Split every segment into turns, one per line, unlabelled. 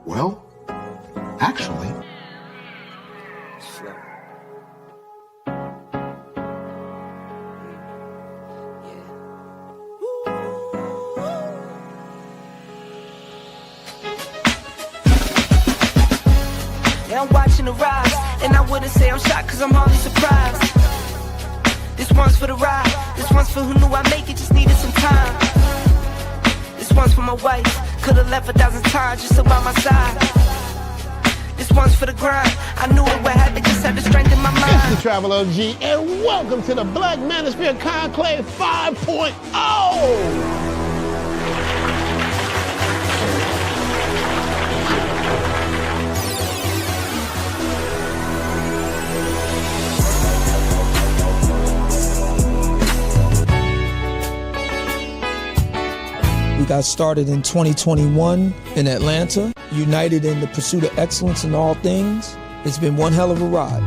Well, actually...
Yeah, I'm watching the rise, and I wouldn't say I'm shocked cause I'm hardly surprised. This one's for the ride, this one's for who knew I'd make it, just needed some time. This one's for my wife, could've left 1,000 times just to by my side. This one's for the grind, I knew it would happen, just had the strength in my mind.
It's the Travel OG, and welcome to the Black Manosphere Conclave 5.0!
We got started in 2021 in Atlanta, united in the pursuit of excellence in all things. It's been one hell of a ride.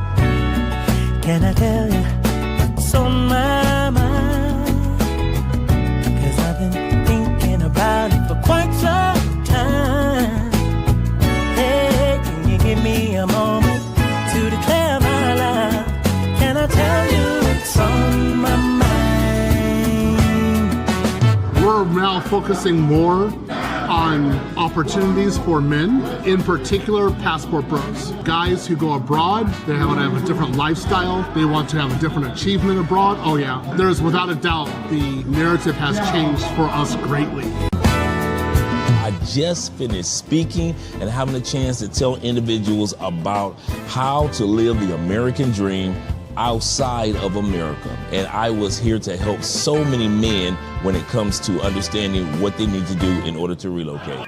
Can I tell you what's on my mind? Cause I've been thinking about it for quite some time. Hey, can you give me a moment to declare my love? Can I tell you what's on my mind?
We're now focusing more on opportunities for men, in particular passport bros. Guys who go abroad, they want to have a different lifestyle, they want to have a different achievement abroad. Oh yeah, there's without a doubt the narrative has changed for us greatly.
I just finished speaking and having a chance to tell individuals about how to live the American dream outside of America. And I was here to help so many men when it comes to understanding what they need to do in order to relocate.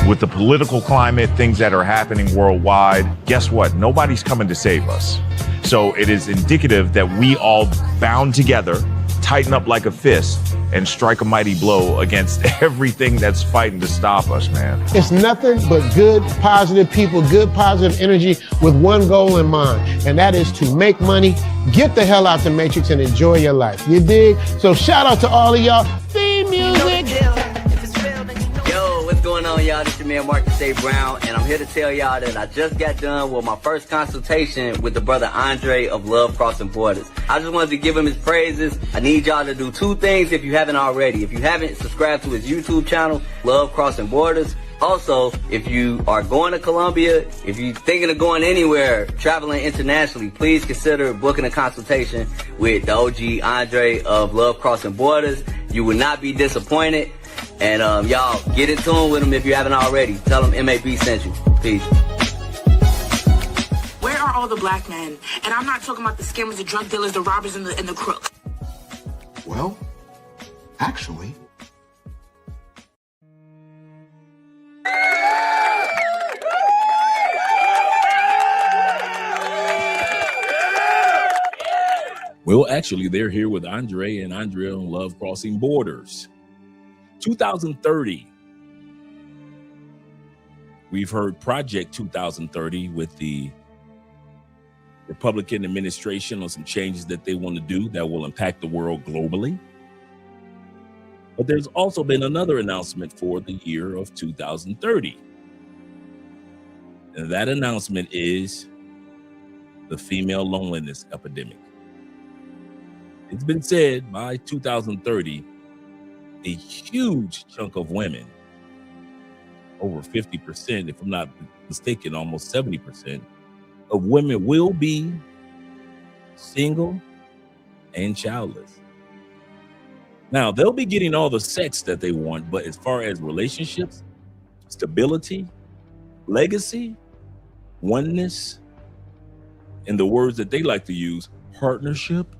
With the political climate, things that are happening worldwide, guess what? Nobody's coming to save us. So it is indicative that we all bound together, tighten up like a fist, and strike a mighty blow against everything that's fighting to stop us, man.
It's nothing but good, positive people, good, positive energy with one goal in mind, and that is to make money, get the hell out the Matrix, and enjoy your life. You dig? So shout out to all of y'all. Theme music.
Yo, what's going on, y'all? This is your man Marcus A. Brown, and I'm here to tell y'all that I just got done with my first consultation with the brother Andre of Love Crossing Borders. I just wanted to give him his praises. I need y'all to do two things if you haven't already. If you haven't, subscribe to his YouTube channel, Love Crossing Borders. Also, if you are going to Colombia, if you're thinking of going anywhere, traveling internationally, please consider booking a consultation with the OG Andre of Love Crossing Borders. You will not be disappointed. And y'all, get in tune with him if you haven't already. Tell him MAB sent you. Peace.
Where are all the black men? And I'm not talking about the scammers, the drug dealers, the robbers, and the crooks.
Well, actually...
Well, actually, they're here with Andre and Andrea on Love Crossing Borders. 2030. We've heard Project 2030 with the Republican administration on some changes that they want to do that will impact the world globally. But there's also been another announcement for the year of 2030. And that announcement is the female loneliness epidemic. It's been said by 2030, a huge chunk of women, over 50%, if I'm not mistaken, almost 70% of women will be single and childless. Now, they'll be getting all the sex that they want, but as far as relationships, stability, legacy, oneness, and the words that they like to use, partnership,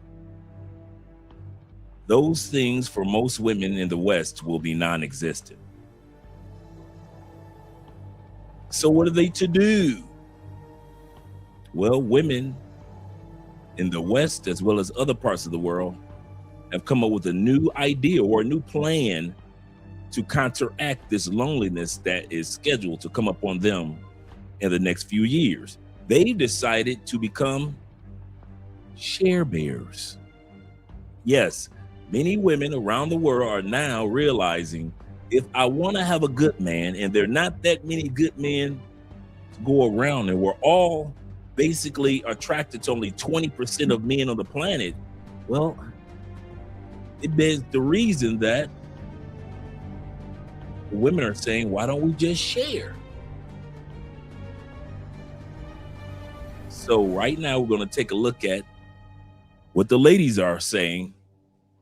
those things for most women in the West will be non-existent. So what are they to do? Well, women in the West, as well as other parts of the world, have come up with a new idea or a new plan to counteract this loneliness that is scheduled to come upon them in the next few years. They've decided to become share bears. Yes, many women around the world are now realizing if I want to have a good man, and there are not that many good men to go around, and we're all basically attracted to only 20% of men on the planet, well, it begs the reason that women are saying, why don't we just share? So right now we're going to take a look at what the ladies are saying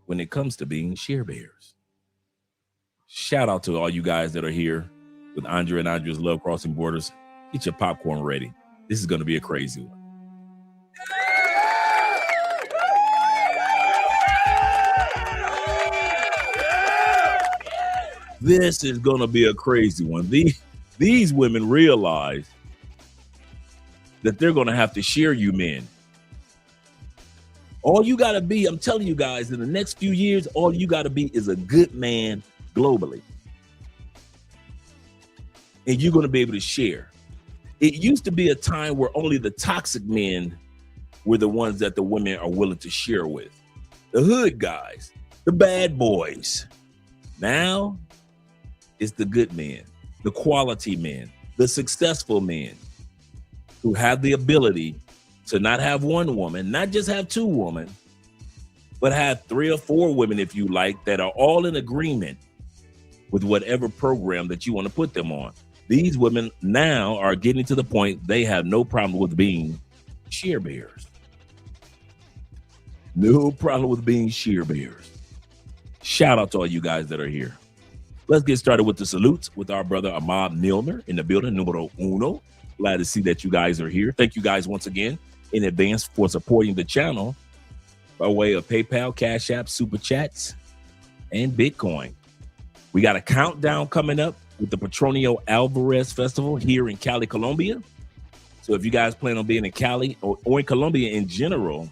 when it comes to being share bears. Shout out to all you guys that are here with Andre and Andrea's Love Crossing Borders. Get your popcorn ready. This is going to be a crazy one. This is going to be a crazy one. These women realize that they're going to have to share you men. All you got to be, I'm telling you guys, in the next few years, all you got to be is a good man globally. And you're going to be able to share. It used to be a time where only the toxic men were the ones that the women are willing to share with. The hood guys, the bad boys. Now, it's the good men, the quality men, the successful men who have the ability to not have one woman, not just have two women, but have 3 or 4 women, if you like, that are all in agreement with whatever program that you want to put them on. These women now are getting to the point they have no problem with being share bears. No problem with being share bears. Shout out to all you guys that are here. Let's get started with the salutes with our brother Ahmad Milner in the building, numero uno. Glad to see that you guys are here. Thank you guys once again in advance for supporting the channel by way of PayPal, Cash App, Super Chats, and Bitcoin. We got a countdown coming up with the Petronio Alvarez Festival here in Cali, Colombia. So if you guys plan on being in Cali or in Colombia in general,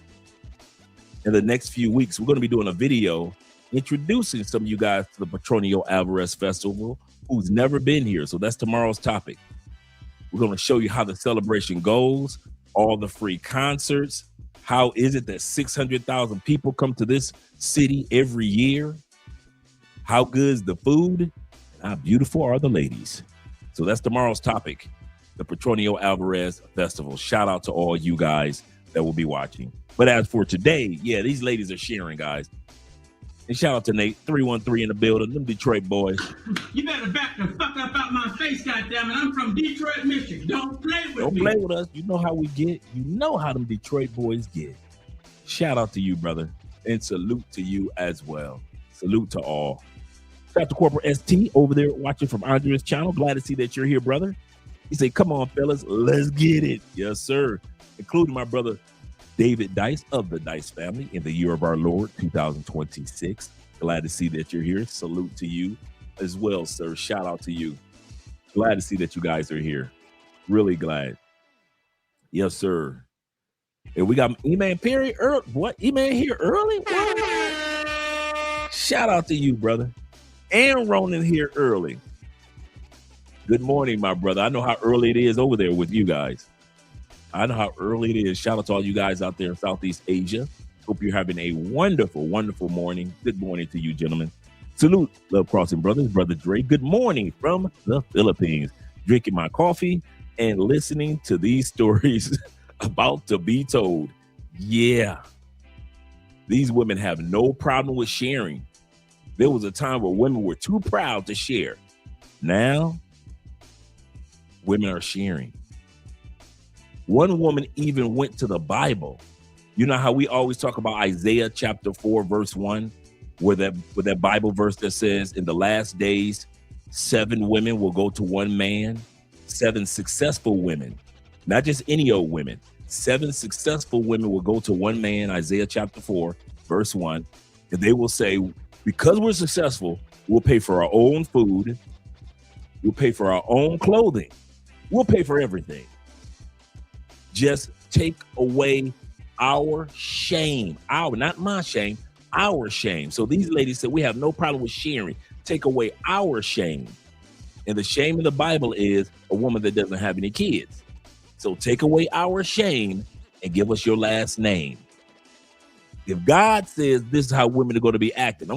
in the next few weeks, we're going to be doing a video introducing some of you guys to the Petronio Alvarez Festival who's never been here. So that's tomorrow's topic. We're going to show you how the celebration goes, all the free concerts. How is it that 600,000 people come to this city every year? How good is the food? And how beautiful are the ladies? So that's tomorrow's topic, the Petronio Alvarez Festival. Shout out to all you guys that will be watching. But as for today, yeah, these ladies are sharing, guys. And shout out to Nate, 313 in the building, them Detroit boys.
You better back the fuck up out my face, goddammit. I'm from Detroit, Michigan. Don't play with me.
Don't play with us. You know how we get. You know how them Detroit boys get. Shout out to you, brother. And salute to you as well. Salute to all. Shout out to Corporal ST over there watching from Andrea's channel. Glad to see that you're here, brother. He said, come on, fellas, let's get it. Yes, sir. Including my brother, David Dice of the Dice family in the year of our Lord 2026. Glad to see that you're here. Salute to you as well, sir. Shout out to you. Glad to see that you guys are here. Really glad. Yes, sir. And we got E-Man Perry early. What? E-Man here early? What? Shout out to you, brother. And Ronan here early. Good morning, my brother. I know how early it is over there with you guys. I know how early it is. Shout out to all you guys out there in Southeast Asia. Hope you're having a wonderful, wonderful morning. Good morning to you, gentlemen. Salute, Love Crossing Brothers, Brother Dre. Good morning from the Philippines. Drinking my coffee and listening to these stories about to be told. Yeah. These women have no problem with sharing. There was a time where women were too proud to share. Now, women are sharing. One woman even went to the Bible. You know how we always talk about Isaiah chapter 4, verse 1, where that Bible verse that says, in the last days, 7 women will go to one man, 7 successful women, not just any old women. 7 successful women will go to one man, Isaiah chapter 4, verse 1, and they will say, because we're successful, we'll pay for our own food, we'll pay for our own clothing, we'll pay for everything. Just take away our shame, not my shame, our shame. So these ladies said, we have no problem with sharing. Take away our shame. And the shame in the Bible is a woman that doesn't have any kids. So take away our shame and give us your last name. If God says this is how women are going to be acting,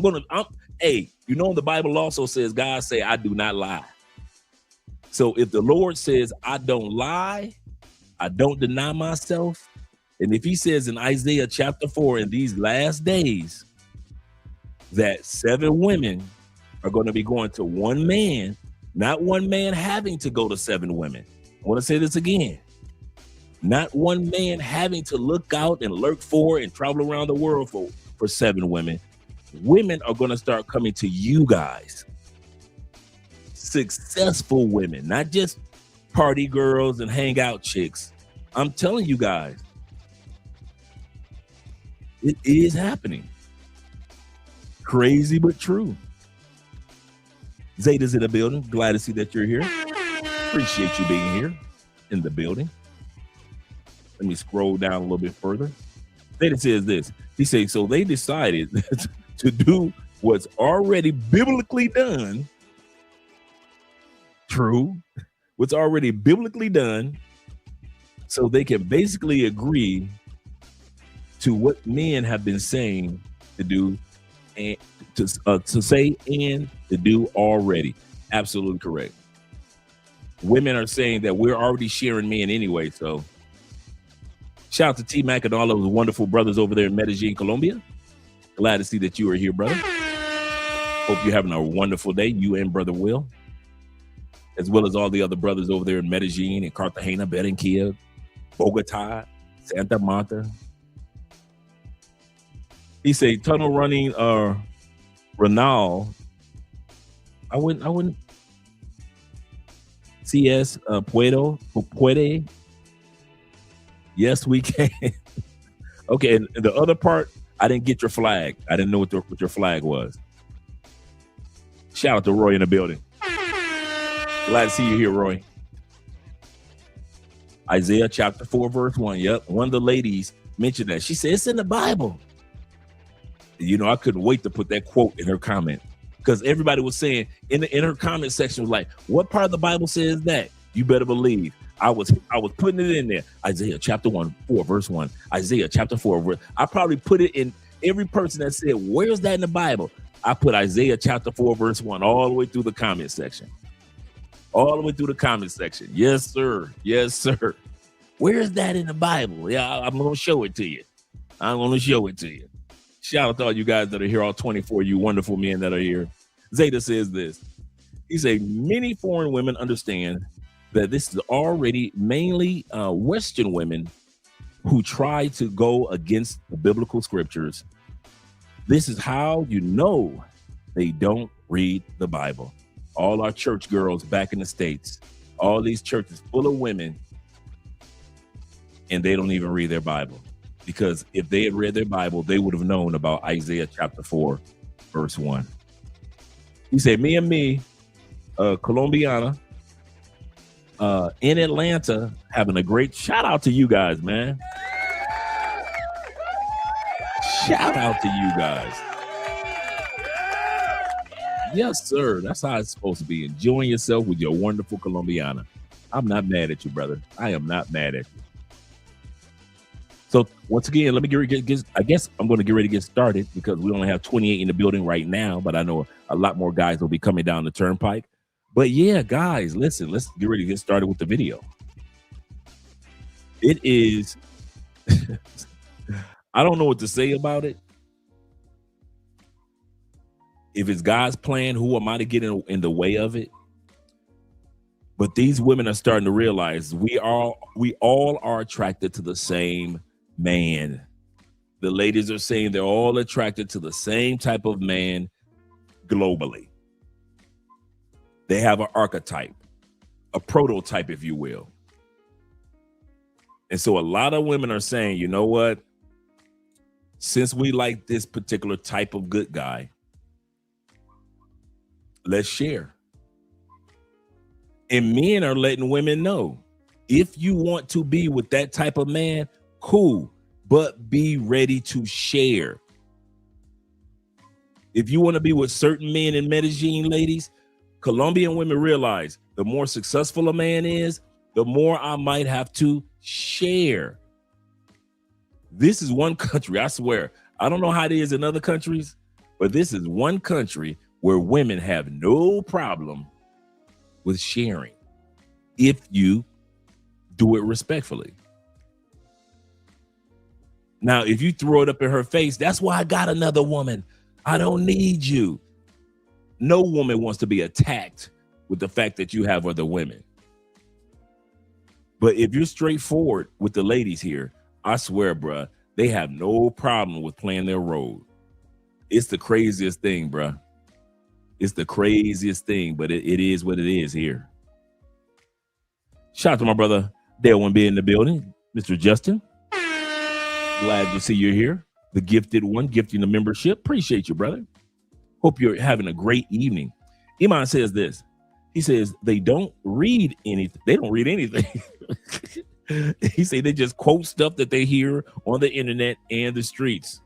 hey, you know, the Bible also says, God say, I do not lie. So if the Lord says, I don't lie, I don't deny myself. And if he says in Isaiah chapter 4, in these last days, that 7 women are going to be going to one man, not one man having to go to 7 women. I want to say this again. Not one man having to look out and lurk for and travel around the world for 7 women. Women are going to start coming to you guys. Successful women, not just party girls and hangout chicks. I'm telling you guys, it is happening. Crazy but true. Zeta's in the building. Glad to see that you're here. Appreciate you being here in the building. Let me scroll down a little bit further. Zeta says this. He says, so they decided to do what's already biblically done. True. What's already biblically done. So they can basically agree to what men have been saying to do and to say and to do already. Absolutely correct. Women are saying that we're already sharing men anyway. So shout out to T-Mac and all those wonderful brothers over there in Medellin, Colombia. Glad to see that you are here, brother. Hope you're having a wonderful day, you and Brother Will, as well as all the other brothers over there in Medellin and Cartagena, Barranquilla, Bogota, Santa Marta. He said tunnel running Renal. I wouldn't CS puede. Yes, we can. Okay, and the other part, I didn't get your flag. I didn't know what your flag was. Shout out to Roy in the building. Glad to see you here, Roy. Isaiah chapter 4, verse 1. Yep, one of the ladies mentioned that. She said, it's in the Bible. You know, I couldn't wait to put that quote in her comment because everybody was saying in her comment section was like, what part of the Bible says that? You better believe. I was putting it in there. Isaiah chapter 4, verse 1. Isaiah chapter 4, verse. I probably put it in every person that said, where's that in the Bible? I put Isaiah chapter 4, verse 1 all the way through the comment section. All the way through the comment section. Yes, sir. Yes, sir. Where is that in the Bible? Yeah, I'm going to show it to you. I'm going to show it to you. Shout out to all you guys that are here, all 24 you wonderful men that are here. Zeta says this. He said, many foreign women understand that this is already mainly Western women who try to go against the biblical scriptures. This is how you know they don't read the Bible. All our church girls back in the States, all these churches full of women, and they don't even read their Bible. Because if they had read their Bible, they would have known about Isaiah chapter 4, verse 1. He said, me, Colombiana, in Atlanta, having a great shout out to you guys, man. Shout out to you guys. Yes, sir. That's how it's supposed to be. Enjoying yourself with your wonderful Colombiana. I'm not mad at you, brother. I am not mad at you. So once again, let me I guess I'm going to get ready to get started because we only have 28 in the building right now, but I know a lot more guys will be coming down the turnpike. But yeah, guys, listen, let's get ready to get started with the video. It is, I don't know what to say about it. If it's God's plan, who am I to get in the way of it? But these women are starting to realize we all are attracted to the same man. The ladies are saying they're all attracted to the same type of man globally. They have an archetype, a prototype, if you will. And so a lot of women are saying, you know what? Since we like this particular type of good guy, let's share. And men are letting women know, if you want to be with that type of man, cool, but be ready to share. If you want to be with certain men in Medellin, ladies, Colombian women realize the more successful a man is, the more I might have to share. This is one country, I swear. I don't know how it is in other countries, but this is one country where women have no problem with sharing if you do it respectfully. Now, if you throw it up in her face, that's why I got another woman. I don't need you. No woman wants to be attacked with the fact that you have other women. But if you're straightforward with the ladies here, I swear, bruh, they have no problem with playing their role. It's the craziest thing, bruh. It's the craziest thing, but it is what it is here. Shout out to my brother, Dale One be in the building, Mr. Justin. Glad to see you're here. The gifted one, gifting the membership. Appreciate you, brother. Hope you're having a great evening. Iman says this. He says they don't read anything. They don't read anything. He said they just quote stuff that they hear on the internet and the streets,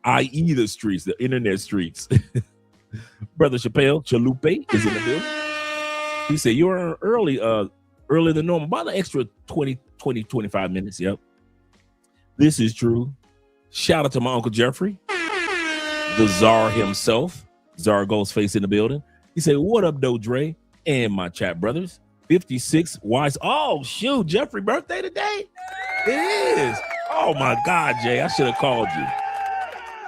i.e. the streets, the internet streets. Brother Chalupe is in the building. He said you're early than normal, about an extra 25 minutes. Yep. This is true. Shout out to my Uncle Jeffrey, the czar himself, Czar Ghostface in the building. He said, what up, though, Dre? And my chat brothers. 56 wise. Oh, shoot. Jeffrey birthday today? It is. Oh, my God, Jay. I should have called you.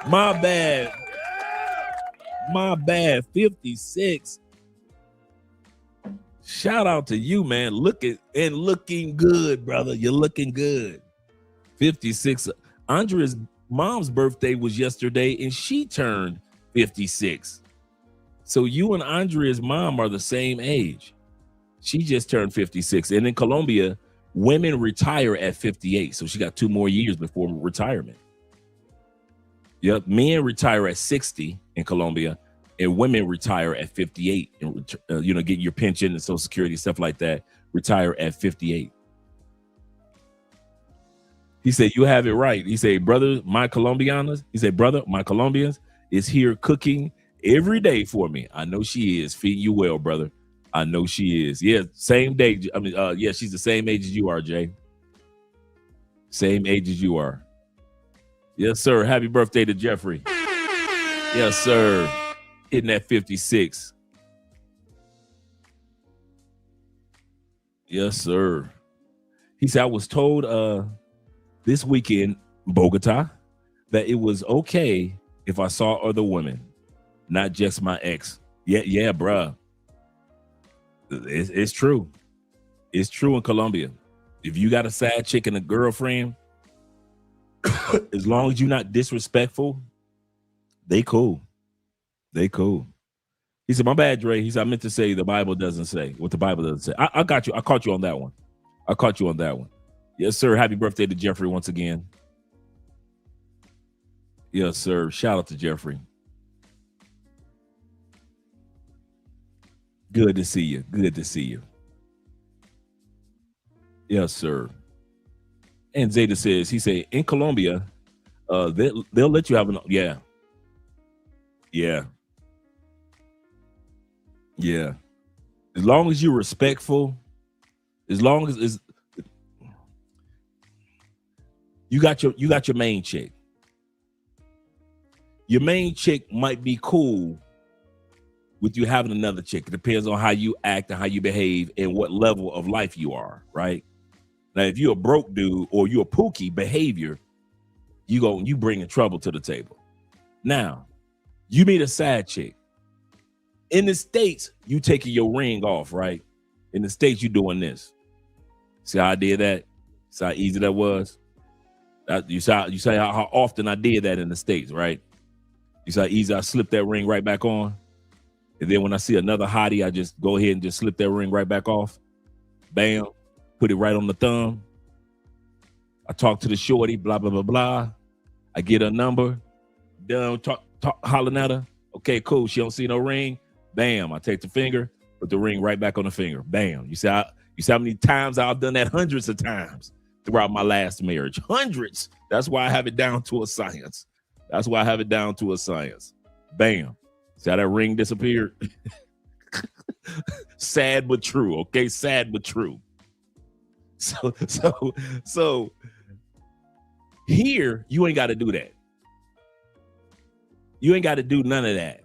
My bad. My bad. 56. Shout out to you, man. Looking good, brother. You're looking good. 56. Andrea's mom's birthday was yesterday, and she turned 56. So you and Andrea's mom are the same age. She just turned 56. And in Colombia, women retire at 58. So she got 2 more years before retirement. Yep. Men retire at 60 in Colombia, and women retire at 58 and, get your pension and Social Security, stuff like that. Retire at 58. He said, you have it right. He said, brother, my Colombians is here cooking every day for me. I know she is. Feeding you well, brother. I know she is. Yeah, same day. I mean, yeah, she's the same age as you are, Jay. Same age as you are. Yes, sir. Happy birthday to Jeffrey. Yes, sir. Hitting that 56. Yes, sir. He said, I was told this weekend, Bogota, that it was okay if I saw other women, not just my ex. Yeah, bruh. It's true. It's true in Colombia. If you got a side chick and a girlfriend, as long as you're not disrespectful, they cool. They cool. He said, my bad, Dre. He said, I meant to say the Bible doesn't say what the Bible doesn't say. I got you. I caught you on that one. Yes, sir. Happy birthday to Jeffrey once again. Yes, sir. Shout out to Jeffrey. Good to see you. Good to see you. Yes, sir. And Zeta says, he said, in Colombia, they'll let you have an, yeah. As long as you're respectful, as long as you got your main chick. Your main chick might be cool with you having another chick. It depends on how you act and how you behave and what level of life you are, right? Now, if you're a broke dude or you're a pookie behavior, you bringing trouble to the table. Now, you meet a side chick. In the States, you taking your ring off, right? In the States, you doing this. See how I did that? See how easy that was? You say how often I did that in the States, right? You see how easy I slipped that ring right back on? And then when I see another hottie, I just go ahead and just slip that ring right back off. Bam. Put it right on the thumb. I talk to the shorty, blah, blah, blah, blah. I get her number. Done hollering at her. Okay, cool. She don't see no ring. Bam. I take the finger, put the ring right back on the finger. Bam. You see how many times I've done that? Hundreds of times throughout my last marriage. Hundreds. That's why I have it down to a science. Bam. See how that ring disappeared? Sad but true. Okay, sad but true. So here you ain't got to do that. You ain't got to do none of that.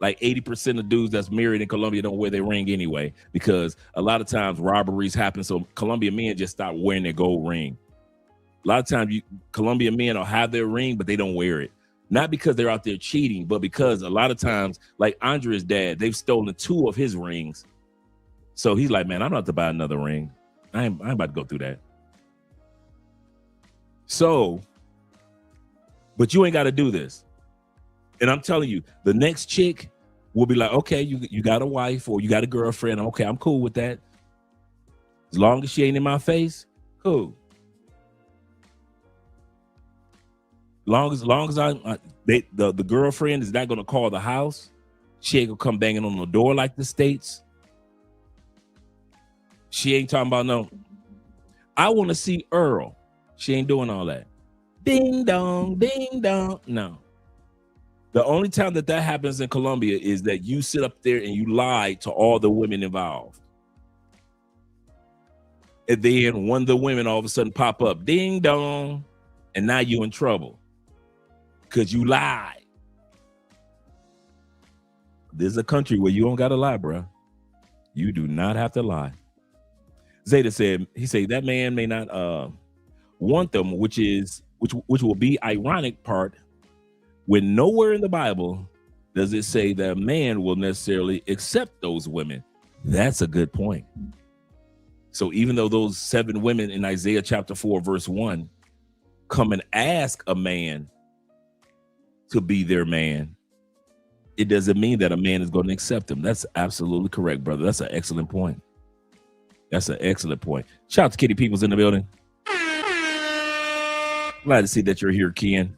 Like 80% of dudes that's married in Colombia don't wear their ring anyway, because a lot of times robberies happen. So Colombian men just stop wearing their gold ring. A lot of times Colombian men will have their ring, but they don't wear it. Not because they're out there cheating, but because a lot of times, like Andre's dad, they've stolen 2 of his rings. So he's like, man, I'm not to buy another ring. I ain't about to go through that. So, but you ain't got to do this. And I'm telling you, the next chick will be like, okay, you got a wife or you got a girlfriend. Okay, I'm cool with that. As long as she ain't in my face, cool. Long as the girlfriend is not going to call the house. She ain't going to come banging on the door like the States. She ain't talking about no, I want to see Earl. She ain't doing all that. Ding dong, ding dong. No. The only time that happens in Colombia is that you sit up there and you lie to all the women involved. And then one of the women all of a sudden pop up, ding dong, and now you in trouble because you lied. There's a country where you don't got to lie, bro. You do not have to lie. Zeta said, he said that man may not want them, which will be ironic part when nowhere in the Bible does it say that man will necessarily accept those women. That's a good point. So even though those 7 women in Isaiah chapter 4, verse 1 come and ask a man to be their man, it doesn't mean that a man is going to accept them. That's absolutely correct, brother. That's an excellent point. That's an excellent point. Shout out to Kitty Peoples in the building. Glad to see that you're here, Ken.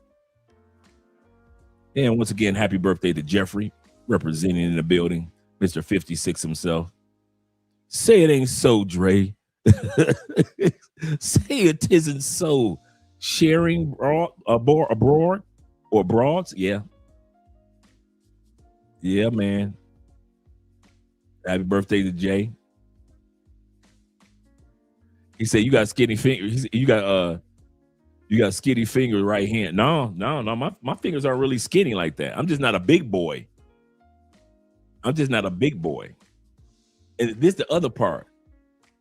And once again, happy birthday to Jeffrey, representing in the building, Mr. 56 himself. Say it ain't so, Dre. Say it isn't so. Sharing abroad or broads, yeah. Yeah, man. Happy birthday to Jay. He said, you got skinny fingers. You got skinny fingers right hand. No. My fingers aren't really skinny like that. I'm just not a big boy. And this is the other part.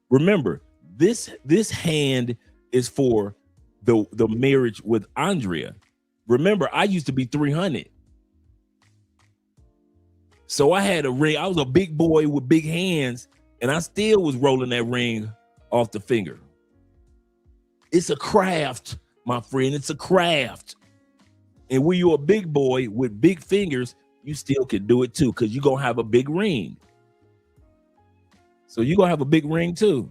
Remember, this hand is for the marriage with Andrea. Remember, I used to be 300. So I had a ring. I was a big boy with big hands, and I still was rolling that ring off the finger. It's a craft, my friend. It's a craft. And when you're a big boy with big fingers, you still can do it too, because you're going to have a big ring. So you're going to have a big ring too.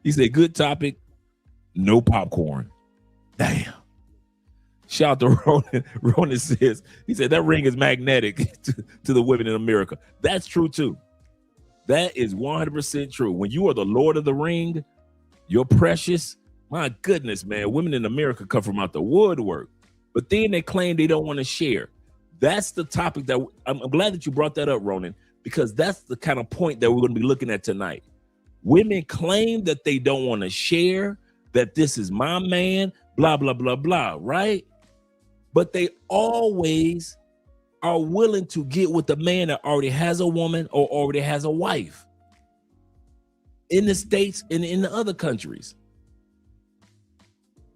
He said, good topic, no popcorn. Damn. Shout out to Ronan. Ronan says, he said that ring is magnetic to the women in America. That's true too. That is 100% true. When you are the Lord of the Ring, you're precious. My goodness, man. Women in America come from out the woodwork. But then they claim they don't want to share. That's the topic that I'm glad that you brought that up, Ronan, because that's the kind of point that we're going to be looking at tonight. Women claim that they don't want to share, that this is my man, blah, blah, blah, blah, right? But they always are willing to get with the man that already has a woman or already has a wife in the States and in the other countries.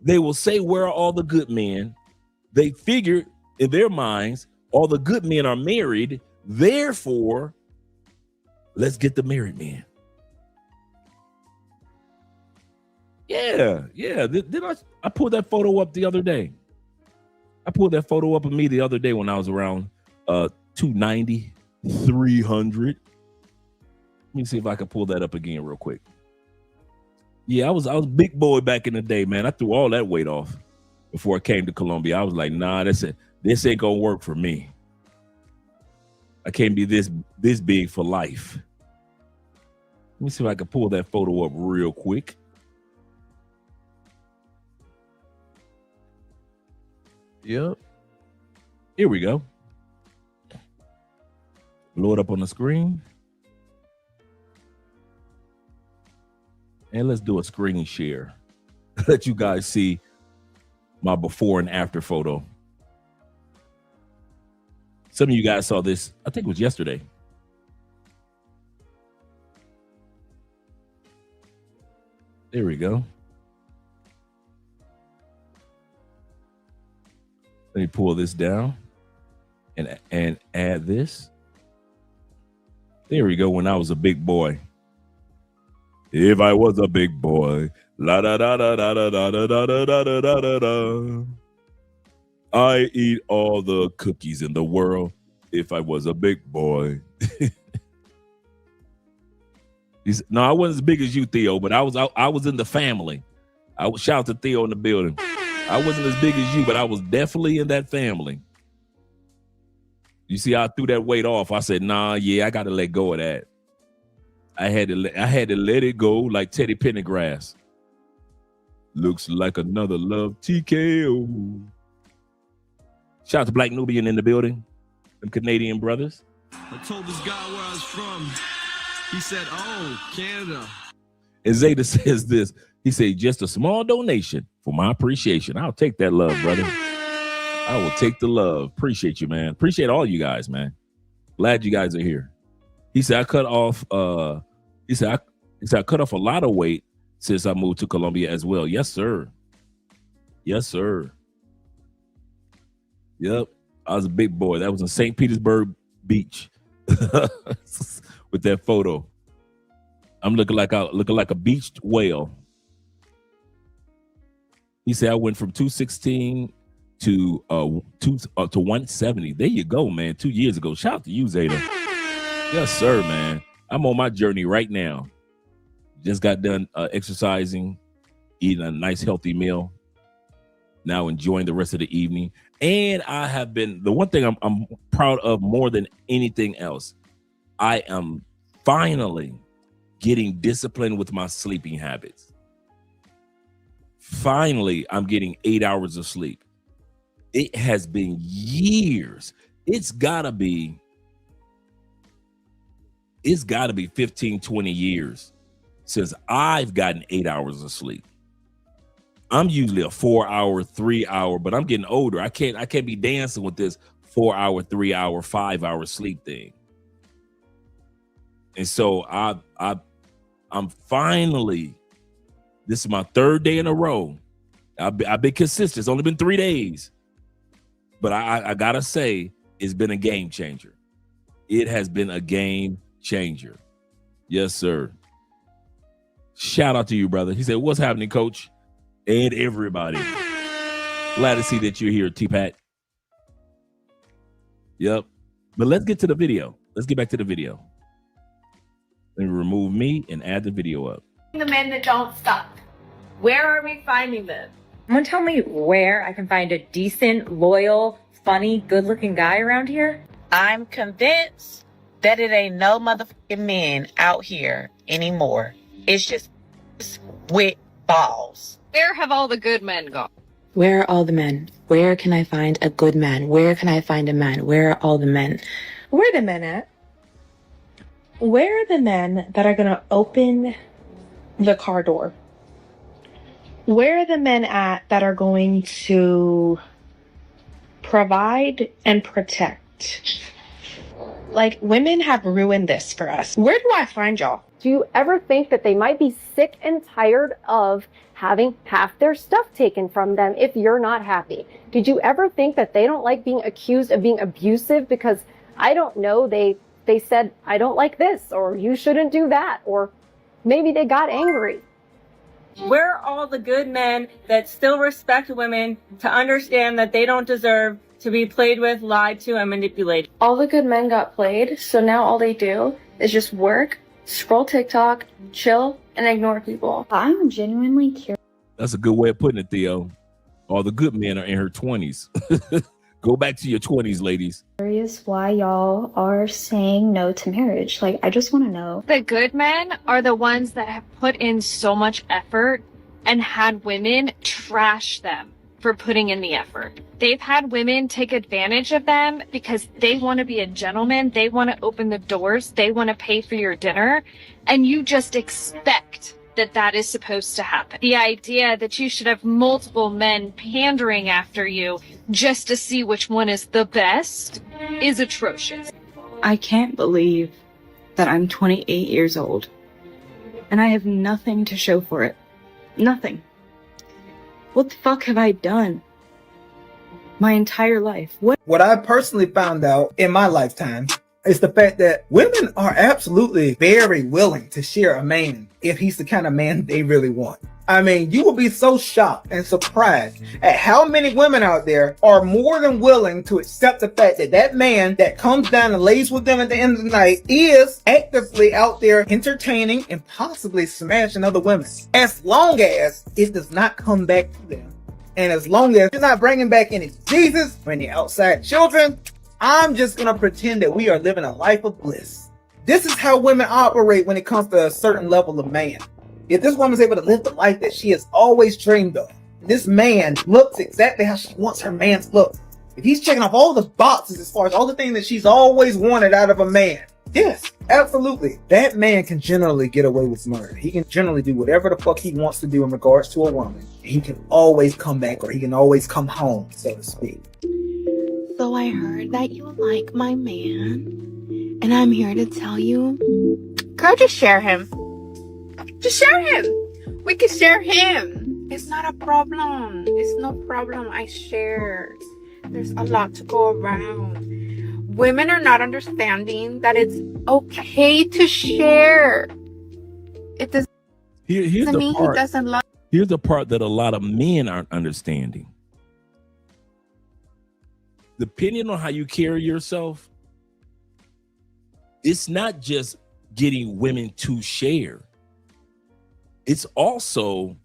They will say, where are all the good men? They figure in their minds, all the good men are married. Therefore, let's get the married men. Yeah. Did I pulled that photo up the other day? I pulled that photo up of me the other day when I was around 290, 300. Let me see if I can pull that up again real quick. Yeah, I was big boy back in the day, man. I threw all that weight off before I came to Colombia. I was like, nah, this ain't gonna work for me. I can't be this big for life. Let me see if I can pull that photo up real quick. Yep. Here we go. Blow it up on the screen. And let's do a screen share. Let you guys see my before and after photo. Some of you guys saw this, I think it was yesterday. There we go. Let me pull this down and add this. There we go. When I was a big boy. If I was a big boy, la da da da da da da da da da da da da da. I eat all the cookies in the world. If I was a big boy. No, I wasn't as big as you, Theo, but I was in the family. I would shout to Theo in the building. I wasn't as big as you, but I was definitely in that family. You see, I threw that weight off. I said, nah, yeah, I got to let go of that. I had to let it go like Teddy Pendergrass. Looks like another love TKO. Shout out to Black Nubian in the building. Them Canadian brothers.
I told this guy where I was from. He said, oh, Canada.
And Zeta says this. He said, just a small donation for my appreciation. I'll take that love, brother. I will take the love. Appreciate you, man. Appreciate all you guys, man. Glad you guys are here. He said, I cut off a lot of weight since I moved to Colombia as well. Yes, sir. Yes, sir. Yep. I was a big boy. That was in St. Petersburg Beach with that photo. I'm looking like a beached whale. He said I went from 216 to 170. There you go, man. 2 years ago. Shout out to you, Zeta. Yes, sir, man. I'm on my journey right now. Just got done exercising, eating a nice healthy meal. Now enjoying the rest of the evening. And I have been, the one thing I'm proud of more than anything else, I am finally getting disciplined with my sleeping habits. Finally, I'm getting 8 hours of sleep. It has been years. It's gotta be 15, 20 years since I've gotten 8 hours of sleep. I'm usually a 4 hour, 3 hour, but I'm getting older. I can't be dancing with this 4 hour, 3 hour, 5 hour sleep thing. And so I'm finally, this is my third day in a row. I've been consistent. It's only been 3 days. But I gotta say, it's been a game changer. It has been a game changer. Yes, sir. Shout out to you, brother. He said, what's happening, coach? And everybody. Glad to see that you're here, T-Pat. Yep. But let's get to the video. Let's get back to the video. Let me remove me and add the video up.
The men that don't stop. Where are we finding them?
Someone tell me where I can find a decent, loyal, funny, good-looking guy around here?
I'm convinced that it ain't no motherfucking men out here anymore. It's just with balls.
Where have all the good men gone?
Where are all the men? Where can I find a good man? Where can I find a man? Where are all the men?
Where are the men at? Where are the men that are going to open the car door? Where are the men at that are going to provide and protect? Like, women have ruined this for us. Where do I find y'all?
Do you ever think that they might be sick and tired of having half their stuff taken from them if you're not happy? Did you ever think that they don't like being accused of being abusive because, I don't know, they said, I don't like this, or you shouldn't do that, or maybe they got angry?
Where are all the good men that still respect women to understand that they don't deserve to be played with, lied to, and manipulated?
All the good men got played, so now all they do is just work, scroll TikTok, chill, and ignore people.
I'm genuinely curious.
That's a good way of putting it, Theo. All the good men are in her 20s. Go back to your 20s, ladies.
Curious why y'all are saying no to marriage. Like, I just want to know.
The good men are the ones that have put in so much effort and had women trash them for putting in the effort. They've had women take advantage of them because they want to be a gentleman. They want to open the doors. They want to pay for your dinner. And you just expect that is supposed to happen. The idea that you should have multiple men pandering after you just to see which one is the best is atrocious.
I can't believe that I'm 28 years old and I have nothing to show for it. Nothing. What the fuck have I done? My entire life.
What I personally found out in my lifetime is the fact that women are absolutely very willing to share a man if he's the kind of man they really want. I mean, you will be so shocked and surprised at how many women out there are more than willing to accept the fact that that man that comes down and lays with them at the end of the night is actively out there entertaining and possibly smashing other women, as long as it does not come back to them. And as long as you're not bringing back any Jesus or any outside children, I'm just going to pretend that we are living a life of bliss. This is how women operate when it comes to a certain level of man. If this woman's able to live the life that she has always dreamed of, this man looks exactly how she wants her man to look. If he's checking off all the boxes as far as all the things that she's always wanted out of a man, yes, absolutely. That man can generally get away with murder. He can generally do whatever the fuck he wants to do in regards to a woman. He can always come back, or he can always come home, so to speak.
So I heard that you like my man, and I'm here to tell you, girl, just share him. Just share him. We can share him. It's not a problem. It's no problem. I share. There's a lot to go around. Women are not understanding that it's okay to share. It doesn't
Here's the
mean
part.
he doesn't love.
Here's the part that a lot of men aren't understanding. Depending on how you carry yourself, it's not just getting women to share. It's also,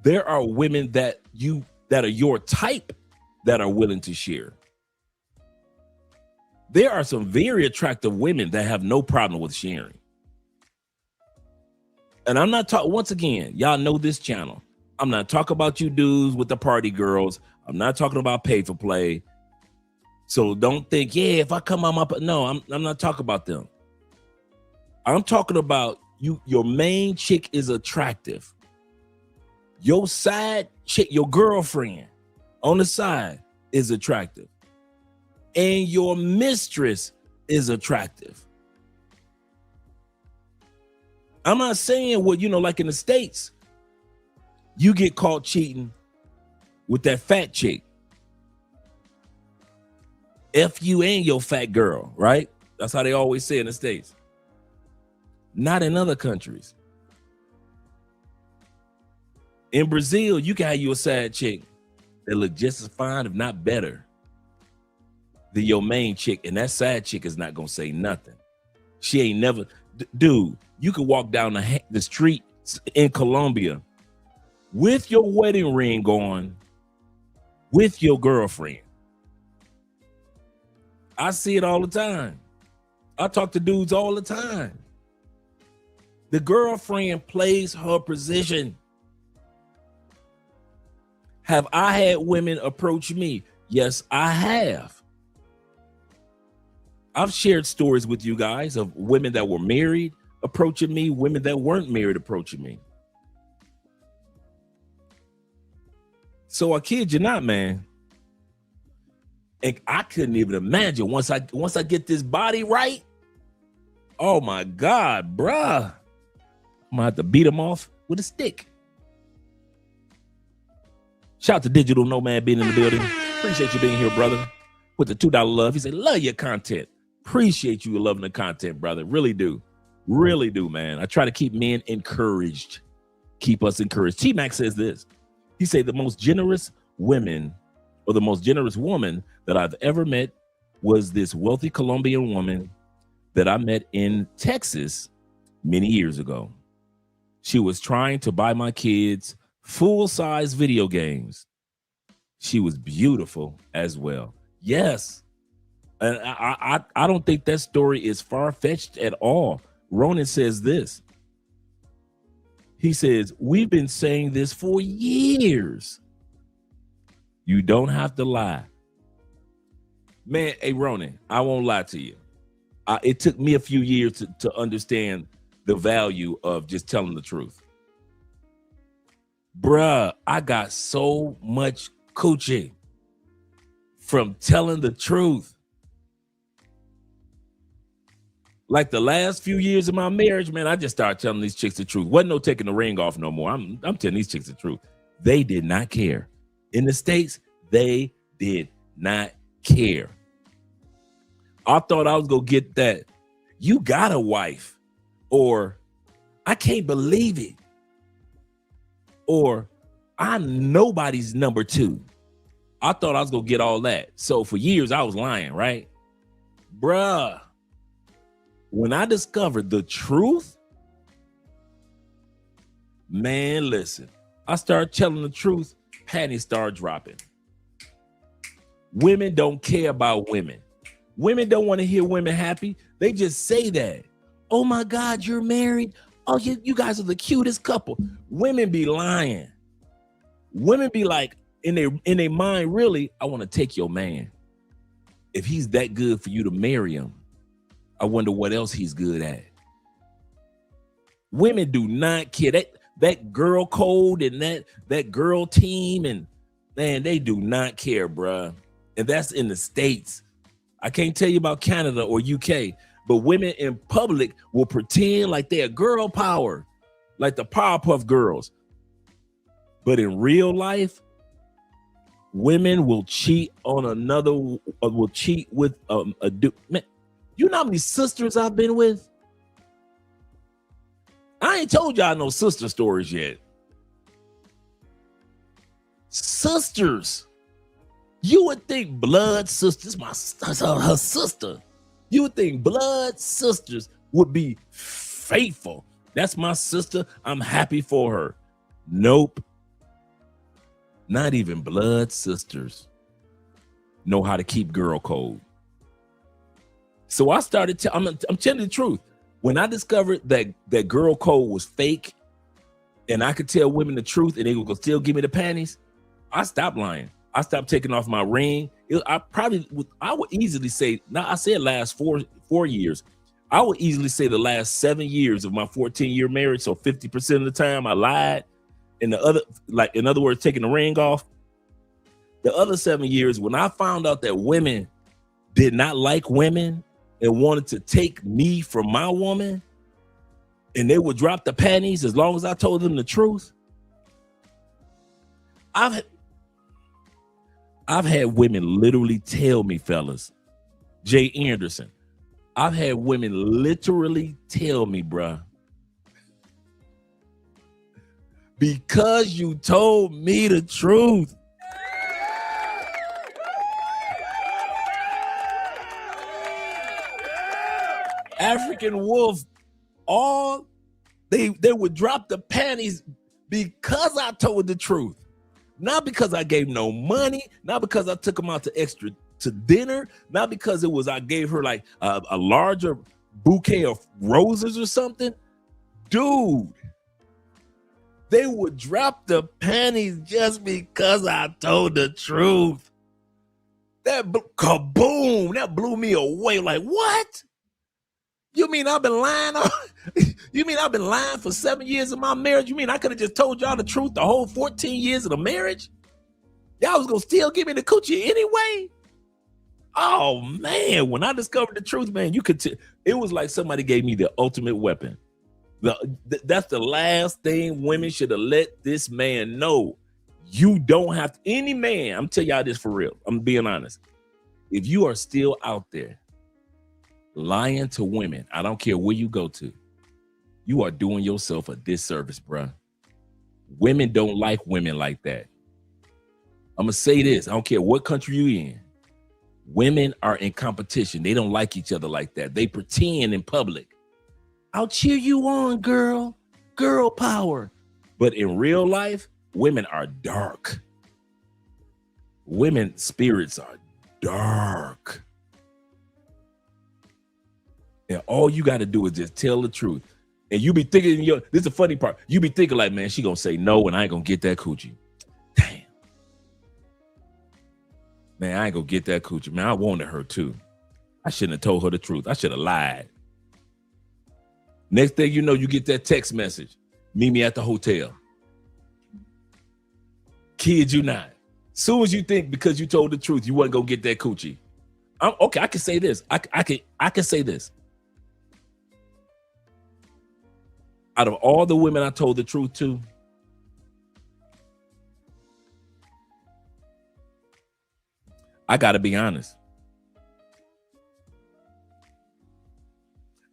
there are women that are your type that are willing to share. There are some very attractive women that have no problem with sharing. And I'm not talking, once again, y'all know this channel. I'm not talking about you dudes with the party girls. I'm not talking about pay for play. So don't think, yeah, if I come on up, no, I'm not talking about them. I'm talking about your main chick is attractive. Your side chick, your girlfriend on the side is attractive. And your mistress is attractive. I'm not saying like in the States, you get caught cheating with that fat chick. F you and your fat girl, right? That's how they always say in the States. Not in other countries. In Brazil, you can have you a side chick that look just as fine, if not better, than your main chick, and that side chick is not gonna say nothing. She ain't never, dude. You could walk down the street in Colombia with your wedding ring on, with your girlfriend. I see it all the time. I talk to dudes all the time. The girlfriend plays her position. Have I had women approach me? Yes, I have. I've shared stories with you guys of women that were married approaching me, women that weren't married approaching me. So I kid you not, man. And I couldn't even imagine once I get this body right. Oh my God, bruh. I'm gonna have to beat him off with a stick. Shout out to Digital Nomad being in the building. Appreciate you being here, brother. With the $2 love. He said, love your content. Appreciate you loving the content, brother. Really do. Really do, man. I try to keep men encouraged. Keep us encouraged. T-Mac says this. He said the most generous women, or the most generous woman that I've ever met was this wealthy Colombian woman that I met in Texas many years ago. She was trying to buy my kids full-size video games. She was beautiful as well. Yes. And I don't think that story is far-fetched at all. Ronan says this. He says, we've been saying this for years. You don't have to lie. Man, hey, Ronan, I won't lie to you. It took me a few years to understand the value of just telling the truth. Bruh, I got so much coochie from telling the truth. Like the last few years of my marriage, man, I just started telling these chicks the truth. Wasn't no taking the ring off no more. I'm telling these chicks the truth. They did not care. In the States, they did not care. I thought I was going to get that. You got a wife. Or I can't believe it. Or I'm nobody's number two. I thought I was going to get all that. So for years, I was lying, right? Bruh. When I discovered the truth, man, listen, I started telling the truth, panties started dropping. Women don't care about women. Women don't want to hear women happy. They just say that. Oh my God, you're married. Oh, you guys are the cutest couple. Women be lying. Women be like, in their mind, really, I want to take your man. If he's that good for you to marry him, I wonder what else he's good at. Women do not care. That girl code and that girl team, and man, they do not care, bruh. And that's in the States. I can't tell you about Canada or UK, but women in public will pretend like they're girl power, like the Powerpuff Girls. But in real life, women will cheat on another, will cheat with a dude. Man, you know how many sisters I've been with? I ain't told y'all no sister stories yet. Sisters. You would think blood sisters, her sister. You would think blood sisters would be faithful. That's my sister. I'm happy for her. Nope. Not even blood sisters know how to keep girl code. So I started I'm telling the truth. When I discovered that girl code was fake and I could tell women the truth and they would still give me the panties, I stopped lying. I stopped taking off my ring. I would easily say, now I said last four years. I would easily say the last 7 years of my 14-year marriage. So 50% of the time I lied. And the other, like in other words, taking the ring off. The other 7 years, when I found out that women did not like women and wanted to take me from my woman, and they would drop the panties as long as I told them the truth. I've had women literally tell me, fellas, Jay Anderson, I've had women literally tell me, bruh, because you told me the truth. African Wolf, they would drop the panties because I told the truth. Not because I gave no money, not because I took them out to dinner, not because I gave her like a larger bouquet of roses or something. Dude, they would drop the panties just because I told the truth. That kaboom, that blew me away. Like, what? You mean I've been lying? You mean I've been lying for 7 years of my marriage? You mean I could have just told y'all the truth the whole 14 years of the marriage? Y'all was gonna still give me the coochie anyway? Oh man, when I discovered the truth, man, you could it was like somebody gave me the ultimate weapon. That's the last thing women should have let this man know. You don't have to, any man, I'm telling y'all this for real. I'm being honest. If you are still out there lying to women, I don't care where you go to, you are doing yourself a disservice, bruh. Women don't like women like that. I'm gonna say this, I don't care what country you in. Women are in competition. They don't like each other like that. They pretend in public. I'll cheer you on, girl. Girl power. But in real life, women are dark. Women's spirits are dark. And all you got to do is just tell the truth. And you be thinking, this is the funny part. You be thinking like, man, she gonna say no and I ain't gonna get that coochie. Damn. Man, I ain't gonna get that coochie. Man, I wanted her too. I shouldn't have told her the truth. I should have lied. Next thing you know, you get that text message. Meet me at the hotel. Kid you not. Soon as you think because you told the truth, you wasn't gonna get that coochie. Okay, I can say this. I can say this. Out of all the women I told the truth to, I gotta be honest.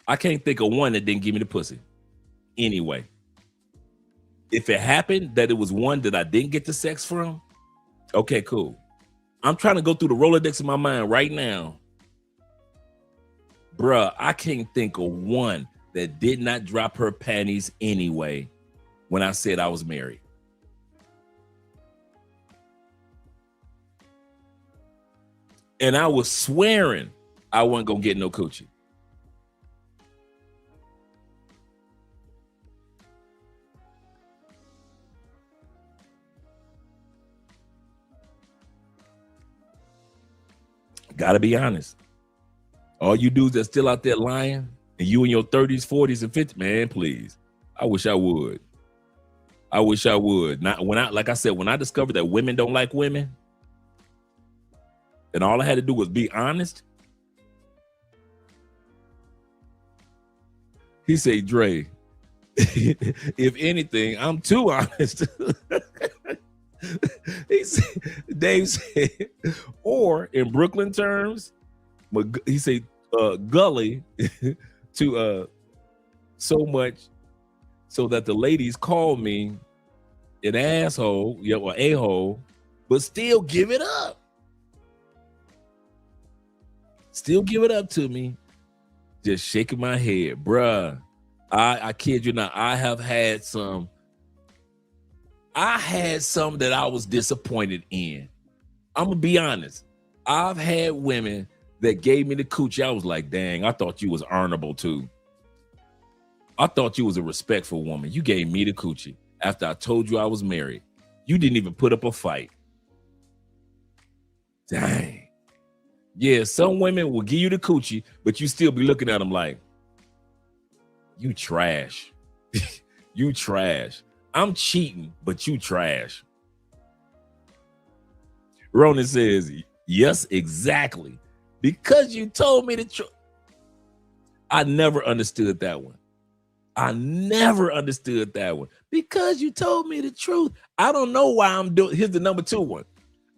I can't think of one that didn't give me the pussy. Anyway, if it happened that it was one that I didn't get the sex from, okay, cool. I'm trying to go through the Rolodex in my mind right now. Bruh, I can't think of one that did not drop her panties anyway when I said I was married. And I was swearing I wasn't gonna get no coochie. Gotta be honest. All you dudes that's still out there lying, and you in your 30s, 40s, and 50s, man, please. I wish I would. I wish I would. Not when like I said, when I discovered that women don't like women, and all I had to do was be honest. He said, Dre, if anything, I'm too honest. Dave said, or in Brooklyn terms, he said, gully to so much so that the ladies call me an asshole, or a-hole, but still give it up. Still give it up to me. Just shaking my head. Bruh, I kid you not, I had some that I was disappointed in. I'm gonna be honest. I've had women that gave me the coochie. I was like, dang, I thought you was honorable too. I thought you was a respectful woman. You gave me the coochie after I told you I was married. You didn't even put up a fight. Dang. Yeah, some women will give you the coochie, but you still be looking at them like, you trash. You trash. I'm cheating, but you trash. Ronan says, yes, exactly. Because you told me the truth. I never understood that one. I never understood that one. Because you told me the truth. I don't know why I'm doing. Here's the number 2 one.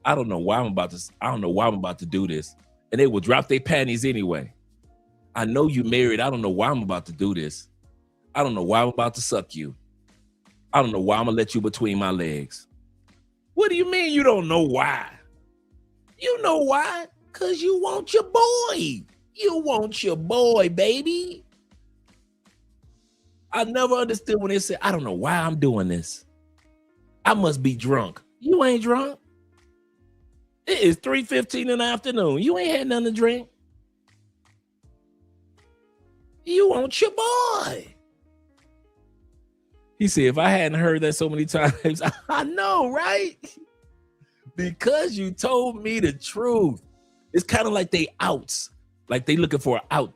I don't know why I'm about to do this. And they will drop their panties anyway. I know you married. I don't know why I'm about to do this. I don't know why I'm about to suck you. I don't know why I'm gonna let you between my legs. What do you mean you don't know why? You know why? Because you want your boy. You want your boy, baby. I never understood when they said, I don't know why I'm doing this. I must be drunk. You ain't drunk. It is 3:15 in the afternoon. You ain't had nothing to drink. You want your boy. He said, if I hadn't heard that so many times, I know, right? Because you told me the truth. It's kind of like they outs, like they looking for an out.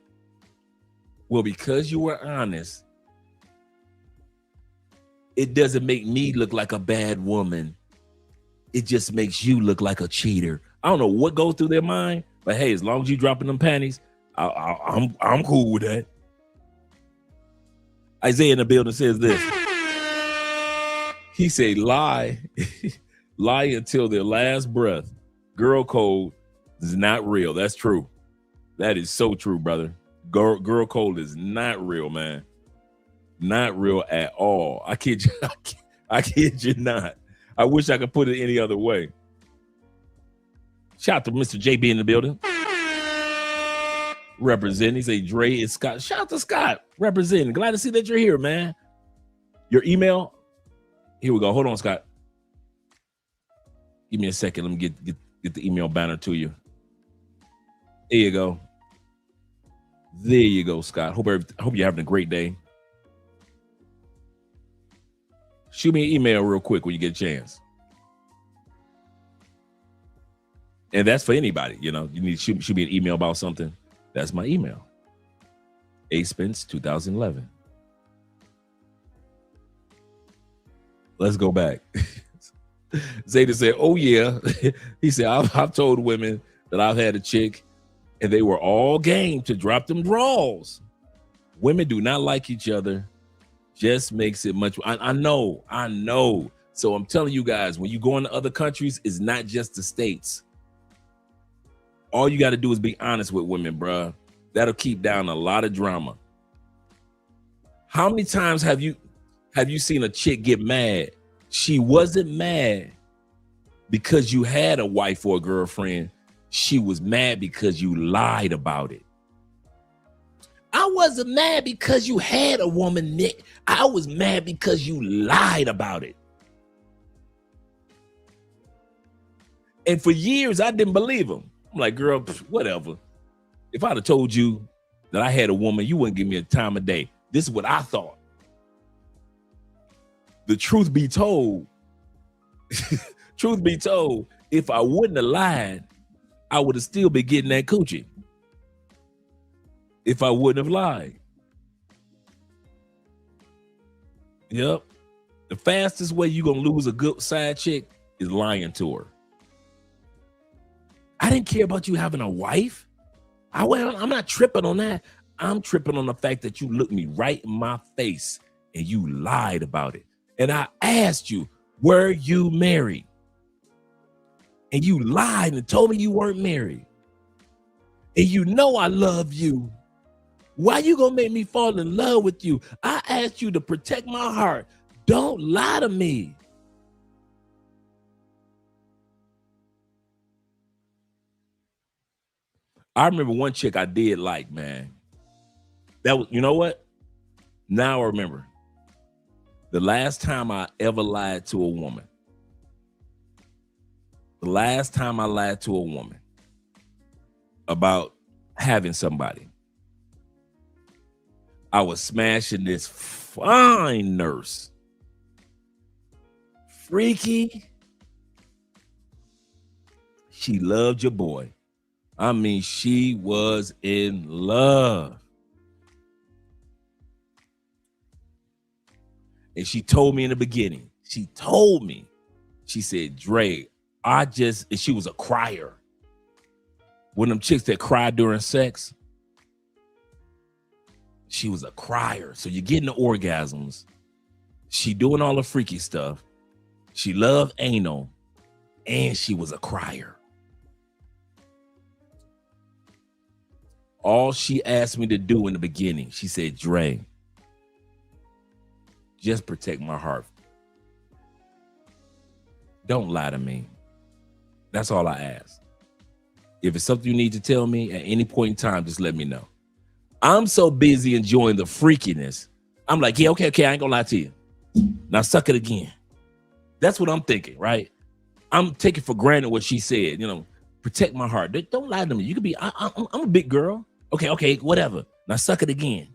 Well, because you were honest, it doesn't make me look like a bad woman. It just makes you look like a cheater. I don't know what goes through their mind, but hey, as long as you dropping them panties, I'm cool with that. Isaiah in the building says this. He said, lie until their last breath. Girl code is not real. That's true. That is so true, brother. Girl code is not real, man. Not real at all. I kid you. I kid you not. I wish I could put it any other way. Shout out to Mr. JB in the building. Representing. He say Dre is Scott. Shout out to Scott. Representing. Glad to see that you're here, man. Your email. Here we go. Hold on, Scott. Give me a second. Let me get the email banner to you. There you go. There you go, Scott. Hope you're having a great day. Shoot me an email real quick when you get a chance. And that's for anybody. You know, you need to shoot me an email about something. That's my email. Spence 2011. Let's go back. Zeta said, oh yeah. He said, I've told women that I've had a chick and they were all game to drop them draws. Women do not like each other. Just makes it much. I know. So I'm telling you guys, when you go into other countries, it's not just the States. All you got to do is be honest with women, bruh. That'll keep down a lot of drama. How many times have you seen a chick get mad? She wasn't mad because you had a wife or a girlfriend. She was mad because you lied about it. I wasn't mad because you had a woman, Nick. I was mad because you lied about it. And for years, I didn't believe him. I'm like, girl, whatever. If I'd have told you that I had a woman, you wouldn't give me a time of day. This is what I thought. The truth be told, if I wouldn't have lied, I would have still been getting that coochie. If I wouldn't have lied. Yep. The fastest way you're going to lose a good side chick is lying to her. I didn't care about you having a wife. I'm not tripping on that. I'm tripping on the fact that you looked me right in my face and you lied about it. And I asked you, were you married? And you lied and told me you weren't married. And you know I love you. Why you gonna make me fall in love with you? I asked you to protect my heart. Don't lie to me. I remember one chick I did like, man. That was, you know what? Now I remember. The last time I ever lied to a woman. The last time I lied to a woman about having somebody. I was smashing this fine nurse. Freaky. She loved your boy. I mean, she was in love. And she told me in the beginning, she said, Dre, and she was a crier. One of them chicks that cried during sex. She was a crier. So you're getting the orgasms. She doing all the freaky stuff. She loved anal. And she was a crier. All she asked me to do in the beginning, she said, Dre, just protect my heart. Don't lie to me. That's all I ask. If it's something you need to tell me at any point in time, just let me know. I'm so busy enjoying the freakiness. I'm like, yeah, okay, I ain't gonna lie to you. Now suck it again. That's what I'm thinking, right? I'm taking for granted what she said, protect my heart. Don't lie to me. You could be, I'm a big girl. Okay, whatever. Now suck it again.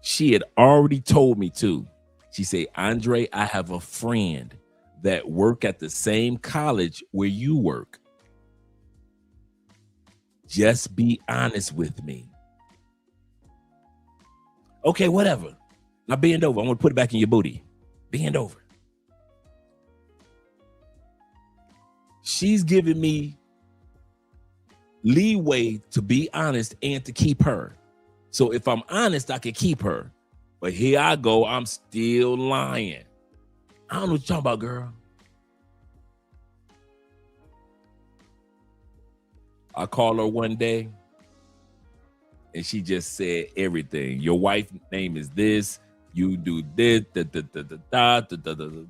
She had already told me too. She said, Andre, I have a friend that work at the same college where you work. Just be honest with me. Okay, whatever. Now bend over. I'm gonna put it back in your booty. Bend over. She's giving me leeway to be honest and to keep her. So if I'm honest, I can keep her. But here I go, I'm still lying. I don't know what you're talking about, girl. I called her one day and she just said everything. Your wife's name is this. You do this,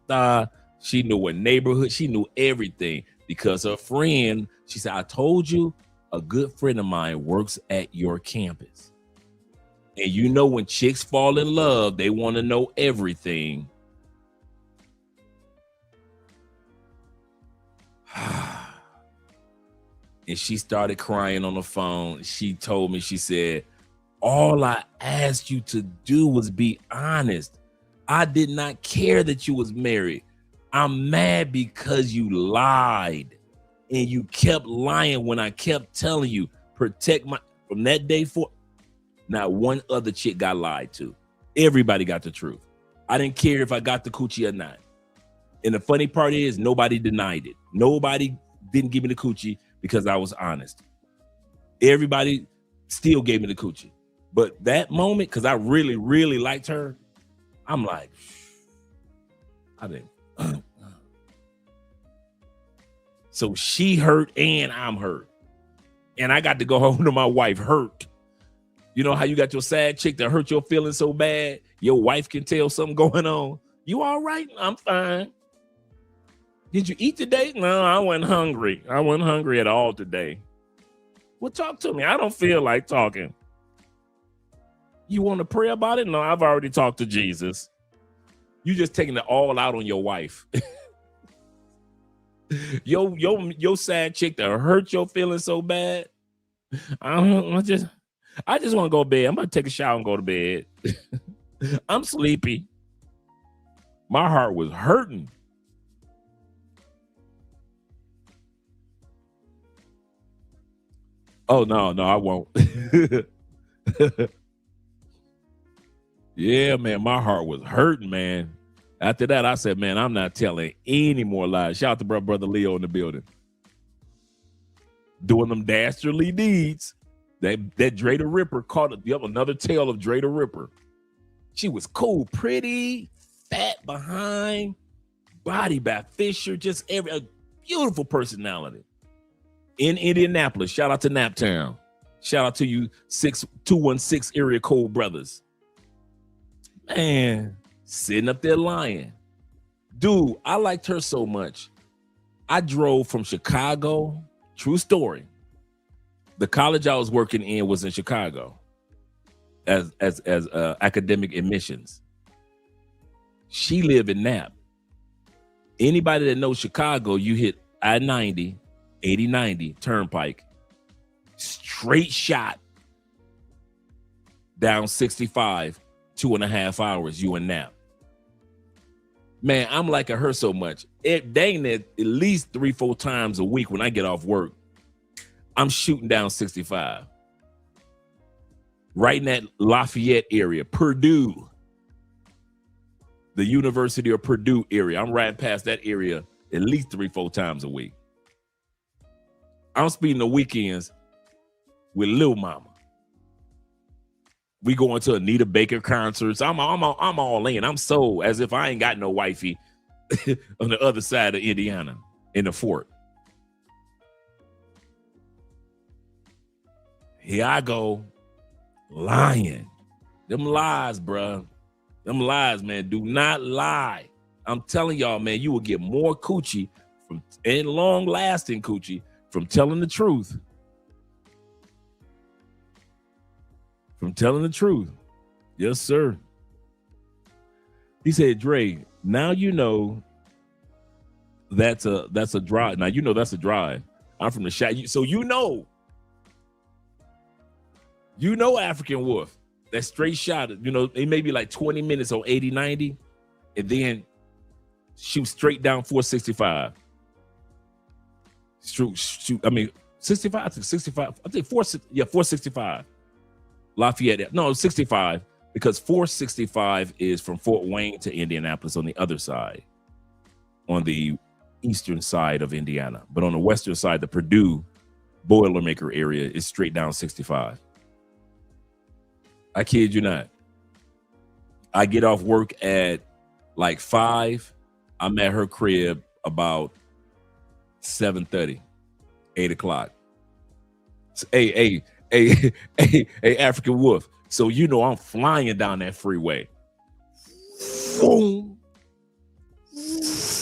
da. She knew what neighborhood. She knew everything because her friend, she said, I told you a good friend of mine works at your campus. And you know when chicks fall in love, they want to know everything. And she started crying on the phone. She told me, she said, all I asked you to do was be honest. I did not care that you was married. I'm mad because you lied. And you kept lying when I kept telling you, protect my, from that day forward. Not one other chick got lied to. Everybody got the truth. I didn't care if I got the coochie or not. And the funny part is nobody denied it. Nobody didn't give me the coochie because I was honest. Everybody still gave me the coochie. But that moment, because I really, really liked her, I'm like, I didn't. So she hurt and I'm hurt. And I got to go home to my wife hurt. You know how you got your sad chick that hurt your feelings so bad? Your wife can tell something going on. You all right? I'm fine. Did you eat today? No, I wasn't hungry. I wasn't hungry at all today. Well, talk to me. I don't feel like talking. You want to pray about it? No, I've already talked to Jesus. You just taking it all out on your wife. Your sad chick that hurt your feelings so bad. I just want to go to bed. I'm gonna take a shower and go to bed. I'm sleepy. My heart was hurting. Oh no, I won't. Yeah, man, my heart was hurting, man. After that, I said, man, I'm not telling any more lies. Shout out to brother Leo in the building. Doing them dastardly deeds. That Dre the Ripper caught another tale of Dre the Ripper. She was cool, pretty, fat behind, body by Fisher, just a beautiful personality. In Indianapolis, shout out to Naptown. Shout out to you 216 area code brothers. Man, sitting up there lying. Dude, I liked her so much. I drove from Chicago, true story. The college I was working in was in Chicago as academic admissions. She lived in Nap. Anybody that knows Chicago, you hit I-90, 80-90 Turnpike, straight shot down 65, 2.5 hours, you in Nap. Man, I'm liking her so much. Dang it, at least 3-4 times a week when I get off work, I'm shooting down 65. Right in that Lafayette area, Purdue. The University of Purdue area. I'm riding past that area at least 3-4 times a week. I'm spending the weekends with Lil Mama. We going to Anita Baker concerts. I'm all in. I'm so as if I ain't got no wifey on the other side of Indiana in the fort. Here I go, lying. Them lies, bruh. Them lies, man. Do not lie. I'm telling y'all, man, you will get more coochie and long-lasting coochie from telling the truth. From telling the truth. Yes, sir. He said, Dre, now you know that's a drive. Now you know that's a drive. I'm from the shot. So you know African Wolf. That straight shot, it may be like 20 minutes on 80-90, and then shoot straight down 465. Shoot, I mean, 65 to 65. I think 465. Lafayette. No, 65, because 465 is from Fort Wayne to Indianapolis on the other side, on the eastern side of Indiana. But on the western side, the Purdue Boilermaker area is straight down 65. I kid you not. I get off work at like 5. I'm at her crib about 7:30, 8 o'clock. Hey, African Wolf. So I'm flying down that freeway. Boom.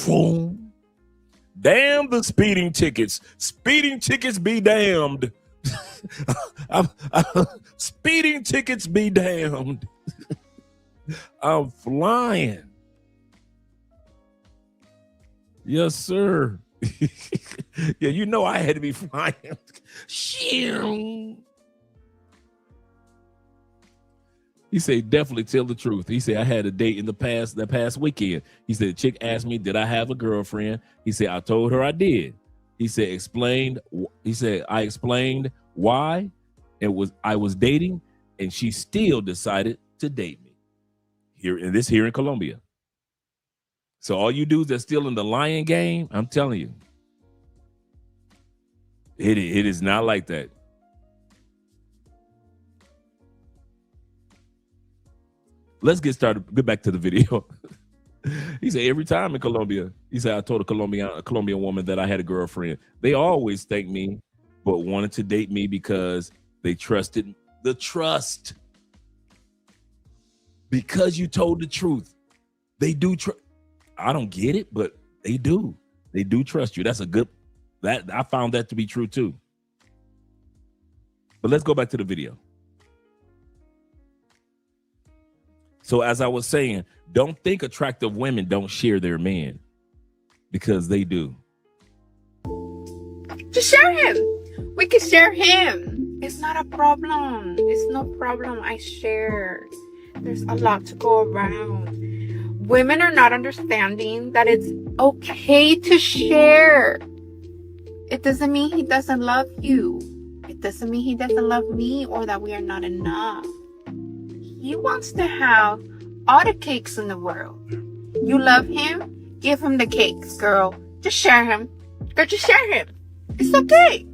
Boom. Damn the speeding tickets. Speeding tickets be damned. Speeding tickets be damned. I'm flying. Yes, sir. Yeah, I had to be flying. He said, definitely tell the truth. He said, I had a date in that past weekend. He said, the chick asked me, did I have a girlfriend? He said, I told her I did. He said, I explained why I was dating, and she still decided to date me. here in Colombia. So all you dudes that's still in the lying game, I'm telling you, it is not like that. Let's get started. Get back to the video. He said every time in Colombia, he said, I told a Colombian woman that I had a girlfriend. They always thanked me, but wanted to date me because they trusted the trust. Because you told the truth. They do trust. I don't get it, but they do. They do trust you. That's a good, that I found that to be true too. But let's go back to the video. So as I was saying, don't think attractive women don't share their men, because they do.
Just share him. We can share him. It's not a problem. It's no problem. I share. There's a lot to go around. Women are not understanding that it's okay to share. It doesn't mean he doesn't love you. It doesn't mean he doesn't love me or that we are not enough. He wants to have all the cakes in the world. You love him? Give him the cakes, girl. Just share him. Girl, just share him. It's okay.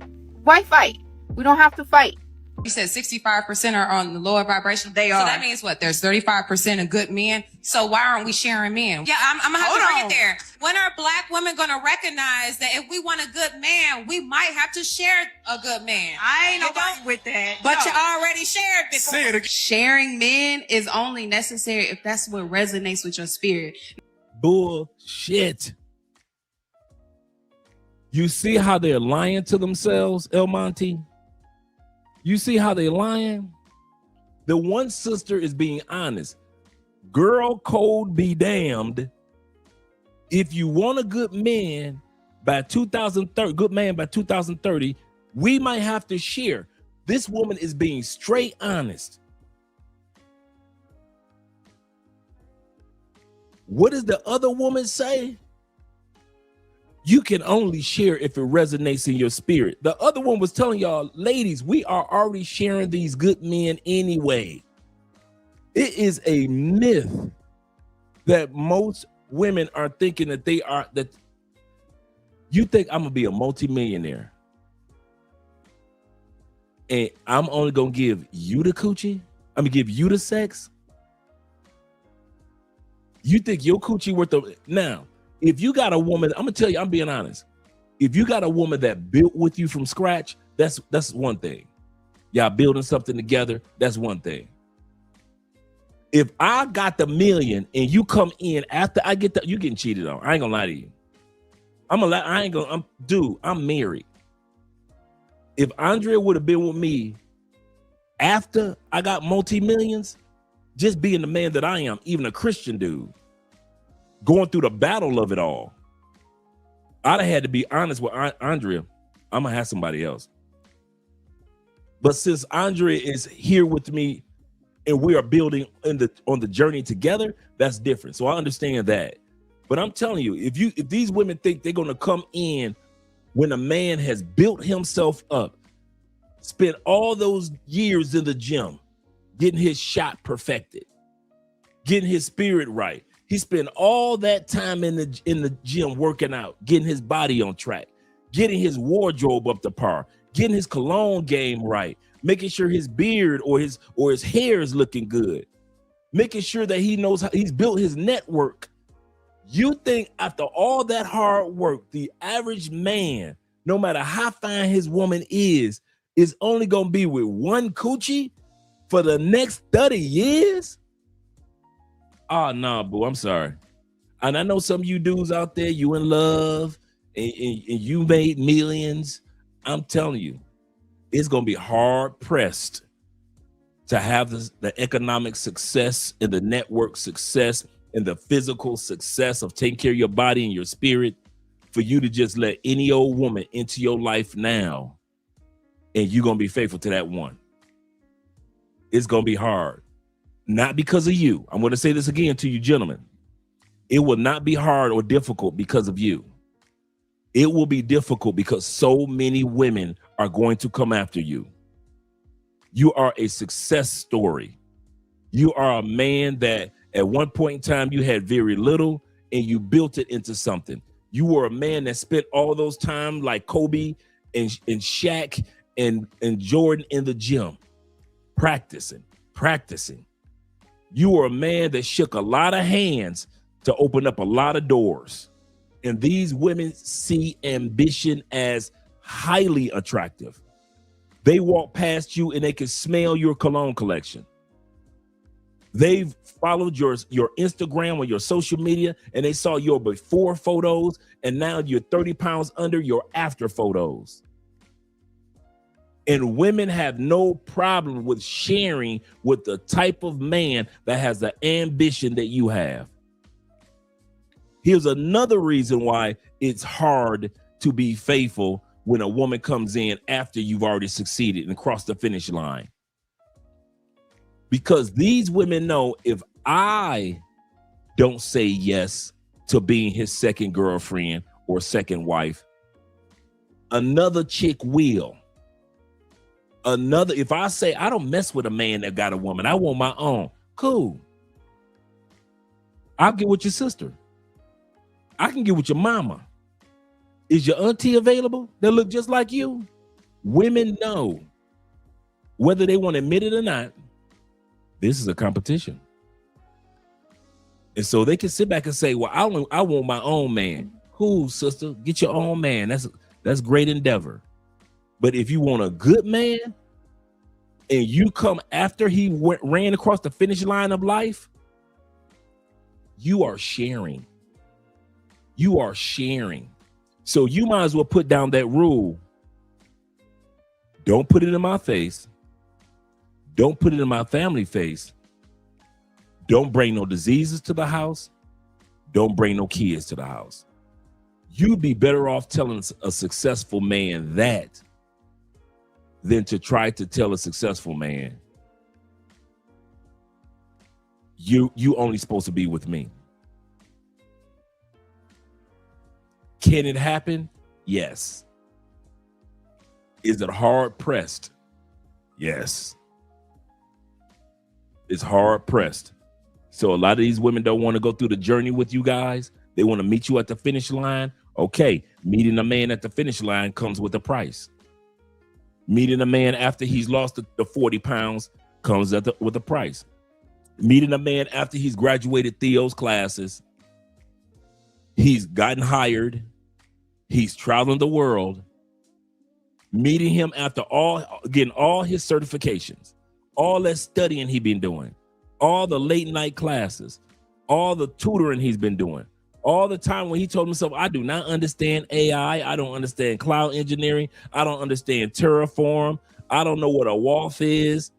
Why fight? We don't have to fight.
You said 65% are on the lower vibration. They are. So that means what? There's 35% of good men. So why aren't we sharing men? Yeah, I'm gonna have to bring it there. When are black women gonna recognize that if we want a good man, we might have to share a good man? I ain't nobody with that. But you already shared before. Sharing men is only necessary if that's what resonates with your spirit.
Bullshit. You see how they're lying to themselves, El Monte? You see how they lying? The one sister is being honest. Girl code be damned. If you want a good man by 2030, we might have to share. This woman is being straight honest. What does the other woman say? You can only share if it resonates in your spirit. The other one was telling y'all, ladies, we are already sharing these good men anyway. It is a myth that most women are thinking that they are, that you think I'm gonna be a multimillionaire and I'm only gonna give you the coochie? I'm gonna give you the sex? You think your coochie worth the, now, if you got a woman, I'm gonna tell you, I'm being honest. If you got a woman that built with you from scratch, that's one thing. Y'all building something together, that's one thing. If I got the million and you come in after I get you getting cheated on. I ain't gonna lie to you. I'm married. If Andrea would have been with me after I got multi-millions, just being the man that I am, even a Christian dude, going through the battle of it all, I'd have had to be honest with Andrea. I'm gonna have somebody else. But since Andrea is here with me and we are building on the journey together, that's different. So I understand that. But I'm telling you, if these women think they're gonna come in when a man has built himself up, spent all those years in the gym, getting his shot perfected, getting his spirit right. He spent all that time in the gym working out, getting his body on track, getting his wardrobe up to par, getting his cologne game right, making sure his beard or his hair is looking good, making sure that he knows how he's built his network. You think after all that hard work, the average man, no matter how fine his woman is only gonna be with one coochie for the next 30 years? Oh, no, boo, I'm sorry. And I know some of you dudes out there, you in love and you made millions. I'm telling you, it's going to be hard pressed to have the economic success and the network success and the physical success of taking care of your body and your spirit for you to just let any old woman into your life now and you're going to be faithful to that one. It's going to be hard. Not because of you. I'm going to say this again to you gentlemen. It will not be hard or difficult because of you. It will be difficult because so many women are going to come after you. You are a success story. You are a man that At one point in time, you had very little and you built it into something. You were a man that spent all those time like Kobe and Shaq and Jordan in the gym, practicing. You were a man that shook a lot of hands to open up a lot of doors. And these women see ambition as highly attractive. They walk past you and they can smell your cologne collection. They've followed your Instagram or your social media and they saw your before photos, and now you're 30 pounds under your after photos. And women have no problem with sharing with the type of man that has the ambition that you have. Here's another reason why it's hard to be faithful when a woman comes in after you've already succeeded and crossed the finish line. Because these women know, if I don't say yes to being his second girlfriend or second wife, another chick will. If I say I don't mess with a man that got a woman, I want my own, cool. I'll get with your sister. I can get with your mama. Is your auntie available that look just like you? Women know, whether they want to admit it or not, this is a competition. And so they can sit back and say, well, I want my own man. Cool, sister, get your own man. That's great endeavor. But if you want a good man and you come after he ran across the finish line of life, you are sharing. You are sharing. So you might as well put down that rule. Don't put it in my face. Don't put it in my family face. Don't bring no diseases to the house. Don't bring no kids to the house. You'd be better off telling a successful man that than to try to tell a successful man, you only supposed to be with me. Can it happen? Yes. Is it hard pressed? Yes. It's hard pressed. So a lot of these women don't want to go through the journey with you guys. They want to meet you at the finish line. Okay, meeting a man at the finish line comes with a price. Meeting a man after he's lost the 40 pounds comes with a price. Meeting a man after he's graduated Theo's classes, he's gotten hired, he's traveling the world. Meeting him after getting all his certifications, all that studying he's been doing, all the late night classes, all the tutoring he's been doing, all the time when he told himself, I do not understand AI, I don't understand cloud engineering, I don't understand Terraform, I don't know what a WAF is.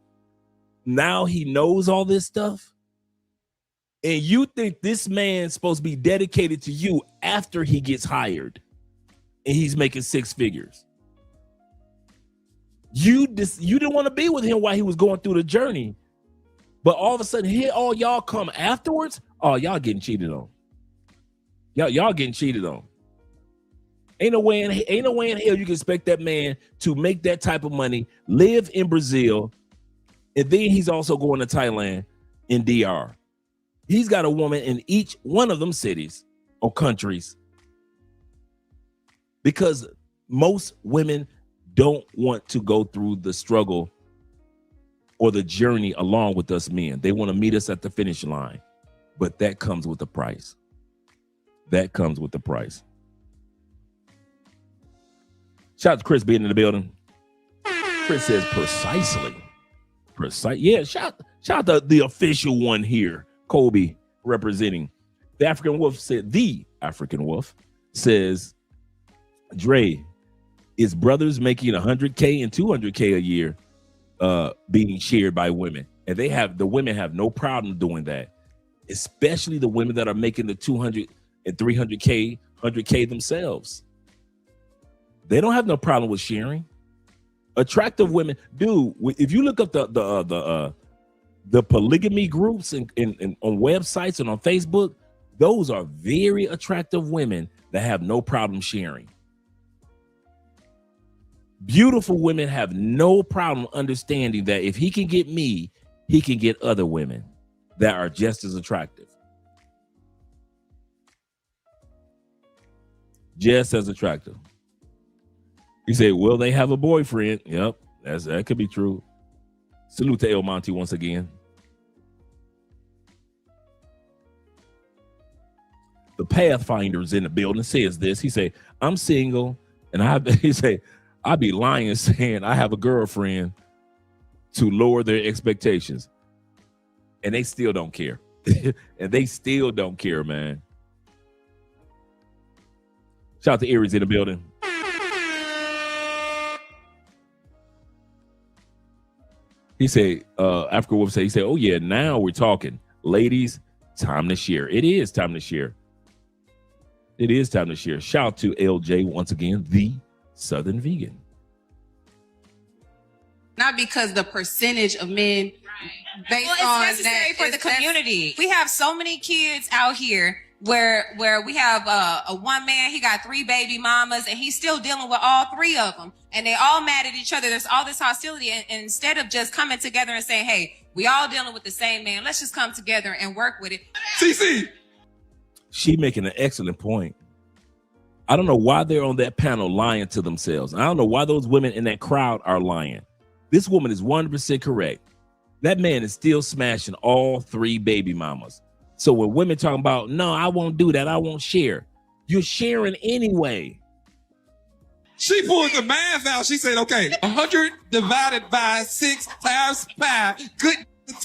Now he knows all this stuff. And you think this man's supposed to be dedicated to you after he gets hired and he's making six figures. You didn't want to be with him while he was going through the journey. But all of a sudden, here all y'all come afterwards. Oh, y'all getting cheated on. Y'all getting cheated on. Ain't no way in hell you can expect that man to make that type of money, live in Brazil, and then he's also going to Thailand in DR. He's got a woman in each one of them cities or countries. Because most women don't want to go through the struggle or the journey along with us men. They want to meet us at the finish line. But that comes with a price. That comes with the price. Shout out to Chris being in the building. Chris says precisely. Yeah, shout out to the official one here. Kobe representing. The African Wolf says, Dre, is brothers making 100K and 200K a year being shared by women? And the women have no problem doing that, especially the women that are making the 200 and 300K, 100K themselves. They don't have no problem with sharing. Attractive women, dude. If you look up the polygamy groups and on websites and on Facebook, those are very attractive women that have no problem sharing. Beautiful women have no problem understanding that if he can get me, he can get other women. that are just as attractive. Just as attractive. You say, will they have a boyfriend? Yep, that could be true. Salute to El Monte once again. The Pathfinder's in the building says this. He say, I'm single, and I'd be lying saying I have a girlfriend to lower their expectations. And they still don't care. And they still don't care, man. Shout out to Aries in the building. He said, Africa Wolf said, he said, oh yeah, now we're talking. Ladies, time to share. It is time to share. It is time to share. Shout out to LJ once again, the Southern Vegan.
Not because the percentage of men based on necessary for the community. We have so many kids out here where we have a one man, he got 3 baby mamas, and he's still dealing with all 3 of them, and they all mad at each other. There's all this hostility, and instead of just coming together and saying, hey, we all dealing with the same man, let's just come together and work with it.
CC. She making an excellent point. I don't know why they're on that panel lying to themselves. I don't know why those women in that crowd are lying. This woman is 100% correct. That man is still smashing all 3 baby mamas. So when women talking about, no, I won't do that, I won't share, you're sharing anyway.
She pulled the math out. She said, okay, 100 divided by 6 times 5, good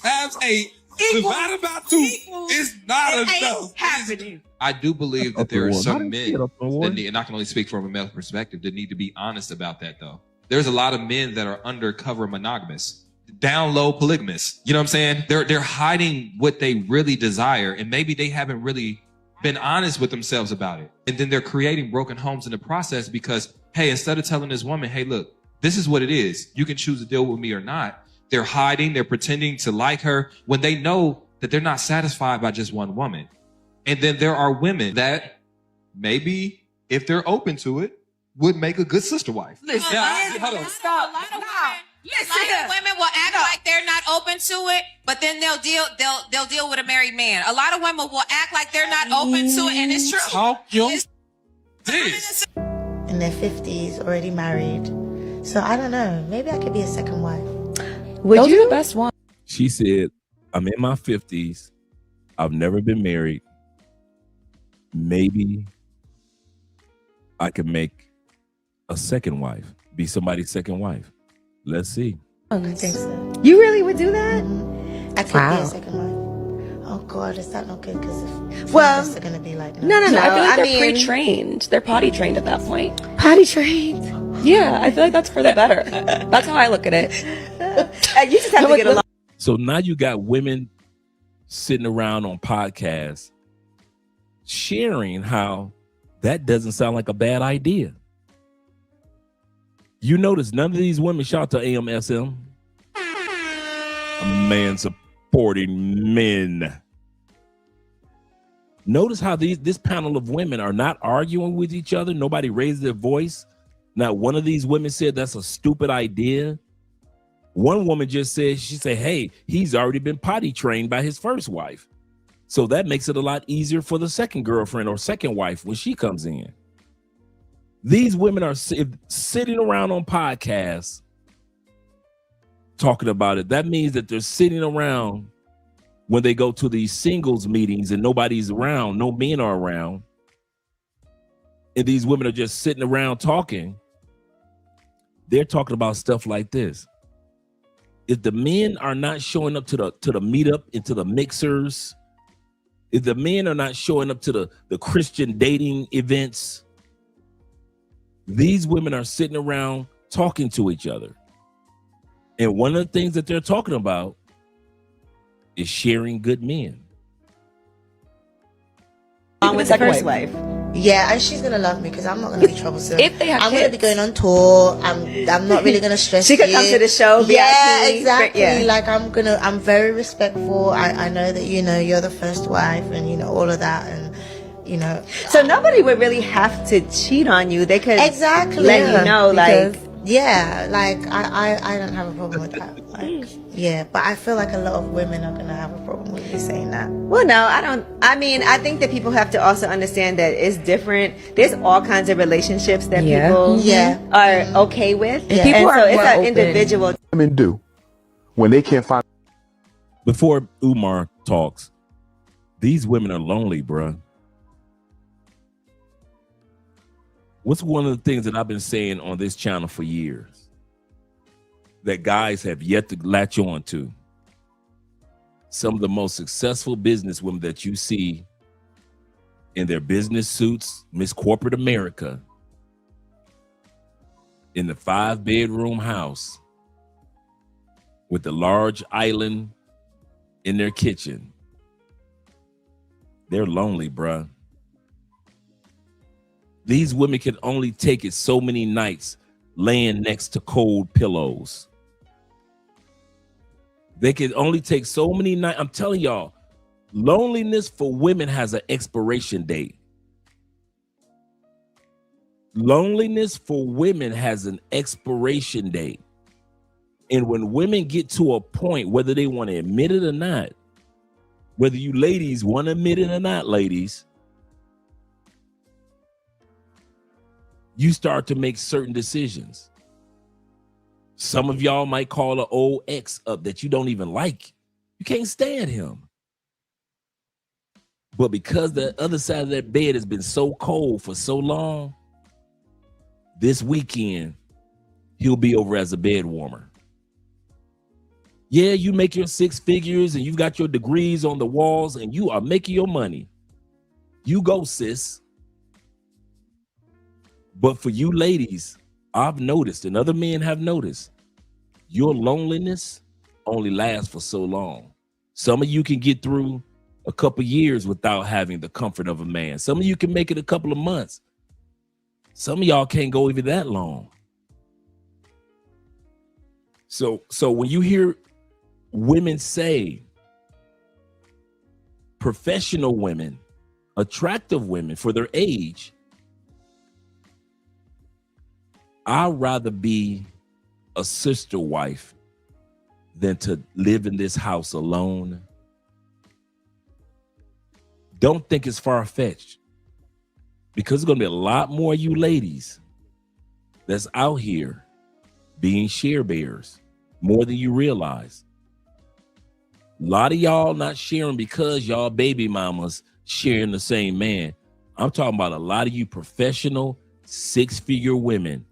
times 8, divided by 2 is not enough.
Happening. I do believe that there are some men that need, and I can only speak from a male perspective, that need to be honest about that, though. There's a lot of men that are undercover monogamous, down low polygamous. You know what I'm saying? They're hiding what they really desire, and maybe they haven't really been honest with themselves about it. And then they're creating broken homes in the process because, hey, instead of telling this woman, hey, look, this is what it is. You can choose to deal with me or not. They're hiding, they're pretending to like her when they know that they're not satisfied by just one woman. And then there are women that maybe, if they're open to it, would make a good sister wife.
Listen, hold on. Stop. A lot of women will act like they're not open to it, but then they'll deal with a married man. A lot of women will act like they're not open to it, and it's true.
Talk your
this. In their 50s, already married. So I don't know. Maybe I could be a second wife.
Would you? The best one.
She said, I'm in my 50s. I've never been married. Maybe I could make a second wife, be somebody's second wife. Let's see.
I think so.
You really would do that?
I could be a second wife. Oh God, is that not good? Because if they're gonna be like,
no.
I feel like they're pre-trained. They're potty trained at that point.
Potty trained.
Yeah, I feel like that's for the better. That's how I look at it.
You just have to get along.
So now you got women sitting around on podcasts sharing how that doesn't sound like a bad idea. You notice none of these women, shout out to AMSM, a man supporting men. Notice how this panel of women are not arguing with each other. Nobody raised their voice. Not one of these women said that's a stupid idea. One woman just said, she said, hey, he's already been potty trained by his first wife. So that makes it a lot easier for the second girlfriend or second wife when she comes in. These women are sitting around on podcasts talking about it. That means that they're sitting around when they go to these singles meetings and nobody's around, no men are around. And these women are just sitting around talking. They're talking about stuff like this. If the men are not showing up to the meetup and to the mixers, if the men are not showing up to the Christian dating events, these women are sitting around talking to each other. And one of the things that they're talking about is sharing good men.
With the first wife. Yeah, and she's gonna love me because I'm not gonna be troublesome.
If they have
I'm
kids.
gonna be going on tour. I'm not really gonna stress
She could come to the show.
Yeah,
VIP,
exactly.
yeah.
Like I'm very respectful. I know that you're the first wife and all of that, and
So nobody would really have to cheat on you. They could
exactly
let you know, like,
Yeah, like I don't have a problem with that. Like, yeah, but I feel like a lot of women are gonna have a problem with me saying that.
Well, no, I don't. I mean, I think that people have to also understand that it's different. There's all kinds of relationships that people are okay with.
Yeah.
And so it's an individual.
Women do when they can't find.
Before Umar talks, these women are lonely, bruh. What's one of the things that I've been saying on this channel for years that guys have yet to latch on to? Some of the most successful business women that you see in their business suits, Miss Corporate America, in the 5-bedroom house with the large island in their kitchen. They're lonely, bruh. These women can only take it so many nights laying next to cold pillows. They can only take so many nights. I'm telling y'all, loneliness for women has an expiration date. Loneliness for women has an expiration date. And when women get to a point, whether they want to admit it or not, whether you ladies want to admit it or not, ladies, you start to make certain decisions. Some of y'all might call an old ex up that you don't even like. You can't stand him. But because the other side of that bed has been so cold for so long, this weekend, he'll be over as a bed warmer. Yeah, you make your 6 figures and you've got your degrees on the walls and you are making your money. You go, sis. But for you ladies, I've noticed, and other men have noticed, your loneliness only lasts for so long. Some of you can get through a couple years without having the comfort of a man. Some of you can make it a couple of months. Some of y'all can't go even that long. So when you hear women say, professional women, attractive women for their age, I'd rather be a sister wife than to live in this house alone. Don't think it's far-fetched, because there's going to be a lot more of you ladies that's out here being share bearers, more than you realize. A lot of y'all not sharing because y'all baby mamas sharing the same man. I'm talking about a lot of you professional 6-figure women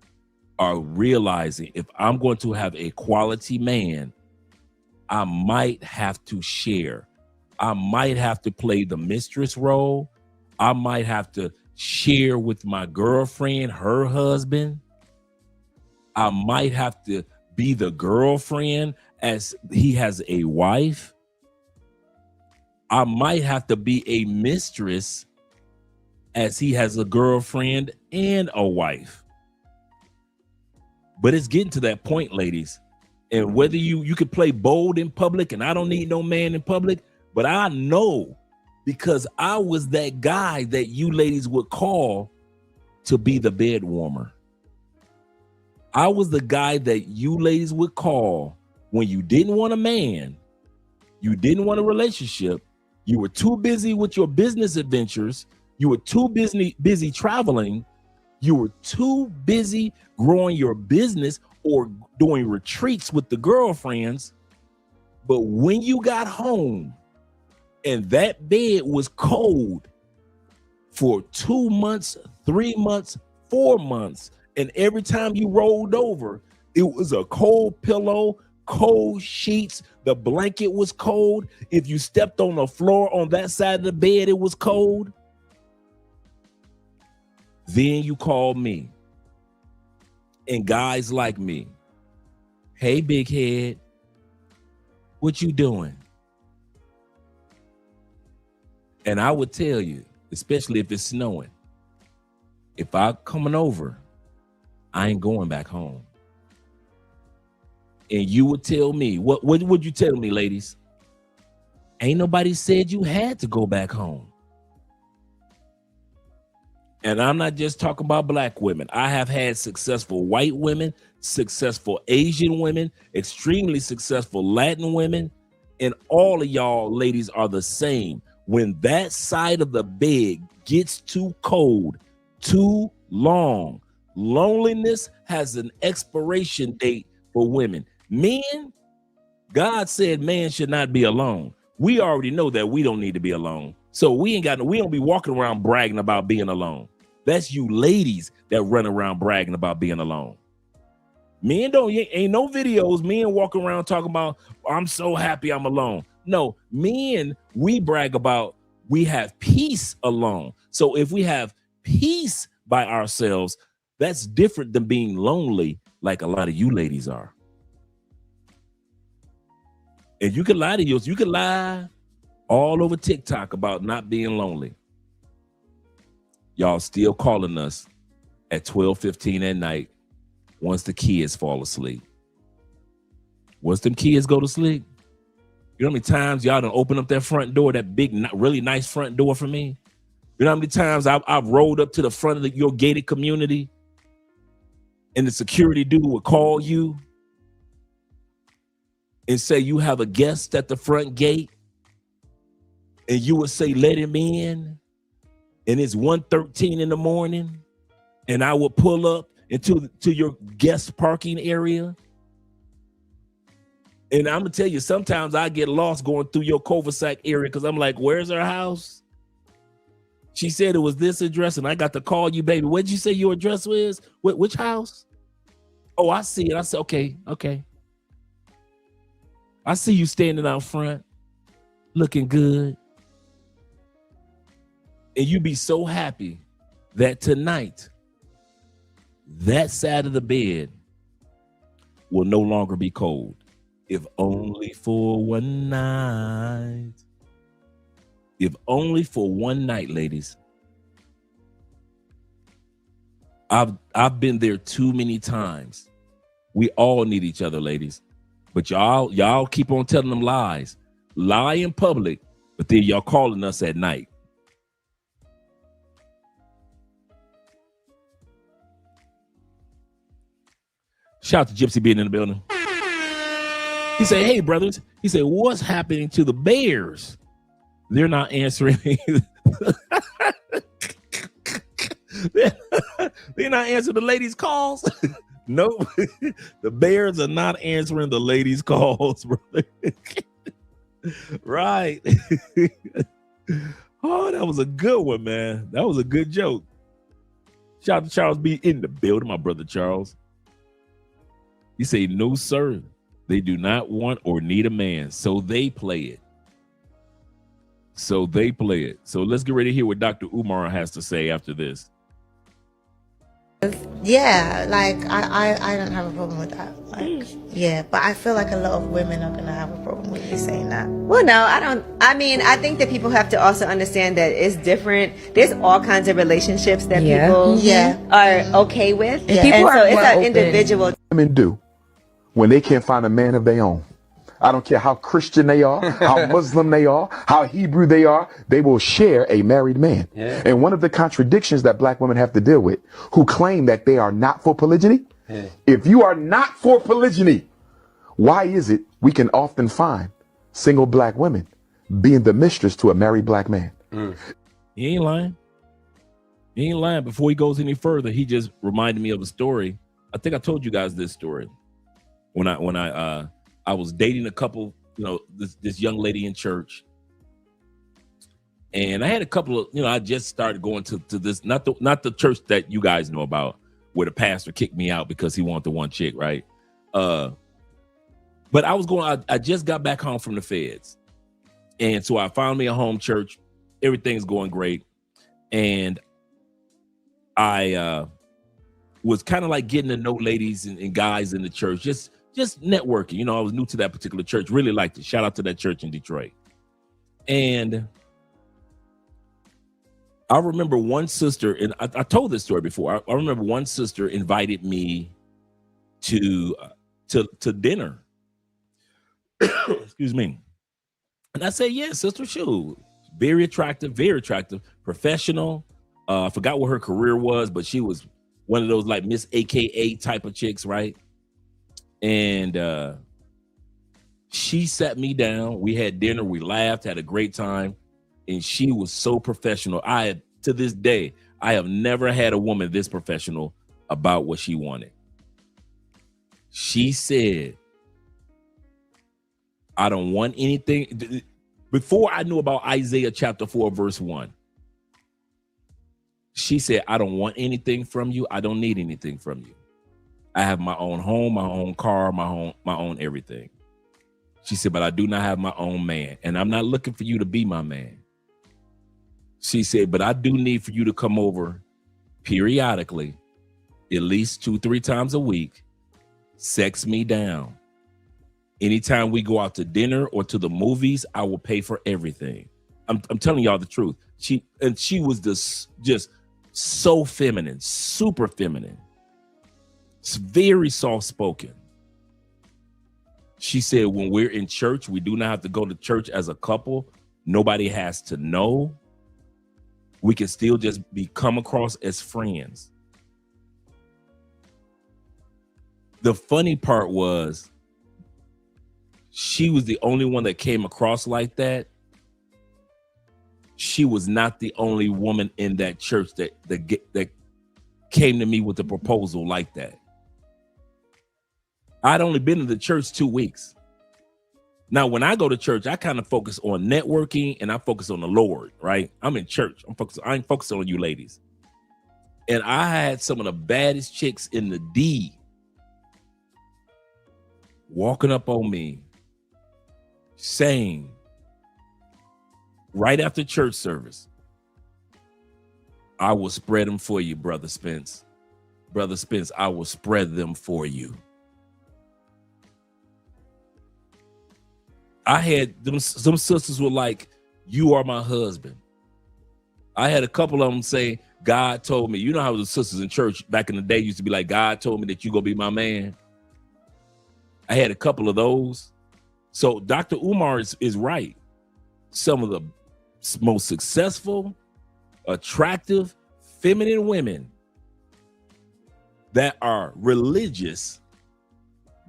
are realizing, if I'm going to have a quality man, I might have to share. I might have to play the mistress role. I might have to share with my girlfriend, her husband. I might have to be the girlfriend as he has a wife. I might have to be a mistress as he has a girlfriend and a wife. But it's getting to that point, ladies. And whether you could play bold in public, and I don't need no man in public, but I know, because I was that guy that you ladies would call to be the bed warmer. I was the guy that you ladies would call when you didn't want a man, you didn't want a relationship, you were too busy with your business adventures, you were too busy traveling, you were too busy growing your business or doing retreats with the girlfriends. But when you got home and that bed was cold for 2 months, 3 months, 4 months, and every time you rolled over, it was a cold pillow, cold sheets, the blanket was cold. If you stepped on the floor on that side of the bed, it was cold. Then you call me. And guys like me, hey, big head, what you doing? And I would tell you, especially if it's snowing, if I'm coming over, I ain't going back home. And you would tell me, what would you tell me, ladies? Ain't nobody said you had to go back home. And I'm not just talking about black women. I have had successful white women, successful Asian women, extremely successful Latin women, and all of y'all ladies are the same. When that side of the bed gets too cold, too long, loneliness has an expiration date for women. Men, God said man should not be alone. We already know that we don't need to be alone. So we don't be walking around bragging about being alone. That's you ladies that run around bragging about being alone. Men ain't no videos, men walking around talking about, I'm so happy I'm alone. No, men, we brag about we have peace alone. So if we have peace by ourselves, that's different than being lonely like a lot of you ladies are. And you can lie to yours. You can lie all over TikTok about not being lonely. Y'all still calling us at 12:15 at night once the kids fall asleep. Once them kids go to sleep, you know how many times y'all done open up that front door, that big, really nice front door for me? You know how many times I've rolled up to the front of your gated community and the security dude would call you and say you have a guest at the front gate, and you would say, let him in, and it's 1:13 in the morning, and I would pull up into your guest parking area. And I'm gonna tell you, sometimes I get lost going through your cul-de-sac area because I'm like, where's her house? She said it was this address, and I got to call you, baby. What'd you say your address was? Which house? Oh, I see it. I said, okay. I see you standing out front, looking good. And you be so happy that tonight, that side of the bed will no longer be cold. If only for one night. If only for one night, ladies. I've been there too many times. We all need each other, ladies. But y'all keep on telling them lies. Lie in public, but then y'all calling us at night. Shout out to Gypsy being in the building. He said, hey, brothers. He said, what's happening to the Bears? They're not answering. They're not answering the ladies' calls. No, the Bears are not answering the ladies' calls, brother. Right. Oh, that was a good one, man. That was a good joke. Shout out to Charles B in the building, my brother Charles. He say, no, sir. They do not want or need a man, so they play it. So let's get ready to hear what Dr. Umar has to say after this.
Yeah, like I don't have a problem with that. Like, yeah, but I feel like a lot of women are gonna have a problem with you saying that.
Well, no, I don't. I mean, I think that people have to also understand that it's different. There's all kinds of relationships that people are okay with.
Yeah.
And so it's an
open.
individual.
Women do when they can't find a man of their own. I don't care how Christian they are, how Muslim they are, how Hebrew they are, they will share a married man. Yeah. And one of the contradictions that black women have to deal with, who claim that they are not for polygyny, if you are not for polygyny, why is it we can often find single black women being the mistress to a married black man?
He ain't lying. He ain't lying. Before he goes any further, he just reminded me of a story. I think I told you guys this story. When I was dating a couple, this young lady in church, and I had a couple of, I just started going to this, not the church that you guys know about, where the pastor kicked me out because he wanted the one chick, right? But I just got back home from the feds, and so I found me a home church. Everything's going great, and I was kind of like getting to know ladies and guys in the church, just networking. I was new to that particular church, really liked it. Shout out to that church in Detroit. And I remember one sister, and I told this story before. I remember one sister invited me to dinner. Excuse me. And I said, yeah, sister, shoot. Very attractive, professional, I forgot what her career was, but she was one of those like Miss AKA type of chicks, right? And she sat me down. We had dinner. We laughed, had a great time. And she was so professional. To this day, I have never had a woman this professional about what she wanted. She said, I don't want anything. Before I knew about Isaiah chapter 4, verse 1, she said, I don't want anything from you. I don't need anything from you. I have my own home, my own car, my own everything. She said, but I do not have my own man. And I'm not looking for you to be my man. She said, but I do need for you to come over periodically, at least 2-3 times a week, sex me down. Anytime we go out to dinner or to the movies, I will pay for everything. I'm telling y'all the truth. She was just so feminine, super feminine. It's very soft-spoken. She said, when we're in church, we do not have to go to church as a couple. Nobody has to know. We can still just come across as friends. The funny part was, she was the only one that came across like that. She was not the only woman in that church that came to me with a proposal like that. I'd only been in the church 2 weeks. Now, when I go to church, I kind of focus on networking and I focus on the Lord, right? I'm in church. I ain't focused on you ladies. And I had some of the baddest chicks in the D walking up on me saying, right after church service, I will spread them for you, Brother Spence. Brother Spence, I will spread them for you. I had some sisters were like, you are my husband. I had a couple of them say, God told me. You know how the sisters in church back in the day used to be like, God told me that you gonna be my man. I had a couple of those. So Dr. Umar is right. Some of the most successful, attractive, feminine women that are religious,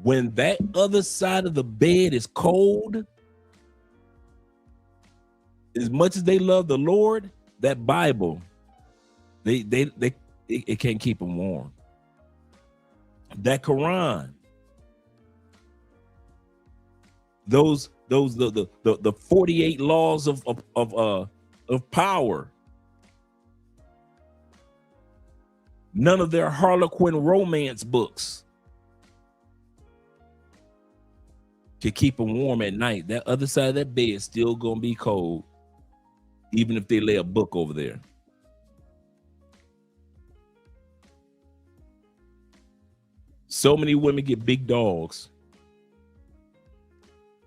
when that other side of the bed is cold, as much as they love the Lord, that Bible, it can't keep them warm. That Quran, the 48 laws of power. None of their Harlequin romance books can keep them warm at night. That other side of that bed is still gonna be cold, even if they lay a book over there. So many women get big dogs,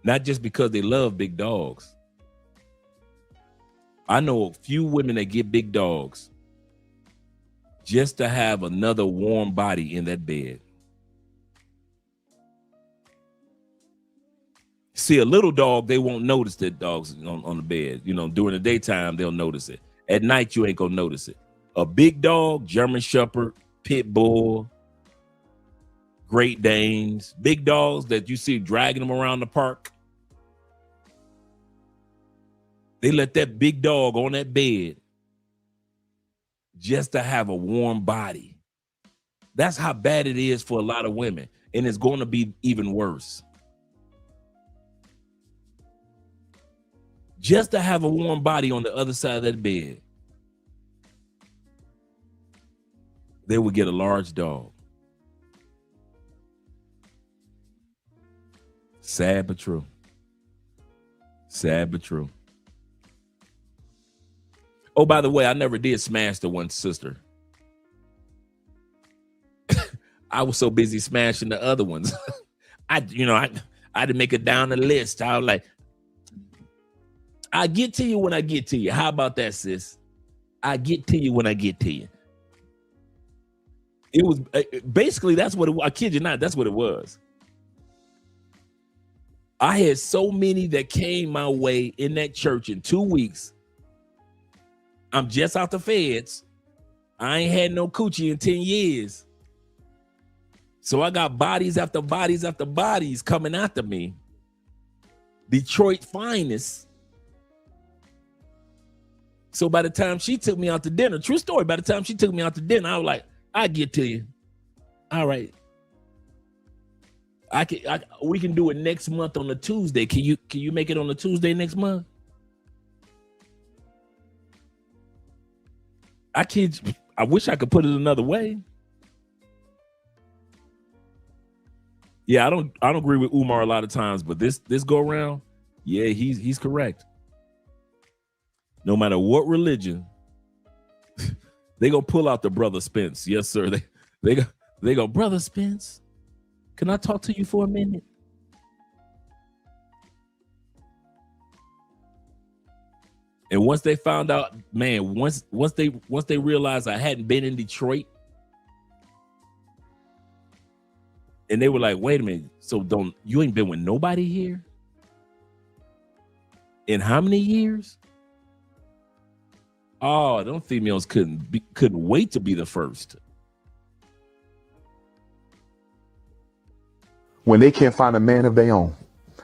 not just because they love big dogs. I know a few women that get big dogs just to have another warm body in that bed. See, a little dog, they won't notice that dog's on the bed. You know, during the daytime, they'll notice it. At night, you ain't gonna notice it. A big dog, German Shepherd, Pit Bull, Great Danes, big dogs that you see dragging them around the park. They let that big dog on that bed just to have a warm body. That's how bad it is for a lot of women. And it's going to be even worse. Just to have a warm body on the other side of that bed, they would get a large dog. Sad but true. Sad but true. Oh, by the way, I never did smash the one sister. I was so busy smashing the other ones. I had to make it down the list. I was like, I get to you when I get to you. How about that, sis? I get to you when I get to you. It was basically, that's what it was. I kid you not, that's what it was. I had so many that came my way in that church in 2 weeks. I'm just out the feds. I ain't had no coochie in 10 years. So I got bodies after bodies after bodies coming after me. Detroit finest. So by the time she took me out to dinner, true story, by the time she took me out to dinner, I was like, I'll get to you. All right. We can do it next month on a Tuesday. Can you make it on a Tuesday next month? I wish I could put it another way. Yeah, I don't agree with Umar a lot of times, but this go around, yeah, he's correct. No matter what religion, they gonna pull out the Brother Spence. Yes, sir. They go, Brother Spence, can I talk to you for a minute? And once they found out, man, once they realized I hadn't been in Detroit, and they were like, wait a minute, so you ain't been with nobody here? In how many years? Oh, them females couldn't wait to be the first.
When they can't find a man of their own,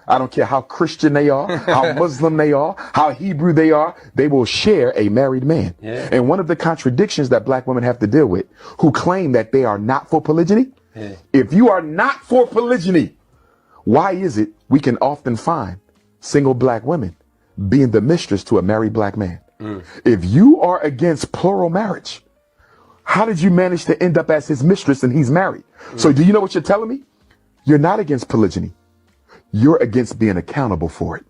I don't care how Christian they are, how Muslim they are, how Hebrew they are, they will share a married man.
Yeah.
And one of the contradictions that black women have to deal with, who claim that they are not for polygyny, if you are not for polygyny, why is it we can often find single black women being the mistress to a married black man? If you are against plural marriage, how did you manage to end up as his mistress and he's married? So do you know what you're telling me? You're not against polygyny. You're against being accountable for it.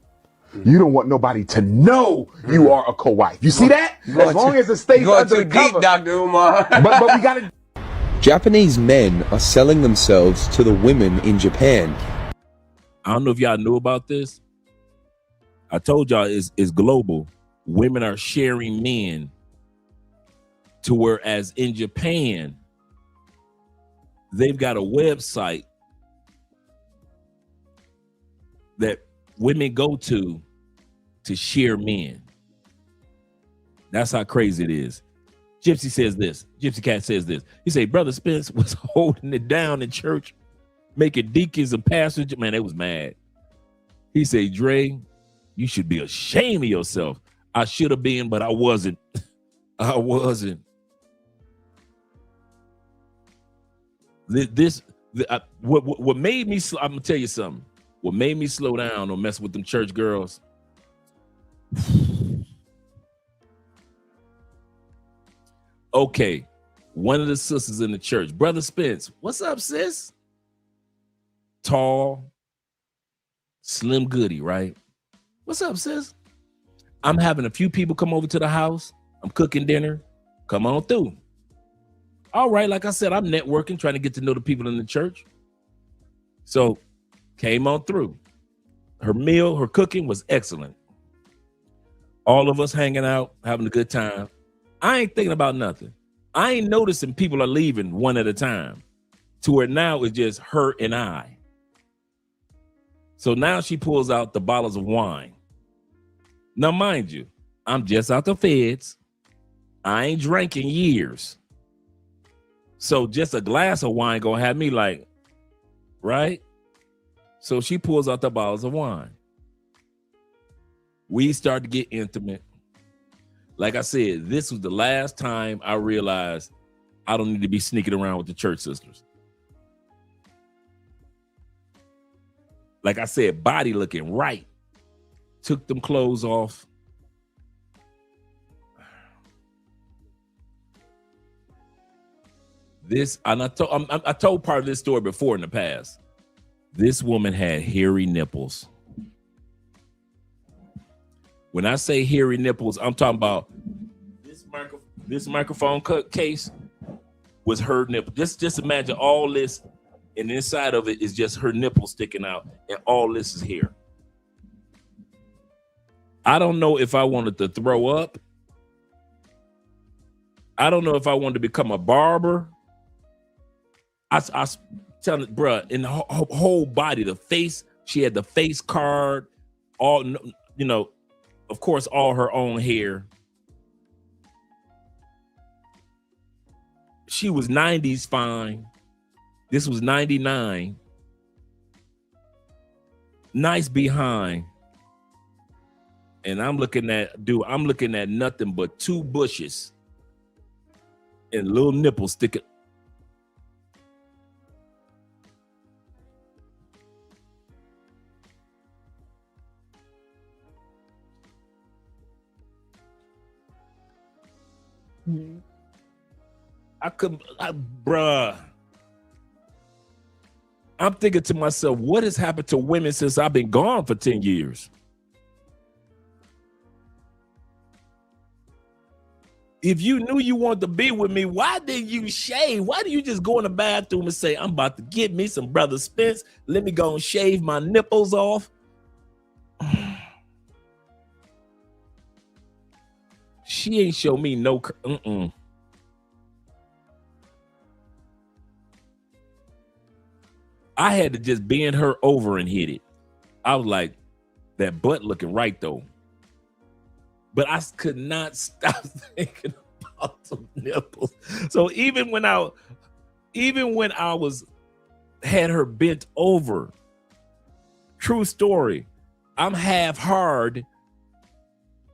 You don't want nobody to know you are a co-wife. You see that? As long as it stays undercover.
Dr. Umar.
but we got to.
Japanese men are selling themselves to the women in Japan.
I don't know if y'all knew about this. I told y'all it's global. Women are sharing men to whereas in Japan, they've got a website that women go to share men. That's how crazy it is. Gypsy says this. Gypsy Cat says this. He say, Brother Spence was holding it down in church, making deacons and pastors. Man, they was mad. He say, Dre, you should be ashamed of yourself. I should have been, but I wasn't. I wasn't. What made me, I'm gonna tell you something. What made me slow down or mess with them church girls? Okay, one of the sisters in the church, Brother Spence, what's up, sis? Tall, slim goody, right? What's up, sis? I'm having a few people come over to the house. I'm cooking dinner. Come on through. All right, like I said, I'm networking, trying to get to know the people in the church. So came on through. Her meal, her cooking was excellent. All of us hanging out, having a good time. I ain't thinking about nothing. I ain't noticing people are leaving one at a time to where now it's just her and I. So now she pulls out the bottles of wine. Now, mind you, I'm just out the feds. I ain't drank in years. So just a glass of wine gonna have me like, right? So she pulls out the bottles of wine. We start to get intimate. Like I said, this was the last time I realized I don't need to be sneaking around with the church sisters. Like I said, body looking right. Took them clothes off. I told part of this story before in the past. This woman had hairy nipples. When I say hairy nipples, I'm talking about this microphone case was her nipple. Just imagine all this, and inside of it is just her nipple sticking out, and all this is hair. I don't know if I wanted to throw up. I don't know if I wanted to become a barber. I telling it, bruh, in the whole body, the face, she had the face card, all, you know, of course, all her own hair. she was 90s fine. This was 99. Nice behind. And I'm looking at nothing but 2 bushes and little nipples sticking. Bruh. I'm thinking to myself, what has happened to women since I've been gone for 10 years? If you knew you wanted to be with me, why didn't you shave? Why do you just go in the bathroom and say, I'm about to get me some Brother Spence. Let me go and shave my nipples off. She ain't show me no. I had to just bend her over and hit it. I was like, that butt looking right though. But I could not stop thinking about some nipples. So even when I had her bent over, true story, I'm half hard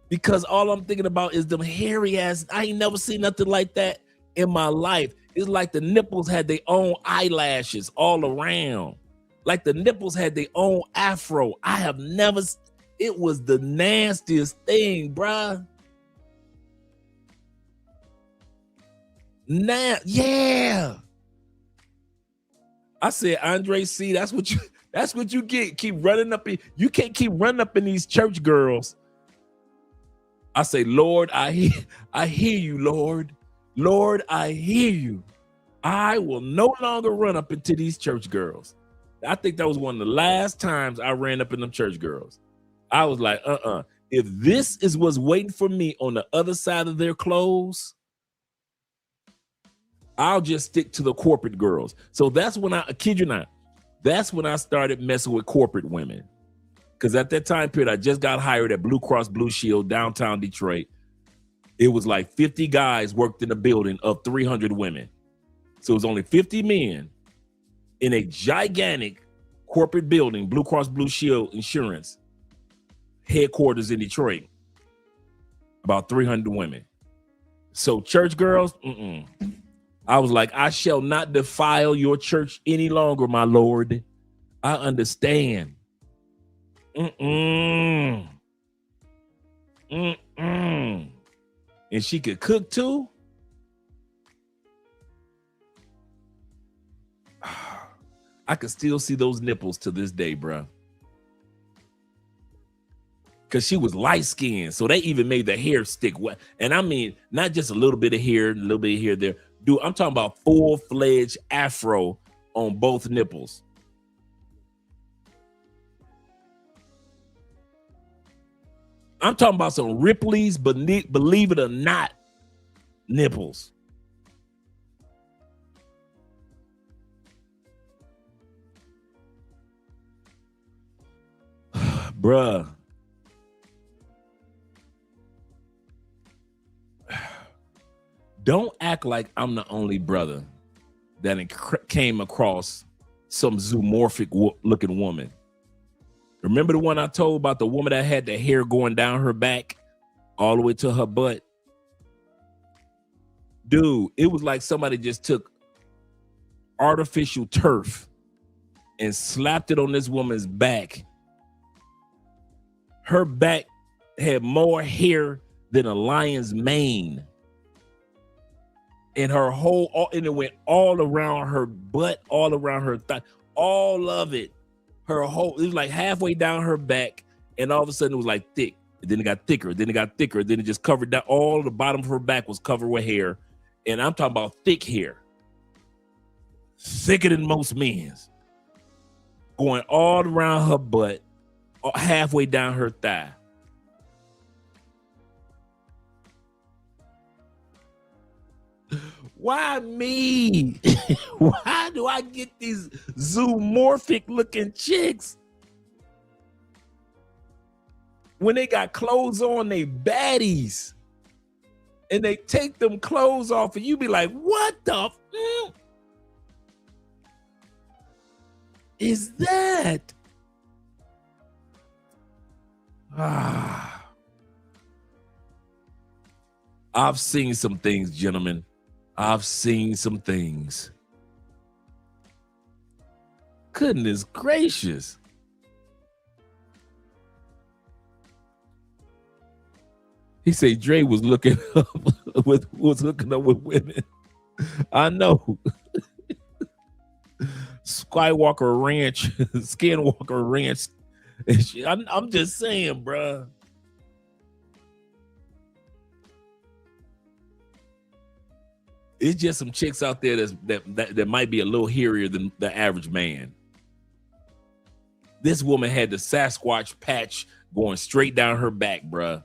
because all I'm thinking about is them hairy ass. I ain't never seen nothing like that in my life. It's like the nipples had their own eyelashes all around. Like the nipples had their own afro. I have never. It was the nastiest thing, bruh. Yeah. I said, Andre C, that's what you get. Keep running up in. You can't keep running up in these church girls. I say, Lord, I hear you, Lord. Lord, I hear you. I will no longer run up into these church girls. I think that was one of the last times I ran up in them church girls. I was like, if this is what's waiting for me on the other side of their clothes, I'll just stick to the corporate girls. So that's when I kid you not, that's when I started messing with corporate women. Because at that time period, I just got hired at Blue Cross Blue Shield, downtown Detroit. It was like 50 guys worked in a building of 300 women. So it was only 50 men in a gigantic corporate building, Blue Cross Blue Shield Insurance, headquarters in Detroit, about 300 women. So church girls, I was like, I shall not defile your church any longer, my Lord. I understand. And she could cook too. I could still see those nipples to this day, bro. Because she was light-skinned, so they even made the hair stick wet. And I mean, not just a little bit of hair, a little bit of hair there. Dude, I'm talking about full-fledged afro on both nipples. I'm talking about some Ripley's, believe it or not, nipples. Bruh. Don't act like I'm the only brother that came across some zoomorphic looking woman. Remember the one I told about the woman that had the hair going down her back all the way to her butt? Dude, it was like somebody just took artificial turf and slapped it on this woman's back. Her back had more hair than a lion's mane. And her whole, and it went all around her butt, all around her thigh, all of it. Her whole, it was like halfway down her back, and all of a sudden it was like thick. And then it got thicker, then it got thicker, then it just covered down. All the bottom of her back was covered with hair. And I'm talking about thick hair. Thicker than most men's. Going all around her butt, halfway down her thigh. Why me? Why do I get these zoomorphic looking chicks? When they got clothes on, they baddies. and they take them clothes off, and you be like, what the is that? I've seen some things, gentlemen. I've seen some things. Goodness gracious. He said Dre was looking up with women. I know. Skywalker Ranch, Skinwalker Ranch. I'm just saying, bruh. It's just some chicks out there that might be a little hairier than the average man. This woman had the Sasquatch patch going straight down her back, bruh.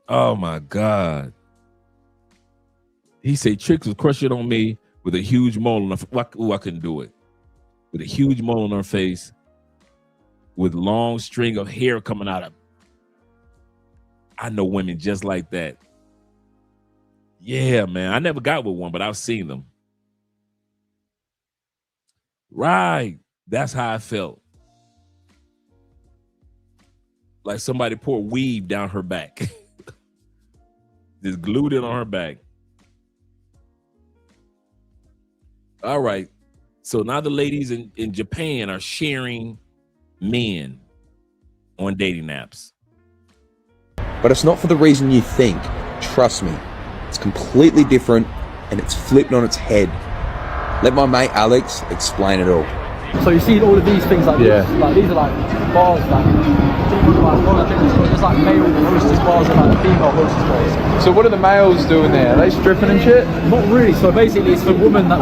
Oh my God. He said chicks was crushing on me with a huge mole on her. Ooh, I couldn't do it. With a huge mole on her face, with long string of hair coming out of. I know women just like that. Yeah, man. I never got with one, but I've seen them. Right. That's how I felt. Like somebody poured weave down her back. Just glued it on her back. All right. So now the ladies in Japan are sharing men on dating apps.
But it's not for the reason you think. Trust me. It's completely different and it's flipped on its head. Let my mate Alex explain it all.
So you see all of these things like this, like these are like bars, just like male hostess bars and like female hostess bars.
So what are the males doing there? Are they stripping and shit?
Not really. So basically, it's for women that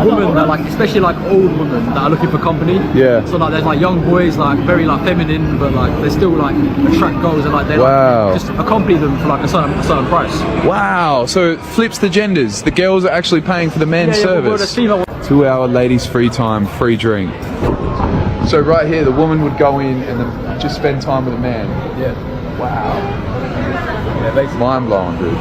like, especially like old women that are looking for company.
Yeah.
So like there's like young boys, like very like feminine, but like they still like attract girls and like they like just accompany them for like a certain price.
Wow. So it flips the genders. The girls are actually paying for the men's service. 2 hour ladies free time, free drink. So right here, the woman would go in and then just spend time with a man.
Yeah.
Wow. Yeah, mind blowing, dude.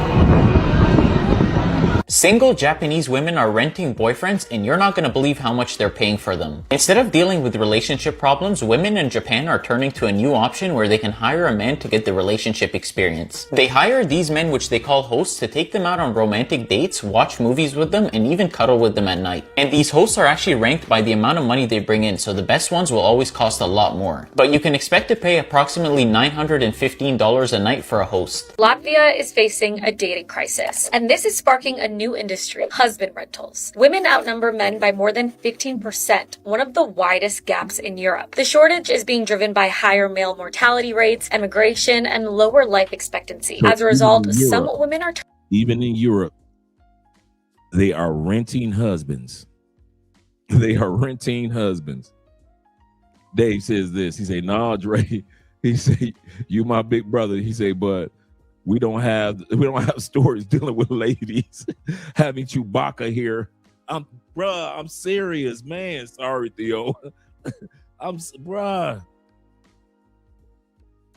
Single Japanese women are renting boyfriends and you're not going to believe how much they're paying for them. Instead of dealing with relationship problems, women in Japan are turning to a new option where they can hire a man to get the relationship experience. They hire these men, which they call hosts, to take them out on romantic dates, watch movies with them, and even cuddle with them at night. And these hosts are actually ranked by the amount of money they bring in, so the best ones will always cost a lot more. But you can expect to pay approximately $915 a night for a host.
Latvia is facing a dating crisis, and this is sparking a new industry, husband rentals. Women outnumber men by more than 15%, one of the widest gaps in Europe. The shortage is being driven by higher male mortality rates, immigration, and lower life expectancy.
So
as a result, some
Europe,
women are
even in Europe, they are renting husbands. They are renting husbands. Dave says this. He say, "Nah, Dre." He say, "You my big brother." He say, "But we don't have stories dealing with ladies having Chewbacca here." I'm serious, man. Sorry, Theo. Bruh.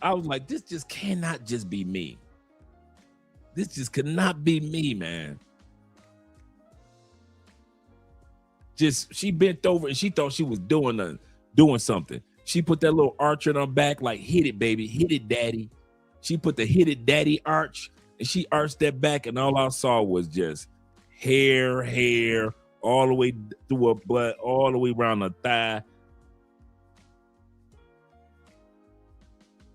I was like, this just cannot just be me. This just could not be me, man. Just she bent over and she thought she was doing something. She put that little arch on her back, like, hit it, baby, hit it, daddy. She put the hit it, daddy arch, and she arched that back, and all I saw was just hair, all the way through her butt, all the way around her thigh.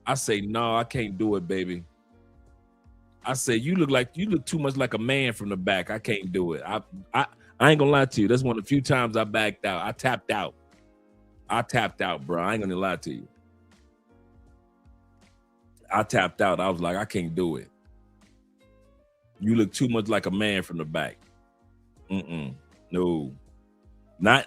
I say, no, I can't do it, baby. I say, you look too much like a man from the back. I can't do it. I ain't gonna lie to you. That's one of the few times I backed out. I tapped out, bro. I ain't gonna lie to you. I tapped out. I was like, I can't do it. You look too much like a man from the back. No. Not,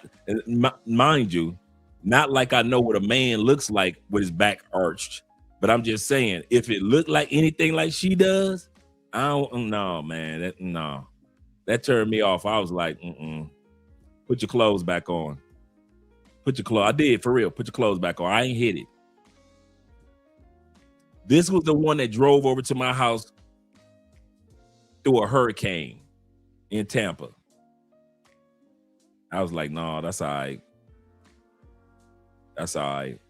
mind you, not like I know what a man looks like with his back arched. But I'm just saying, if it looked like anything like she does, no, man. No. That turned me off. I was like, put your clothes back on. I did, for real. Put your clothes back on. I ain't hit it. This was the one that drove over to my house through a hurricane in Tampa. I was like, no, that's all right. That's all right.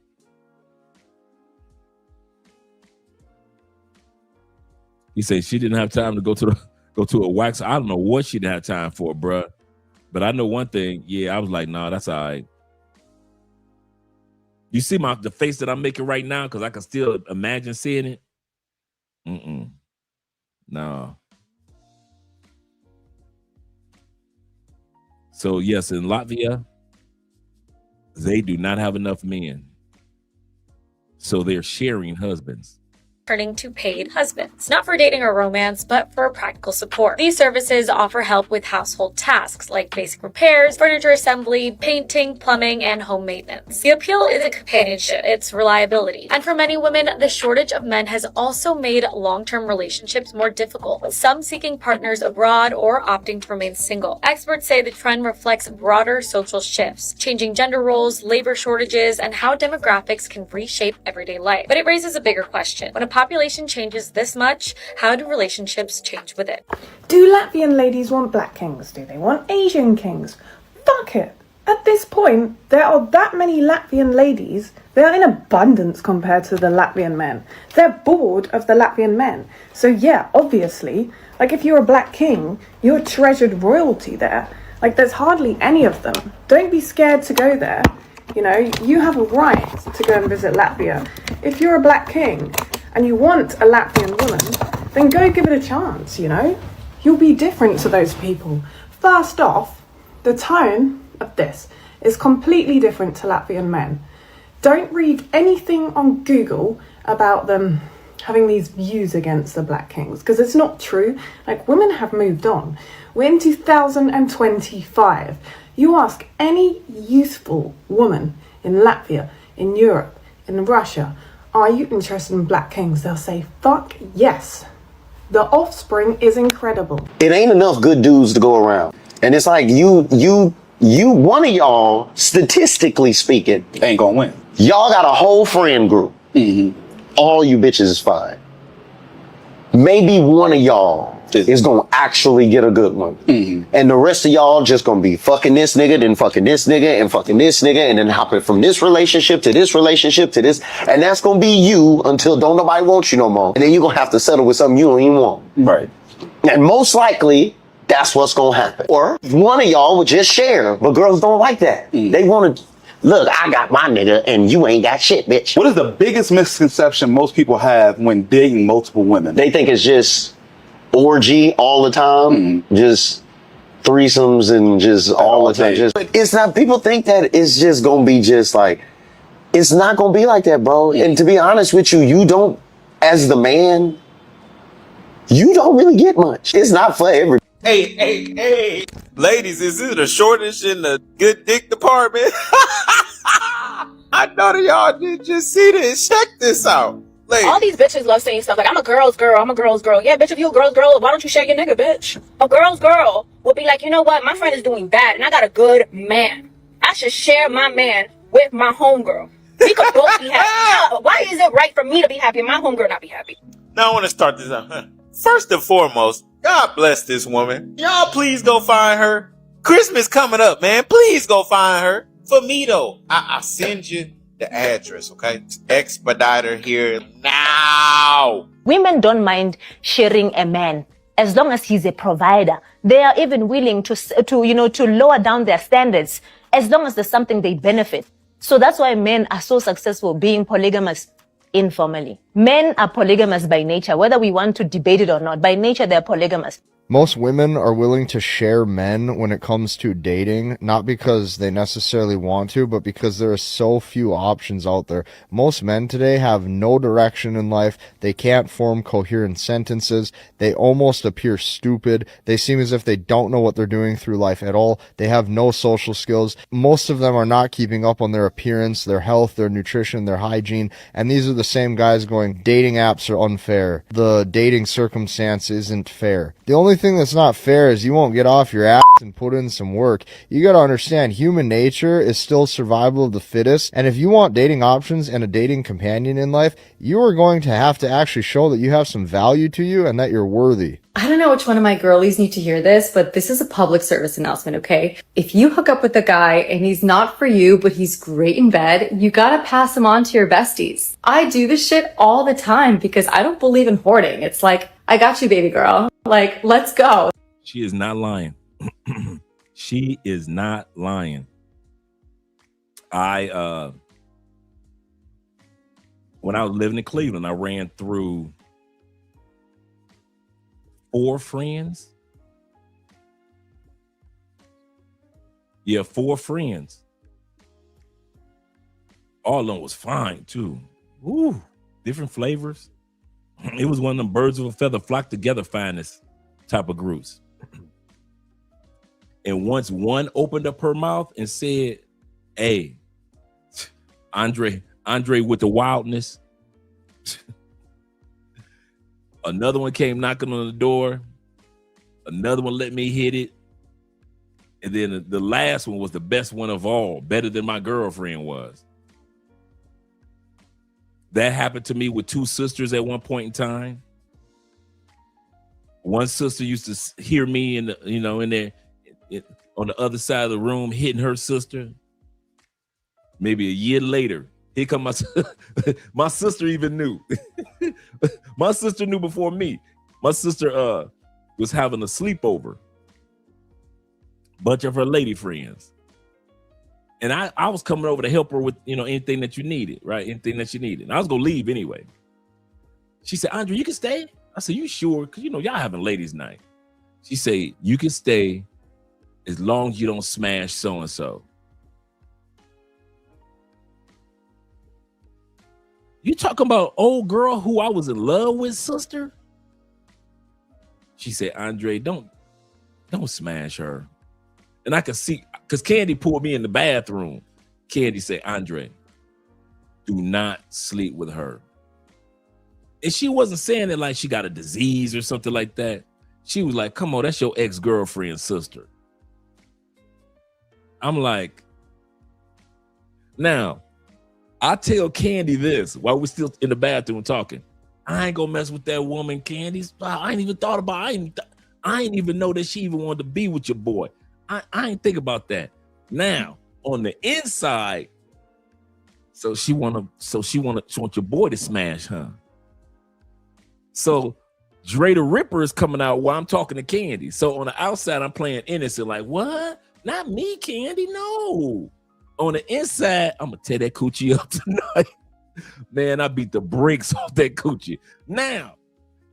He said she didn't have time to go to a wax. I don't know what she didn't have time for, bruh. But I know one thing. Yeah, I was like, no, that's all right. You see the face that I'm making right now? Because I can still imagine seeing it. No. So yes, in Latvia, they do not have enough men. So they're sharing husbands.
Turning to paid husbands, not for dating or romance, but for practical support. These services offer help with household tasks like basic repairs, furniture assembly, painting, plumbing, and home maintenance. The appeal isn't companionship, it's reliability. And for many women, the shortage of men has also made long-term relationships more difficult, with some seeking partners abroad or opting to remain single. Experts say the trend reflects broader social shifts, changing gender roles, labor shortages, and how demographics can reshape everyday life. But it raises a bigger question. When a population changes this much, how do relationships change with it?
Do Latvian ladies want black kings? Do they want Asian kings? Fuck it. At this point, there are that many Latvian ladies. They're in abundance compared to the Latvian men. They're bored of the Latvian men. So yeah, obviously, like if you're a black king, you're treasured royalty there. Like there's hardly any of them. Don't be scared to go there. You know, you have a right to go and visit Latvia. If you're a black king and you want a Latvian woman, then go give it a chance, you know? You'll be different to those people. First off, the tone of this is completely different to Latvian men. Don't read anything on Google about them having these views against the black kings, because it's not true. Like, women have moved on. We're in 2025. You ask any youthful woman in Latvia, in Europe, in Russia, are you interested in black kings? They'll say, fuck yes. The offspring is incredible.
It ain't enough good dudes to go around. And it's like you, one of y'all, statistically speaking, ain't gonna win. Y'all got a whole friend group. All you bitches is fine. Maybe one of y'all is gonna actually get a good one. And the rest of y'all just gonna be fucking this nigga, then fucking this nigga, and fucking this nigga, and then hopping from this relationship to this relationship to this. And that's gonna be you until don't nobody want you no more. And then you're gonna have to settle with something you don't even want. Right. And most likely, that's what's gonna happen. Or one of y'all would just share, but girls don't like that. They wanna, look, I got my nigga and you ain't got shit, bitch.
What is the biggest misconception most people have when dating multiple women?
They think it's just orgy all the time, just threesomes and just all the time. But it's not, people think that it's just gonna be just like, it's not gonna be like that, bro. And to be honest with you, you don't, as the man, you don't really get much. It's not for everybody.
Hey. Ladies, is it a shortage in the good dick department? I know that y'all did just see this. Check this out. Ladies.
All these bitches love saying stuff like, I'm a girl's girl, I'm a girl's girl. Yeah, bitch, if you a girl's girl, why don't you share your nigga, bitch? A girl's girl will be like, you know what? My friend is doing bad and I got a good man. I should share my man with my homegirl. We could both be happy. Why is it right for me to be happy and my homegirl not be happy?
Now I want to start this out. First and foremost, God bless this woman. Y'all please go find her. Christmas coming up, man. Please go find her. For me, though, I send you the address, okay? Expedite her here now.
Women don't mind sharing a man as long as he's a provider. They are even willing to lower down their standards as long as there's something they benefit. So that's why men are so successful being polygamous informally. Men are polygamous by nature, whether we want to debate it or not. By nature, they're polygamous.
Most women are willing to share men when it comes to dating, not because they necessarily want to, but because there are so few options out there. Most men today have no direction in life. They can't form coherent sentences. They almost appear stupid. They seem as if they don't know what they're doing through life at all. They have no social skills. Most of them are not keeping up on their appearance, their health, their nutrition, their hygiene. And these are the same guys going, dating apps are unfair. The dating circumstance isn't fair. The only only thing that's not fair is you won't get off your ass and put in some work. You gotta understand, human nature is still survival of the fittest, and if you want dating options and a dating companion in life, you are going to have to actually show that you have some value to you and that you're worthy.
I don't know which one of my girlies need to hear this, but this is a public service announcement, okay? If you hook up with a guy and he's not for you, but he's great in bed, you gotta pass him on to your besties. I do this shit all the time because I don't believe in hoarding. It's like, I got you, baby girl. Like, let's go.
She is not lying. She is not lying. When I was living in Cleveland, I ran through 4 friends. Yeah, 4 friends. All of them was fine too. Ooh, different flavors. It was one of them birds of a feather flock together finest type of groups. And once one opened up her mouth and said, "Hey, Andre with the wildness." Another one came knocking on the door. Another one let me hit it. And then the last one was the best one of all, better than my girlfriend was. That happened to me with 2 sisters at one point in time. One sister used to hear me in there on the other side of the room hitting her sister. Maybe a year later, here come my sister even knew. My sister knew before me. My sister was having a sleepover. Bunch of her lady friends. And I was coming over to help her with, anything that you needed, right? Anything that you needed. And I was going to leave anyway. She said, "Andre, you can stay?" I said, "You sure?" Because, y'all having ladies' night. She said, "You can stay as long as you don't smash so-and-so." You talking about old girl who I was in love with, sister? She said, "Andre, don't smash her." And I could see, because Candy pulled me in the bathroom. Candy said, "Andre, do not sleep with her." And she wasn't saying it like she got a disease or something like that. She was like, "Come on, that's your ex-girlfriend's sister." I'm like, now, I tell Candy this while we're still in the bathroom talking. "I ain't gonna mess with that woman, Candy. I ain't even thought about it. I ain't even know that she even wanted to be with your boy. I ain't think about that." Now, on the inside, so she want your boy to smash, huh? So Dre the Ripper is coming out while I'm talking to Candy. So on the outside, I'm playing innocent, like, "What? Not me, Candy, no." On the inside, I'm gonna tear that coochie up tonight. Man, I beat the brakes off that coochie. Now,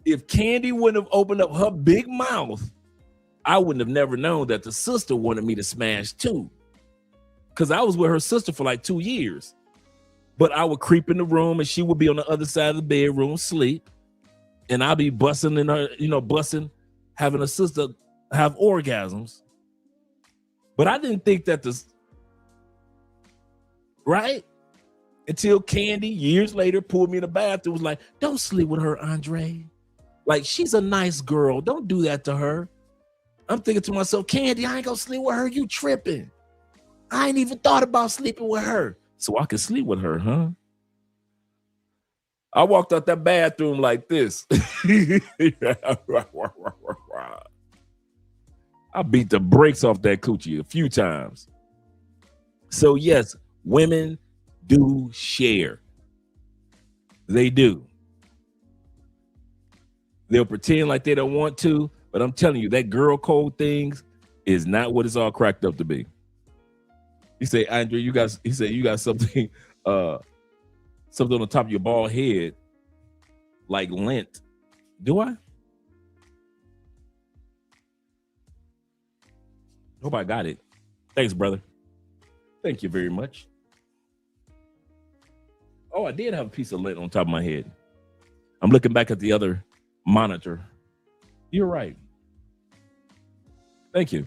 if Candy wouldn't have opened up her big mouth, I wouldn't have never known that the sister wanted me to smash too. Because I was with her sister for like 2 years. But I would creep in the room and she would be on the other side of the bedroom, sleep. And I'd be busting in her, having a sister have orgasms. But I didn't think that right? Until Candy, years later, pulled me in the bathroom, was like, "Don't sleep with her, Andre. Like, she's a nice girl. Don't do that to her." I'm thinking to myself, "Candy, I ain't gonna sleep with her. You tripping. I ain't even thought about sleeping with her. So I can sleep with her, huh?" I walked out that bathroom like this. I beat the brakes off that coochie a few times. So yes, women do share. They do. They'll pretend like they don't want to, but I'm telling you, that girl code things is not what it's all cracked up to be. He said, "Andre, you got something, something on the top of your bald head, like lint." Do I? Hope I got it. Thanks, brother. Thank you very much. Oh, I did have a piece of lint on top of my head. I'm looking back at the other monitor. You're right. Thank you.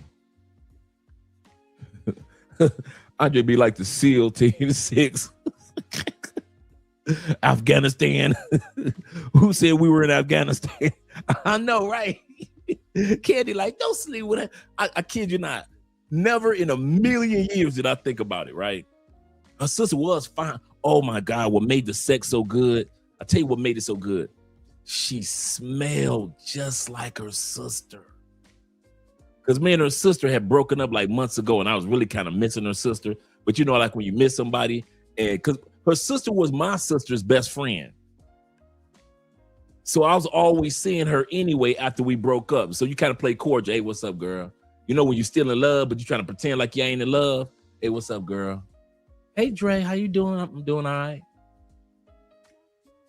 Andre be like the SEAL Team 6. Afghanistan. Who said we were in Afghanistan? I know, right? Candy, like, don't sleep with her. I kid you not. Never in a million years did I think about it, right? Her sister was fine. Oh my God, what made the sex so good? I tell you what made it so good. She smelled just like her sister. Because me and her sister had broken up like months ago, and I was really kind of missing her sister. But you know, like when you miss somebody, and because her sister was my sister's best friend. So I was always seeing her anyway after we broke up. So you kind of play cordial. Hey, what's up, girl? You know when you're still in love, but you're trying to pretend like you ain't in love. Hey, what's up, girl? Hey, Dre, how you doing? I'm doing all right.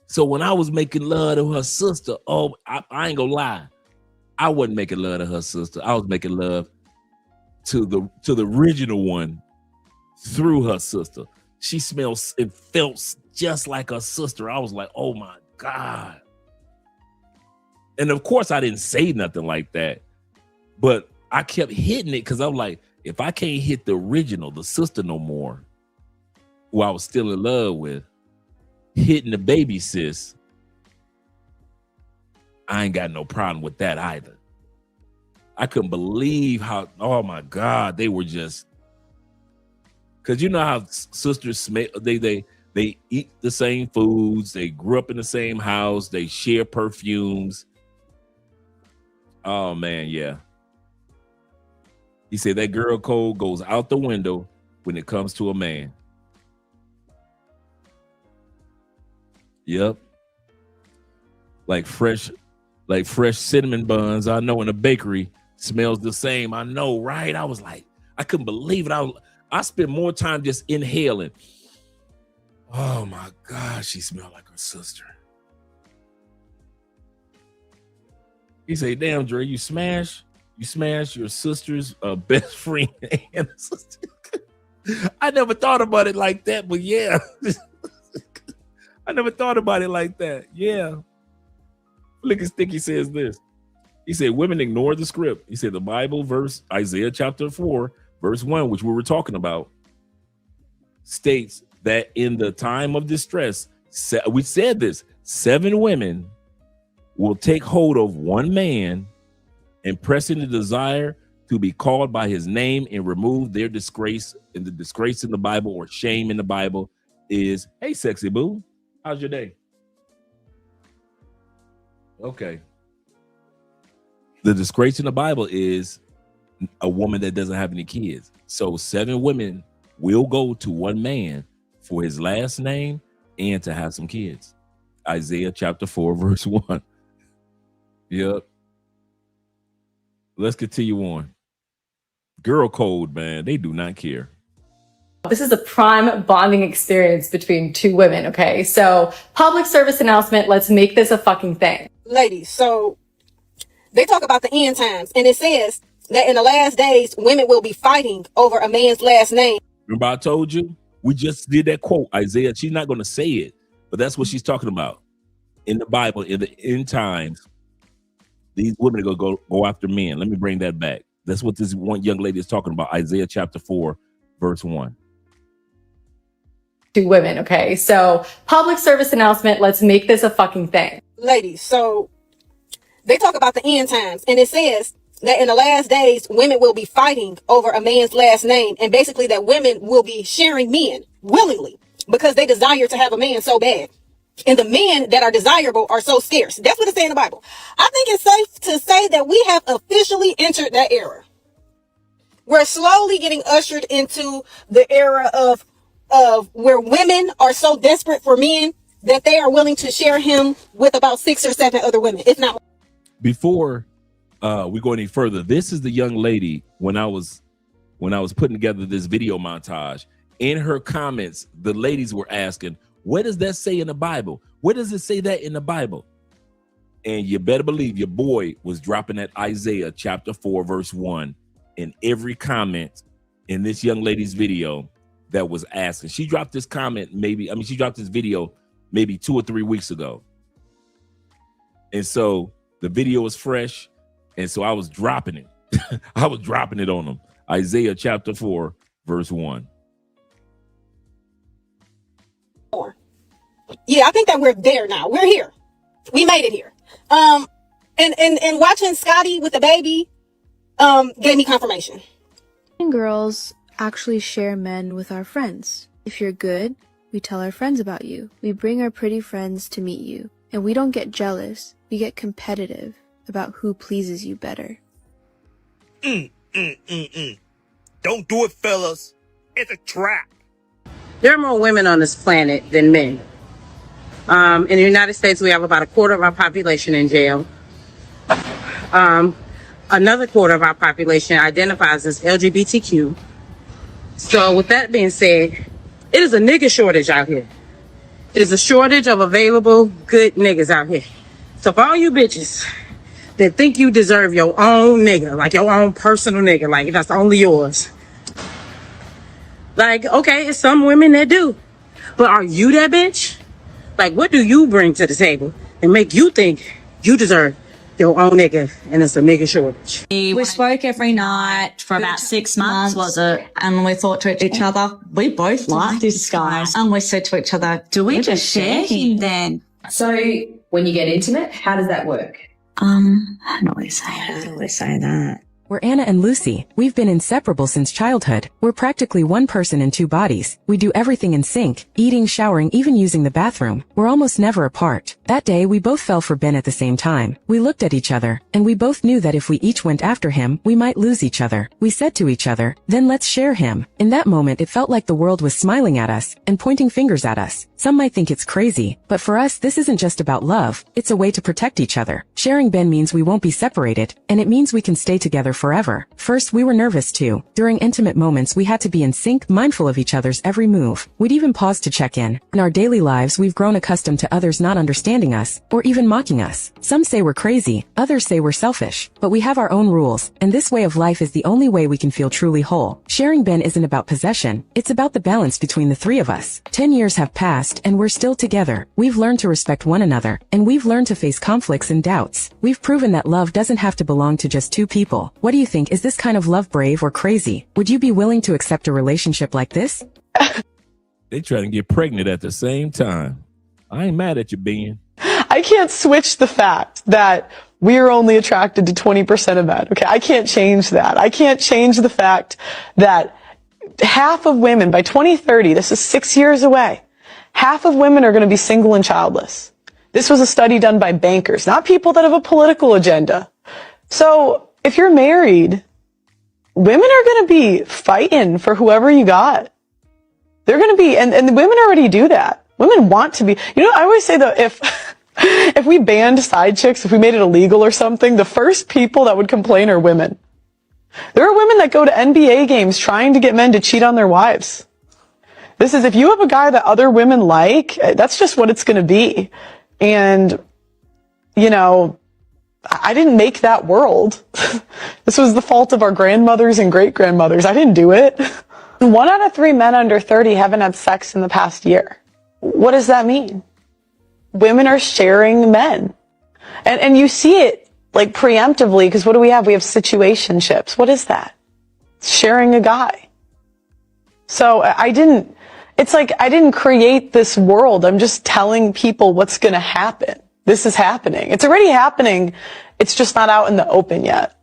So when I was making love to her sister, oh, I ain't gonna lie. I wasn't making love to her sister. I was making love to the original one through her sister. She smells and felt just like her sister. I was like, oh my God. And of course I didn't say nothing like that, but I kept hitting it because I'm like, if I can't hit the original, the sister no more, who I was still in love with, hitting the baby sis, I ain't got no problem with that either. I couldn't believe how, oh my God, they were just, because you know how sisters smell, they eat the same foods, they grew up in the same house, they share perfumes. Oh man, yeah. He said that girl code goes out the window when it comes to a man. Yep. Like fresh cinnamon buns, I know in a bakery smells the same. I know, right? I was like, I couldn't believe it. I spent more time just inhaling. Oh my God, she smelled like her sister. He said, damn, Dre, you smash your sister's best friend and sister. I never thought about it like that, but yeah. I never thought about it like that. Yeah. Look at Sticky says this. He said, women ignore the script. He said the Bible verse, Isaiah chapter 4, verse 1, which we were talking about, states that in the time of distress, we said this, 7 women will take hold of one man, impressing the desire to be called by his name and remove their disgrace. And the disgrace in the Bible or shame in the Bible is, hey, sexy boo, how's your day? Okay. The disgrace in the Bible is a woman that doesn't have any kids. So 7 women will go to one man for his last name and to have some kids. Isaiah chapter 4, verse 1. Yep. Let's continue on. Girl code, man. They do not care.
This is a prime bonding experience between 2 women, okay? So, public service announcement, let's make this a fucking thing.
Ladies, so they talk about the end times, and it says that in the last days, women will be fighting over a man's last name.
Remember I told you? We just did that quote, Isaiah. She's not going to say it, but that's what she's talking about. In the Bible, in the end times, these women are going to go after men. Let me bring that back. That's what this one young lady is talking about, Isaiah chapter 4, verse 1.
2 women, okay? So, public service announcement, let's make this a fucking thing.
Ladies, so they talk about the end times, and it says that in the last days, women will be fighting over a man's last name, and basically that women will be sharing men willingly because they desire to have a man so bad. And the men that are desirable are so scarce. That's what it says in the Bible. I think it's safe to say that we have officially entered that era. We're slowly getting ushered into the era of where women are so desperate for men that they are willing to share him with about 6 or 7 other women, if not.
Before we go any further, this is the young lady when I was putting together this video montage. In her comments, the ladies were asking, what does that say in the Bible? Where does it say that in the Bible? And you better believe your boy was dropping that Isaiah chapter 4, verse 1 in every comment in this young lady's video that was asking. She dropped this comment she dropped this video maybe 2 or 3 weeks ago. And so the video was fresh. And so I was dropping it. I was dropping it on them. Isaiah chapter 4, verse 1.
Yeah, I think that we're there now. We're here. We made it here. And watching Scotty with the baby, gave me confirmation.
Girls actually share men with our friends. If you're good, we tell our friends about you. We bring our pretty friends to meet you. And we don't get jealous. We get competitive about who pleases you better.
Don't do it, fellas. It's a trap.
There are more women on this planet than men. In the United States, we have about a quarter of our population in jail. Another quarter of our population identifies as LGBTQ. So with that being said, it is a nigga shortage out here. It is a shortage of available good niggas out here. So for all you bitches that think you deserve your own nigga, like your own personal nigga, like that's only yours. Like, okay, it's some women that do. But are you that bitch? Like, what do you bring to the table and make you think you deserve your own nigga and it's a nigga shortage?
We spoke every night for about 6 months, was it? And we thought to each other, we both like this guy. And we said to each other, do we just share him then?
So when you get intimate, how does that work?
How do we say that?
We're Anna and Lucy. We've been inseparable since childhood. We're practically one person in two bodies. We do everything in sync, eating, showering, even using the bathroom. We're almost never apart. That day, we both fell for Ben at the same time. We looked at each other, and we both knew that if we each went after him, we might lose each other. We said to each other, then let's share him. In that moment, it felt like the world was smiling at us and pointing fingers at us. Some might think it's crazy, but for us, this isn't just about love. It's a way to protect each other. Sharing Ben means we won't be separated, and it means we can stay together forever. First, we were nervous too. During intimate moments, we had to be in sync, mindful of each other's every move. We'd even pause to check in. In our daily lives, we've grown accustomed to others not understanding us, or even mocking us. Some say we're crazy, others say we're selfish. But we have our own rules, and this way of life is the only way we can feel truly whole. Sharing Ben isn't about possession, it's about the balance between the three of us. 10 years have passed, and we're still together. We've learned to respect one another, and we've learned to face conflicts and doubts. We've proven that love doesn't have to belong to just two people. What do you think? Is this kind of love brave or crazy? Would you be willing to accept a relationship like this?
They trying to get pregnant at the same time. I ain't mad at you, Ben.
I can't switch the fact that we're only attracted to 20% of men. Okay, I can't change that. I can't change the fact that half of women by 2030, this is 6 years away, half of women are going to be single and childless. This was a study done by bankers, not people that have a political agenda. So if you're married, women are going to be fighting for whoever you got. They're going to be, and the women already do that. Women want to be, you know, I always say that if we banned side chicks, if we made it illegal or something, the first people that would complain are women. There are women that go to NBA games trying to get men to cheat on their wives. This is, if you have a guy that other women like, that's just what it's going to be. And, you know, I didn't make that world. This was the fault of our grandmothers and great-grandmothers. I didn't do it. 1 out of 3 men under 30 haven't had sex in the past year. What does that mean? Women are sharing men. And you see it like preemptively, because what do we have? We have situationships. What is that? It's sharing a guy. So it's like I didn't create this world. I'm just telling people what's going to happen. This is happening. It's already happening. It's just not out in the open yet.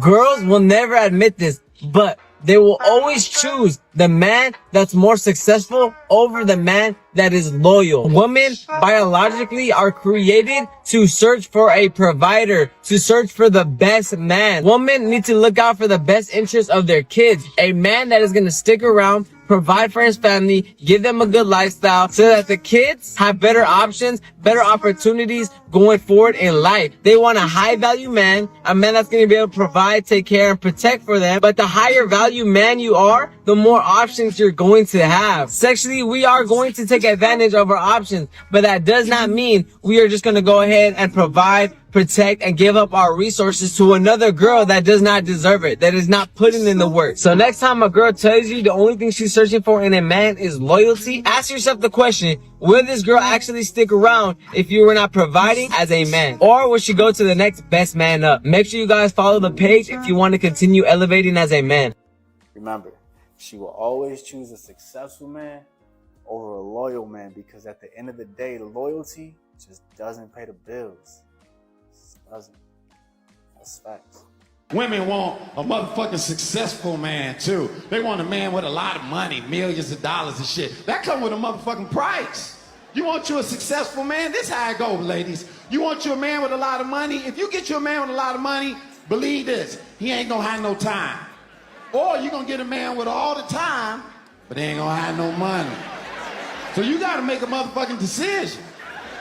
Girls will never admit this, but they will always choose the man that's more successful over the man that is loyal. Women biologically are created to search for a provider, to search for the best man. Women need to look out for the best interests of their kids. A man that is going to stick around, provide for his family, give them a good lifestyle so that the kids have better options, better opportunities going forward in life. They want a high value man, a man that's going to be able to provide, take care, and protect for them. But the higher value man you are, the more options you're going to have. Sexually, we are going to take advantage of our options, but that does not mean we are just going to go ahead and provide, protect, and give up our resources to another girl that does not deserve it, that is not putting in the work. So next time a girl tells you the only thing she's searching for in a man is loyalty, ask yourself the question, will this girl actually stick around if you were not providing as a man? Or will she go to the next best man up? Make sure you guys follow the page if you want to continue elevating as a man.
Remember, she will always choose a successful man over a loyal man, because at the end of the day, loyalty just doesn't pay the bills. That's facts.
Women want a motherfucking successful man too. They want a man with a lot of money, millions of dollars and shit. That come with a motherfucking price. You want you a successful man? This how it go, ladies. You want you a man with a lot of money? If you get you a man with a lot of money, believe this, he ain't gonna have no time. Or you gonna get a man with all the time, but they ain't gonna have no money. So you gotta make a motherfucking decision.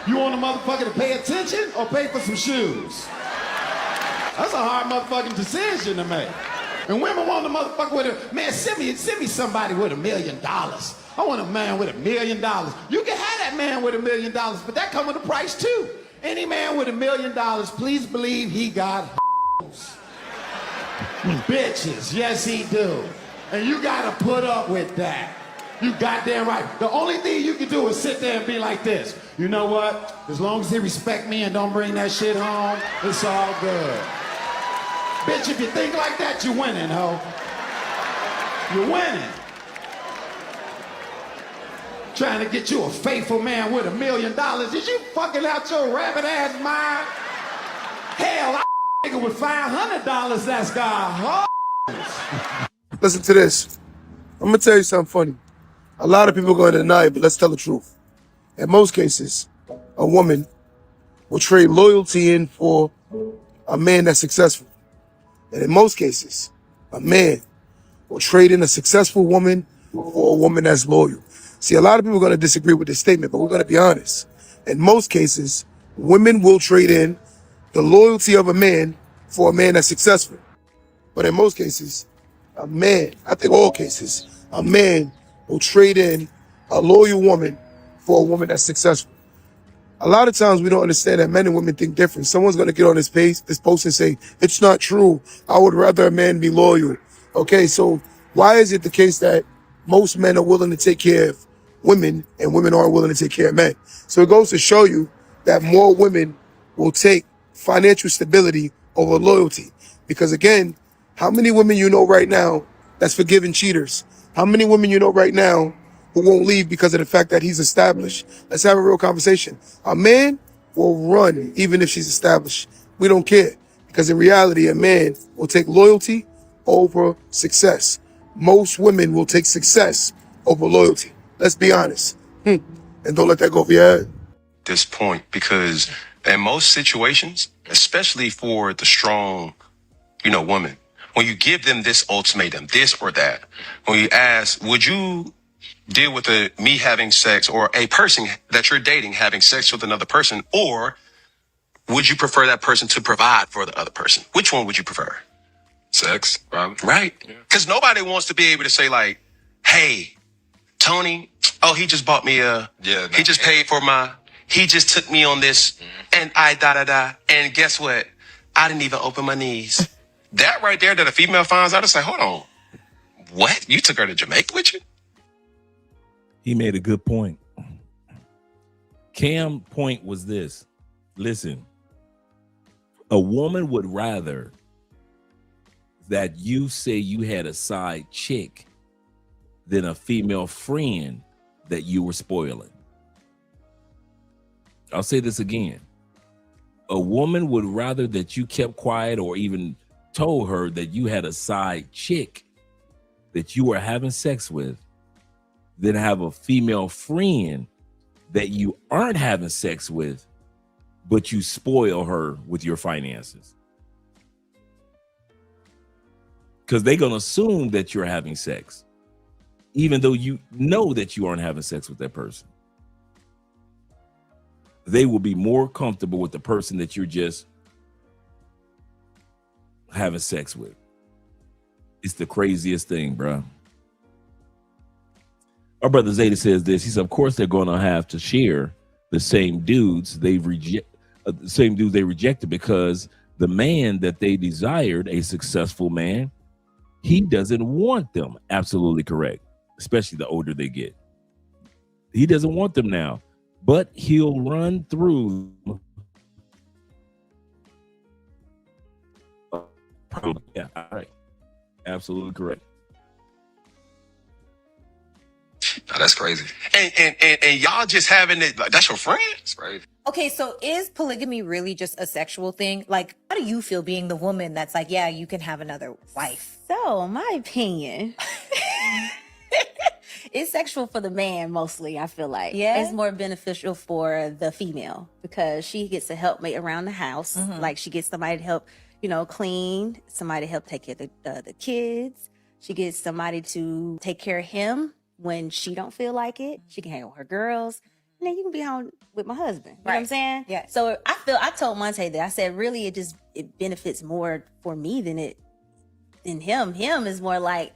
You want a motherfucker to pay attention or pay for some shoes? That's a hard motherfucking decision to make. And women want a motherfucker with a, man, send me somebody with $1 million. I want a man with $1 million. You can have that man with $1 million, but that come with a price too. Any man with $1 million, please believe he got bitches. Yes, he do. And you gotta put up with that. You goddamn right. The only thing you can do is sit there and be like this. You know what? As long as they respect me and don't bring that shit home, it's all good. Bitch, if you think like that, you're winning, ho. You're winning. Trying to get you a faithful man with $1 million. Is you fucking out your rabbit ass mind? Hell, I nigga with $500 that's got
Listen to this. I'm gonna tell you something funny. A lot of people are going to deny it, but let's tell the truth. In most cases, a woman will trade loyalty in for a man that's successful. And in most cases, a man will trade in a successful woman for a woman that's loyal. See, a lot of people are going to disagree with this statement, but we're going to be honest. In most cases, women will trade in the loyalty of a man for a man that's successful. But in most cases, a man, I think all cases, a man will trade in a loyal woman for a woman that's successful. A lot of times we don't understand that men and women think different. Someone's going to get on this post and say, it's not true. I would rather a man be loyal. Okay, so why is it the case that most men are willing to take care of women and women aren't willing to take care of men? So it goes to show you that more women will take financial stability over loyalty. Because again, how many women you know right now that's forgiving cheaters? How many women you know right now who won't leave because of the fact that he's established? Let's have a real conversation. A man will run even if she's established. We don't care. Because in reality, a man will take loyalty over success. Most women will take success over loyalty. Let's be honest. And don't let that go over your head.
This point, because in most situations, especially for the strong, woman, when you give them this ultimatum, this or that, when you ask, would you deal with me having sex or a person that you're dating having sex with another person, or would you prefer that person to provide for the other person? Which one would you prefer? Sex, probably. Right. Because nobody wants to be able to say like, hey, Tony, he just bought me he just paid for he just took me on this and and guess what? I didn't even open my knees. That right there that a female finds out, it's like, hold on. What? You took her to Jamaica with you?
He made a good point. Cam's point was this. Listen, a woman would rather that you say you had a side chick than a female friend that you were spoiling. I'll say this again. A woman would rather that you kept quiet or even told her that you had a side chick that you were having sex with than have a female friend that you aren't having sex with, but you spoil her with your finances. Because they're going to assume that you're having sex, even though you know that you aren't having sex with that person. They will be more comfortable with the person that you're just having sex with. It's the craziest thing, bro. Our brother Zeta says this. He said, of course, they're going to have to share the same dudes they rejected because the man that they desired, a successful man, he doesn't want them. Absolutely correct. Especially the older they get. He doesn't want them now, but he'll run through. Yeah, all right. Absolutely correct.
Oh, that's crazy. And y'all just having it, like, that's your friend? That's crazy.
Okay, so is polygamy really just a sexual thing? Like, how do you feel being the woman that's like, yeah, you can have another wife?
So, my opinion, it's sexual for the man mostly, I feel like.
Yeah?
It's more beneficial for the female because she gets a helpmate around the house.
Mhm.
Like, she gets somebody to help, clean, somebody to help take care of the kids. She gets somebody to take care of him when she don't feel like it. She can hang out with her girls. And then you can be home with my husband. You know what I'm saying?
Yeah.
So I told Monte that. I said, really, it benefits more for me than him. Him is more like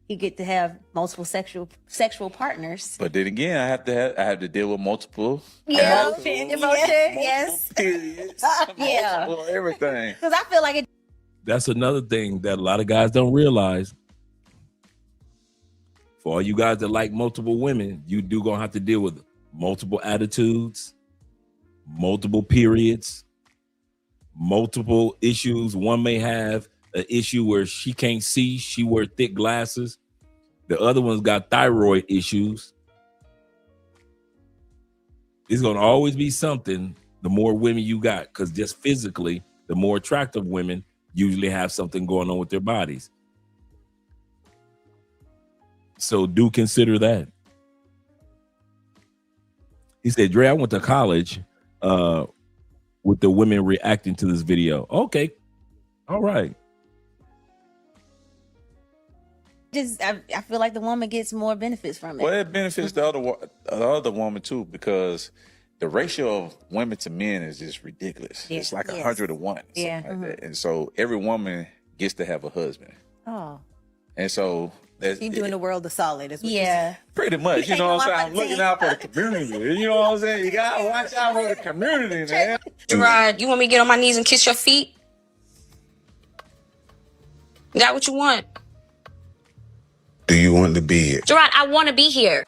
you get to have multiple sexual partners.
But then again, I have to deal with multiple.
Yeah,
multiple
yes.
periods,
Yeah.
multiple everything.
Because I feel like it.
That's another thing that a lot of guys don't realize. For all you guys that like multiple women, you do gonna have to deal with multiple attitudes, multiple periods, multiple issues. One may have an issue where she can't see, she wear thick glasses. The other one's got thyroid issues. It's gonna always be something the more women you got, because just physically, the more attractive women usually have something going on with their bodies. So do consider that. He said, Dre, I went to college with the women reacting to this video. Okay. All right.
I feel like the woman gets more benefits from it.
Well, it benefits the other woman too, because the ratio of women to men is just ridiculous.
Yeah.
It's like
Yes.
100 to 1.
Yeah.
Like that. And so every woman gets to have a husband.
Oh.
And so that's
You're doing the world a solid. Is what
Yeah.
pretty much, you know what I'm saying? I'm looking out for the community. You know what I'm saying? You gotta watch out for the community, man.
Gerard, you want me to get on my knees and kiss your feet? Is that what you want?
Do you want to be here?
Gerard, I want to be here.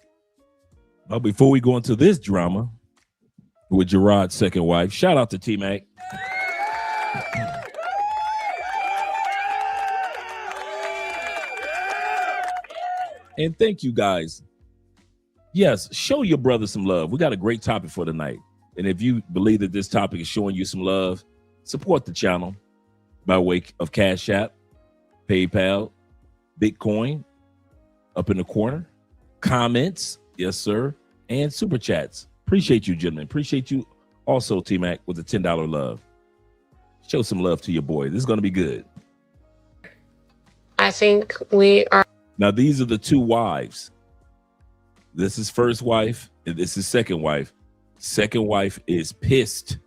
But before we go into this drama with Gerard's second wife, shout out to T-Mac. And thank you guys. Yes, show your brother some love. We got a great topic for tonight. And if you believe that this topic is showing you some love, support the channel by way of Cash App, PayPal, Bitcoin, up in the corner, comments, yes, sir, and super chats. Appreciate you, gentlemen. Appreciate you also, T-Mac, with the $10 love. Show some love to your boy. This is going to be good.
I think we are.
Now, these are the two wives. This is first wife, and this is second wife. Second wife is pissed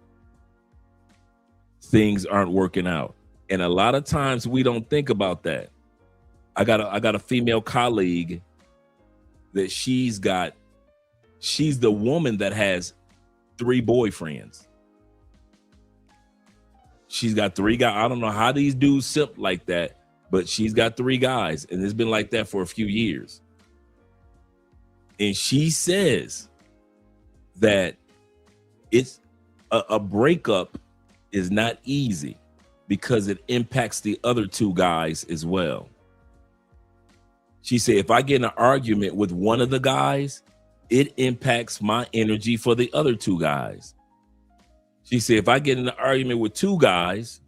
things aren't working out. And a lot of times we don't think about that. I got a female colleague that she's the woman that has 3 boyfriends. She's got 3 guys. I don't know how these dudes simp like that, but she's got 3 guys, and it's been like that for a few years. And she says that it's a breakup is not easy because it impacts the other 2 guys as well. She said, if I get in an argument with one of the guys, it impacts my energy for the other 2 guys. She said, if I get in an argument with 2 guys,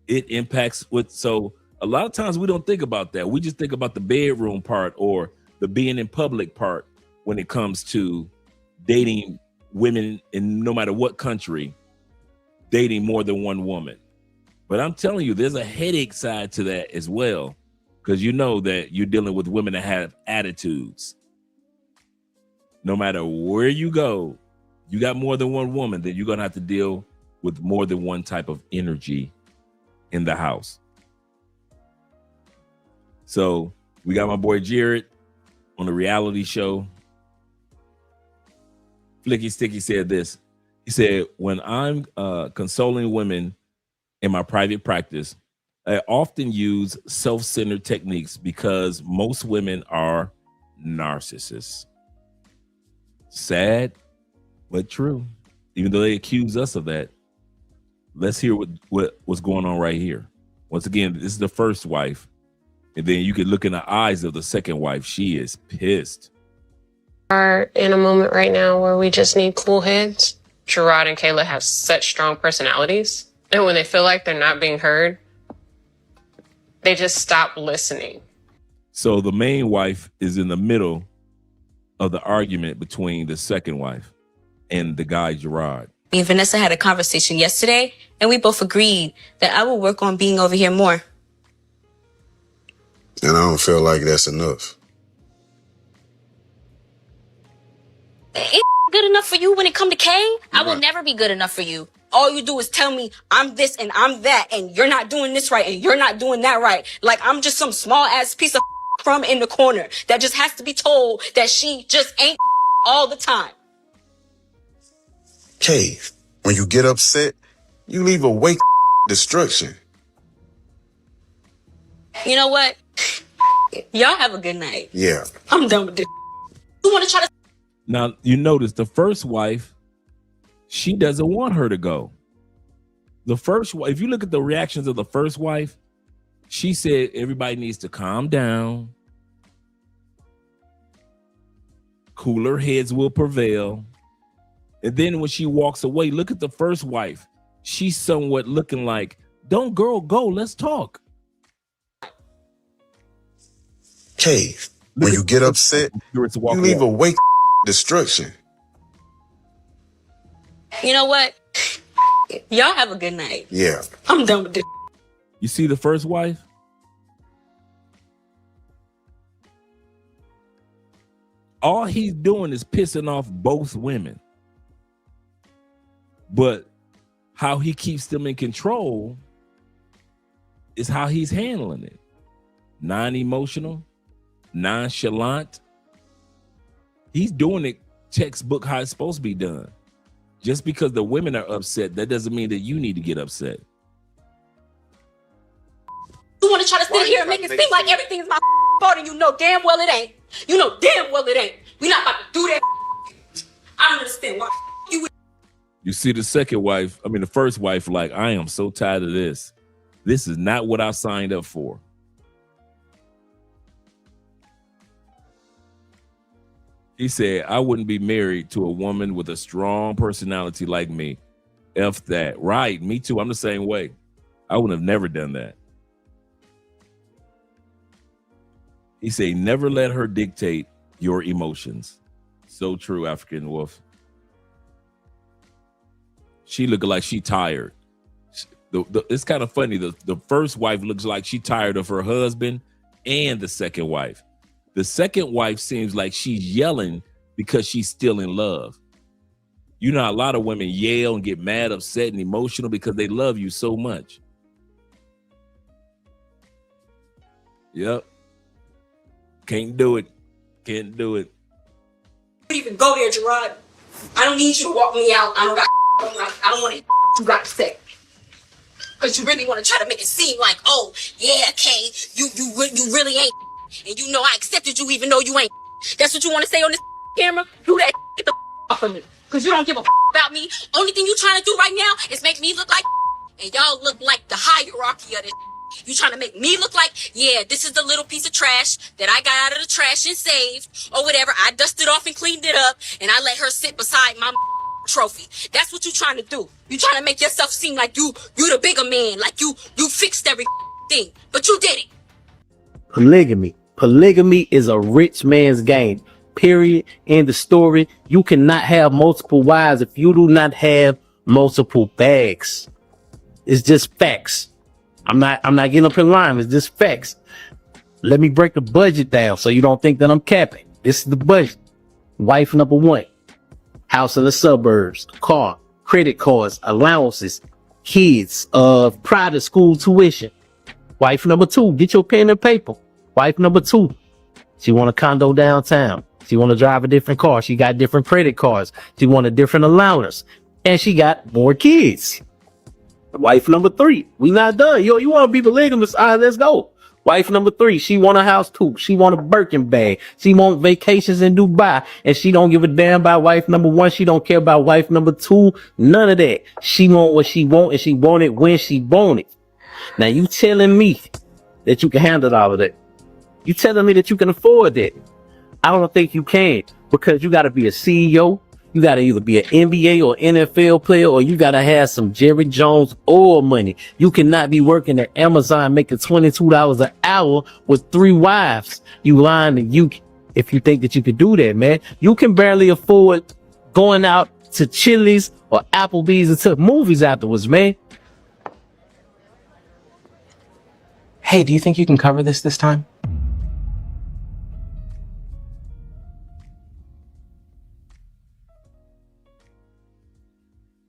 it impacts so a lot of times we don't think about that. We just think about the bedroom part or the being in public part when it comes to dating women in no matter what country, dating more than one woman. But I'm telling you, there's a headache side to that as well, because you know that you're dealing with women that have attitudes. No matter where you go, you got more than one woman, then you're going to have to deal with more than one type of energy in the house. So we got my boy Jared on the reality show. Flicky Sticky said this. He said, when I'm consoling women in my private practice, I often use self-centered techniques because most women are narcissists. Sad, but true. Even though they accuse us of that, let's hear what's going on right here. Once again, this is the first wife. And then you can look in the eyes of the second wife. She is pissed.
Are in a moment right now where we just need cool heads
Gerard and Kayla have such strong personalities. And when they feel like they're not being heard, they just stop listening.
So the main wife is in the middle of the argument between the second wife and the guy, Gerard.
Me and Vanessa had a conversation yesterday, and we both agreed that I will work on being over here more.
And I don't feel like that's enough.
Ain't good enough for you when it come to Kay? I will never be good enough for you. All you do is tell me I'm this and I'm that, and you're not doing this right, and you're not doing that right. Like I'm just some small ass piece of crumb in the corner that just has to be told that she just ain't all the time.
Kay, when you get upset, you leave a wake destruction.
You know what? Y'all have a good night.
Yeah.
I'm done with this. You want to try to...
Now, you notice the first wife, she doesn't want her to go. The first wife, if you look at the reactions of the first wife, she said everybody needs to calm down. Cooler heads will prevail. And then when she walks away, look at the first wife. She's somewhat looking like, don't girl, go, let's talk.
Kay, when you get upset, you leave a wake destruction.
You know what? Y'all have a good night.
Yeah.
I'm done with this.
You see the first wife? All he's doing is pissing off both women. But how he keeps them in control is how he's handling it. Non-emotional, nonchalant. He's doing it textbook how it's supposed to be done. Just because the women are upset, that doesn't mean that you need to get upset.
You want to try to sit here and make it seem like everything is my fault, and you know damn well it ain't. You know damn well it ain't. We not about to do that. I don't understand why you.
You see the second wife, the first wife, like, I am so tired of this. This is not what I signed up for. He said, I wouldn't be married to a woman with a strong personality like me. F that. Right, me too. I'm the same way. I would have never done that. He said, never let her dictate your emotions. So true, African Wolf. She looked like she tired. It's kind of funny. The first wife looks like she tired of her husband and the second wife. The second wife seems like she's yelling because she's still in love. You know, a lot of women yell and get mad, upset, and emotional because they love you so much. Yep. Can't do it. Can't do it.
Don't even go there, Gerard. I don't need you to walk me out. I don't want to you got to say. Because you really want to try to make it seem like, oh, yeah, Kay, you really ain't. And you know I accepted you even though you ain't. That's what you want to say on this camera? Do that. Get the off of me. Because you don't give a about me. Only thing you trying to do right now is make me look like and y'all look like the hierarchy of this. You trying to make me look like, yeah, this is the little piece of trash that I got out of the trash and saved or whatever. I dusted off and cleaned it up and I let her sit beside my trophy. That's what you trying to do. You trying to make yourself seem like you the bigger man, like you fixed everything, but you did it.
Polygamy is a rich man's game. Period. End of story. You cannot have multiple wives if you do not have multiple bags. It's just facts. I'm not getting up in line. It's just facts. Let me break the budget down so you don't think that I'm capping. This is the budget. Wife number 1. House in the suburbs, car, credit cards, allowances, kids, private school tuition. Wife number 2, get your pen and paper. Wife number 2, she want a condo downtown. She want to drive a different car. She got different credit cards. She want a different allowance. And she got more kids. Wife number 3, we not done. Yo, you want to be polygamous? All right, let's go. Wife number 3, she want a house too. She want a Birkin bag. She want vacations in Dubai. And she don't give a damn about wife number 1. She don't care about wife number 2. None of that. She want what she want and she want it when she want it. Now you telling me that you can handle all of that? You telling me that you can afford that? I don't think you can, because you got to be a CEO. You gotta either be an NBA or NFL player, or you gotta have some Jerry Jones oil money. You cannot be working at Amazon making $22 an hour with 3 wives. You lying to you if you think that you could do that, man. You can barely afford going out to Chili's or Applebee's and to movies afterwards, man.
Hey, do you think you can cover this time?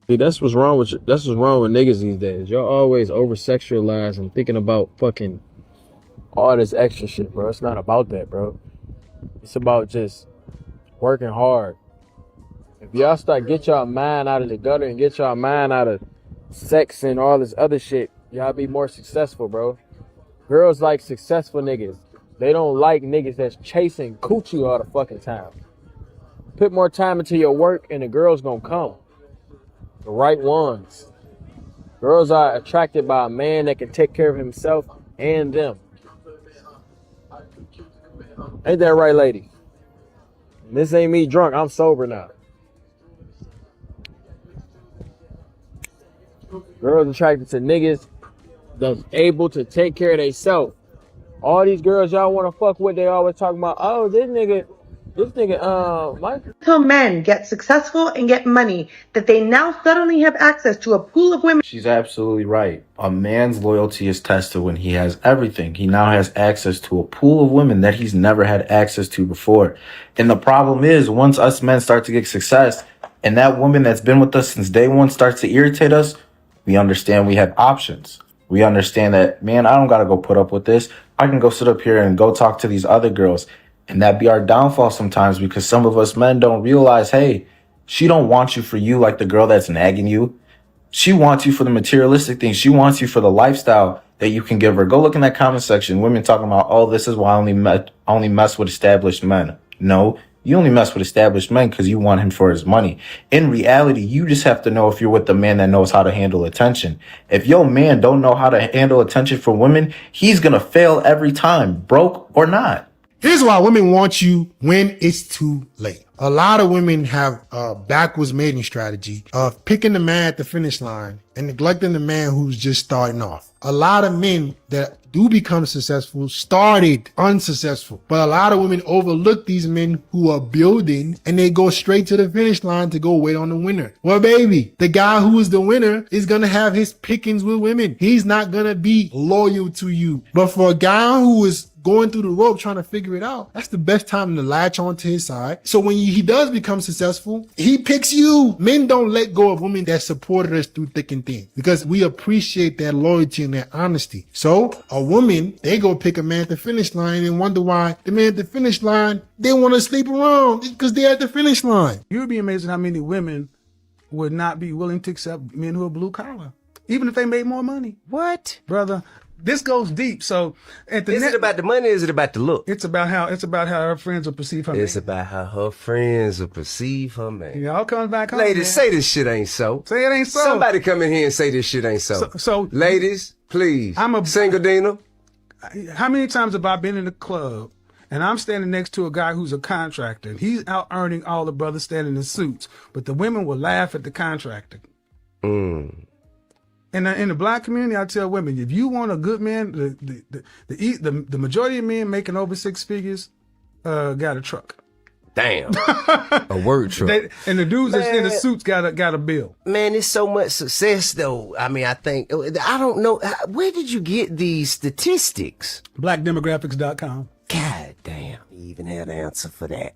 See, that's what's wrong with niggas these days. Y'all always over sexualize and thinking about fucking all this extra shit, bro. It's not about that, bro. It's about just working hard. If y'all start get y'all mind out of the gutter and get y'all mind out of sex and all this other shit, y'all be more successful, bro. Girls like successful niggas. They don't like niggas that's chasing coochie all the fucking time. Put more time into your work and the girls gonna come. The right ones. Girls are attracted by a man that can take care of himself and them. Ain't that right, lady? This ain't me drunk. I'm sober now. Girls attracted to niggas that's able to take care of themselves. All these girls y'all want to fuck with, they always talking about, oh, this nigga, Mike.
Until men get successful and get money, that they now suddenly have access to a pool of women.
She's absolutely right. A man's loyalty is tested when he has everything. He now has access to a pool of women that he's never had access to before. And the problem is, once us men start to get success, and that woman that's been with us since day one starts to irritate us, we understand we have options. We understand that, man, I don't got to go put up with this. I can go sit up here and go talk to these other girls. And that be our downfall sometimes, because some of us men don't realize, hey, she don't want you for you like the girl that's nagging you. She wants you for the materialistic things. She wants you for the lifestyle that you can give her. Go look in that comment section. Women talking about, oh, this is why I only mess with established men. No, you only mess with established men because you want him for his money. In reality, you just have to know if you're with the man that knows how to handle attention. If your man don't know how to handle attention for women, he's going to fail every time, broke or not.
Here's why women want you when it's too late. A lot of women have a backwards mating strategy of picking the man at the finish line and neglecting the man who's just starting off. A lot of men that do become successful started unsuccessful, but a lot of women overlook these men who are building and they go straight to the finish line to go wait on the winner. Well, baby, the guy who is the winner is going to have his pickings with women. He's not going to be loyal to you. But for a guy who is going through the rope trying to figure it out, that's the best time to latch onto his side. So when he does become successful, he picks you. Men don't let go of women that supported us through thick and thin because we appreciate their loyalty and their honesty. So a woman, they go pick a man at the finish line and wonder why the man at the finish line, they want to sleep around because they're at the finish line.
You would be amazed at how many women would not be willing to accept men who are blue collar, even if they made more money.
What?
Brother, this goes deep. So at the
Is it about the money or is it about the look?
It's about how her friends will perceive her.
It's about how her friends will perceive her man.
It all comes back home.
Ladies,
man.
say this shit ain't so.
Say it ain't so.
Somebody come in here and say this shit ain't so.
So
ladies, please. I'm a single Dina.
How many times have I been in the club and I'm standing next to a guy who's a contractor and he's out earning all the brothers standing in suits, but the women will laugh at the contractor. In the black community, I tell women, if you want a good man, the majority of men making over 6 figures got a truck.
Damn. A word truck.
And the dudes that's in the suits got a bill.
Man, it's so much success though. I mean, I don't know. Where did you get these statistics?
Blackdemographics.com.
God damn. You even had an answer for that.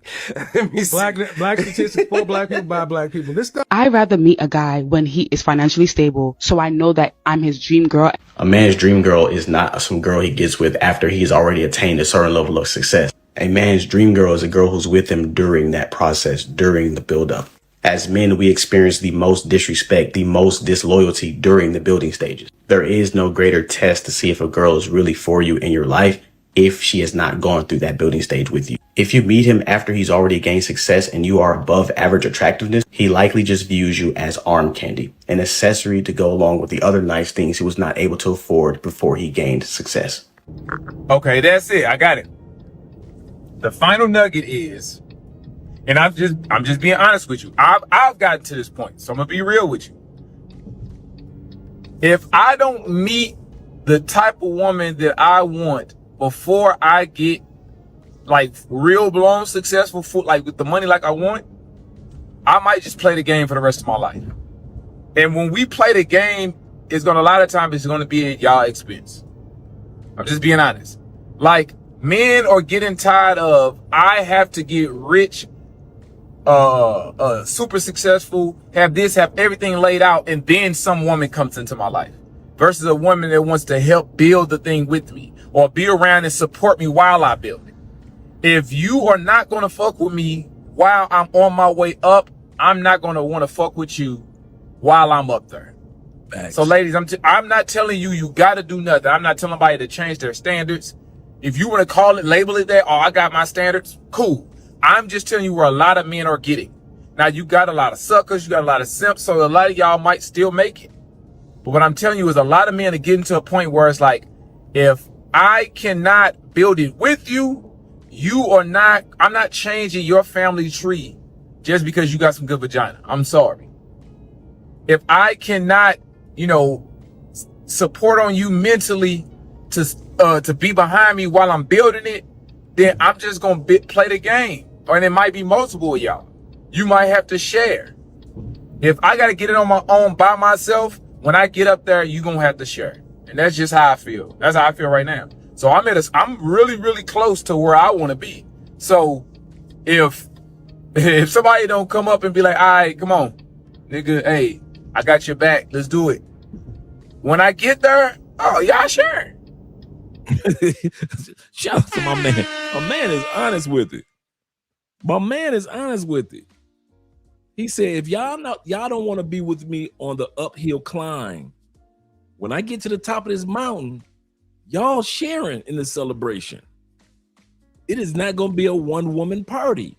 Black statistics for black people by black people. This stuff.
I'd rather meet a guy when he is financially stable so I know that I'm his dream girl.
A man's dream girl is not some girl he gets with after he's already attained a certain level of success. A man's dream girl is a girl who's with him during that process, during the buildup. As men, we experience the most disrespect, the most disloyalty during the building stages. There is no greater test to see if a girl is really for you in your life if she has not gone through that building stage with you. If you meet him after he's already gained success and you are above average attractiveness, he likely just views you as arm candy, an accessory to go along with the other nice things he was not able to afford before he gained success.
Okay, that's it. I got it. The final nugget is
And I'm just being honest with you. I've gotten to this point, so I'm gonna be real with you. If I don't meet the type of woman that I want before I get like real blown successful, like with the money like I want, I might just play the game for the rest of my life. And when we play the game, it's gonna, a lot of times it's gonna be at y'all expense. I'm just being honest. Like, men are getting tired of, I have to get rich, super successful, have this, have everything laid out, and then some woman comes into my life. Versus a woman that wants to help build the thing with me or be around and support me while I build it. If you are not gonna fuck with me while I'm on my way up, I'm not gonna wanna fuck with you while I'm up there.
Thanks.
So ladies, I'm not telling you gotta do nothing. I'm not telling anybody to change their standards. If you want to call it, label it that, oh, I got my standards, cool. I'm just telling you where a lot of men are getting. Now, you got a lot of suckers, you got a lot of simps, so a lot of y'all might still make it. But what I'm telling you is a lot of men are getting to a point where it's like, if I cannot build it with you, I'm not changing your family tree just because you got some good vagina. I'm sorry. If I cannot, support on you mentally to be behind me while I'm building it, then I'm just going to play the game. Or it might be multiple of y'all. You might have to share. If I got to get it on my own by myself, when I get up there, you're going to have to share. And that's just how I feel. That's how I feel right now. So I'm really, really close to where I want to be. So if somebody don't come up and be like, all right, come on, nigga, hey, I got your back. Let's do it. When I get there, oh, y'all share.
Shout out to my man. My man is honest with it. My man is honest with it. He said, if y'all don't want to be with me on the uphill climb, when I get to the top of this mountain, y'all sharing in the celebration. It is not going to be a one-woman party.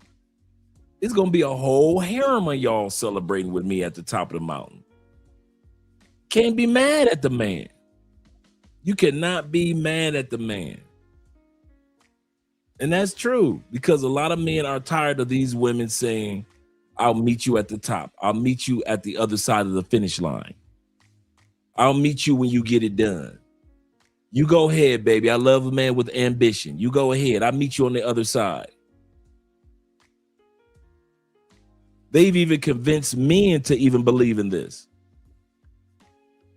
It's going to be a whole harem of y'all celebrating with me at the top of the mountain. Can't be mad at the man. You cannot be mad at the man. And that's true, because a lot of men are tired of these women saying, I'll meet you at the top. I'll meet you at the other side of the finish line. I'll meet you when you get it done. You go ahead, baby. I love a man with ambition. You go ahead. I'll meet you on the other side. They've even convinced men to even believe in this.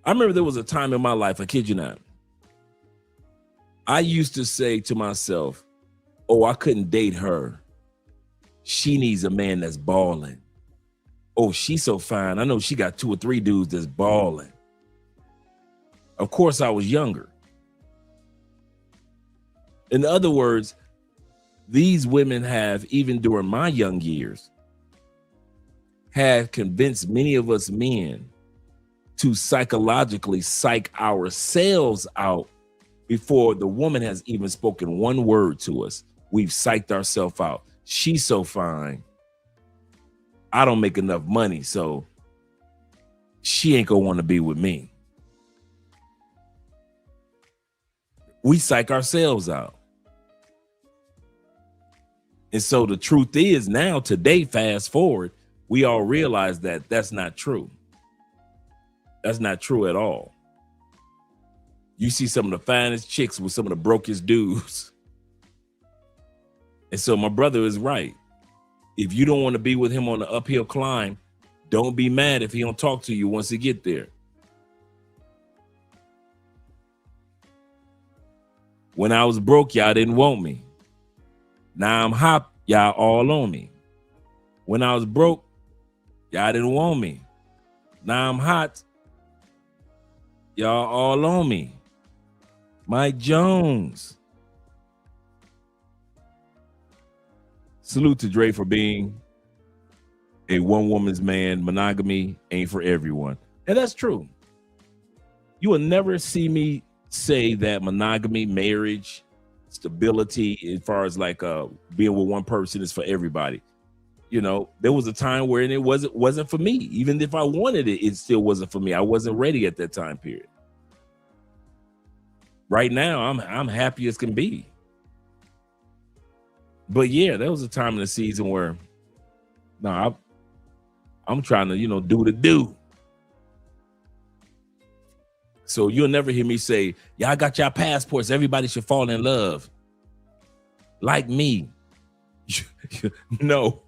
I remember there was a time in my life, I kid you not, I used to say to myself, oh, I couldn't date her. She needs a man that's balling. Oh, she's so fine. I know she got 2 or 3 dudes that's balling. Of course, I was younger. In other words, these women have, even during my young years, have convinced many of us men to psychologically psych ourselves out before the woman has even spoken one word to us. We've psyched ourselves out. She's so fine. I don't make enough money, so she ain't gonna want to be with me. We psych ourselves out. And so the truth is now, today, fast forward, we all realize that that's not true. That's not true at all. You see some of the finest chicks with some of the brokest dudes. And so my brother is right. If you don't want to be with him on the uphill climb, don't be mad if he don't talk to you once he get there. When I was broke, y'all didn't want me. Now I'm hot, y'all all on me. When I was broke, y'all didn't want me. Now I'm hot, y'all all on me. Mike Jones. Salute to Dre for being a one-woman's man. Monogamy ain't for everyone. And that's true. You will never see me say that monogamy, marriage, stability, as far as like being with one person is for everybody. You know, there was a time where it wasn't for me. Even if I wanted it, it still wasn't for me. I wasn't ready at that time period. Right now, I'm happy as can be. But yeah, there was a time in the season where No, I'm trying to, do the do. So you'll never hear me say, y'all got y'all passports. Everybody should fall in love. Like me. No.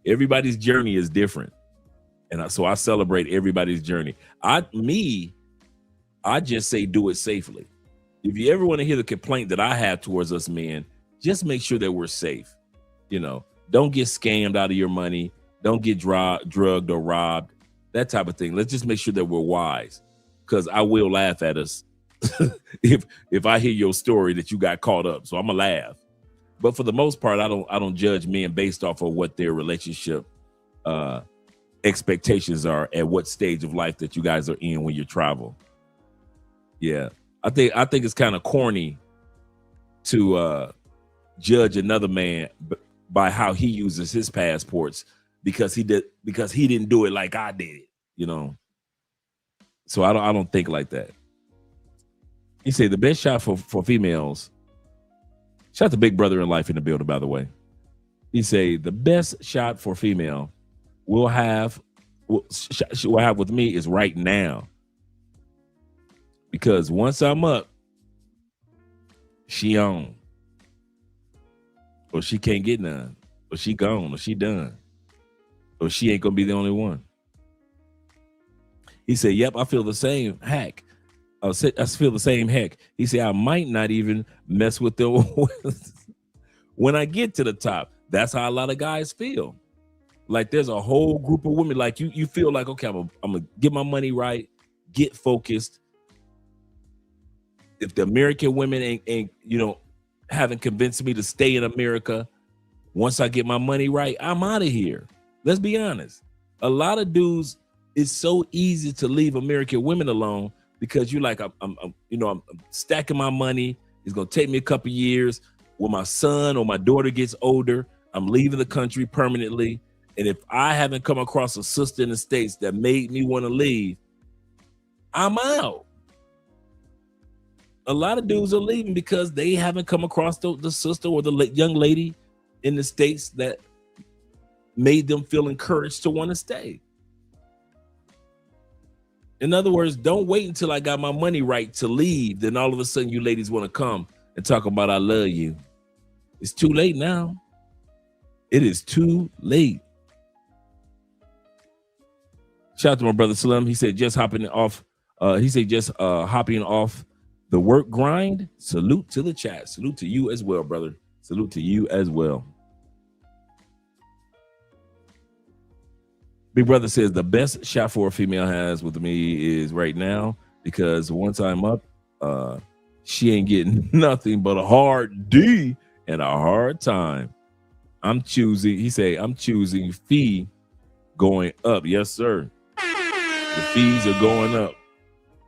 Everybody's journey is different. And so I celebrate everybody's journey. I just say do it safely. If you ever want to hear the complaint that I have towards us men, just make sure that we're safe. Don't get scammed out of your money. Don't get drugged or robbed. That type of thing. Let's just make sure that we're wise. Because I will laugh at us if I hear your story that you got caught up. So I'm gonna laugh. But for the most part, I don't judge men based off of what their relationship expectations are at what stage of life that you guys are in when you travel. Yeah, I think it's kind of corny to judge another man by how he uses his passports because he didn't do it like I did it. So I don't think like that. He said the best shot for females. Shout out to Big Brother in Life in the building, by the way. He say the best shot for female we'll have with me is right now. Because once I'm up, she on. Or she can't get none. Or she gone. Or she done. Or she ain't gonna be the only one. He said, yep, I feel the same heck. I feel the same heck. He said, I might not even mess with them when I get to the top. That's how a lot of guys feel. Like there's a whole group of women, like you feel like, okay, I'm gonna get my money right, get focused. If the American women ain't haven't convinced me to stay in America, once I get my money right, I'm out of here. Let's be honest. A lot of dudes, it's so easy to leave American women alone because you're like, I'm stacking my money. It's gonna take me a couple years. When my son or my daughter gets older, I'm leaving the country permanently. And if I haven't come across a sister in the States that made me want to leave, I'm out. A lot of dudes are leaving because they haven't come across the sister or the young lady in the States that made them feel encouraged to want to stay. In other words, don't wait until I got my money right to leave. Then all of a sudden you ladies want to come and talk about I love you. It's too late now. It is too late. Shout out to my brother Slim. He said just hopping off the work grind. Salute to the chat. Salute to you as well, brother. Salute to you as well. Big brother says the best shot for a female has with me is right now, because once I'm up, she ain't getting nothing but a hard D and a hard time. I'm choosing fee going up. Yes, sir. The fees are going up.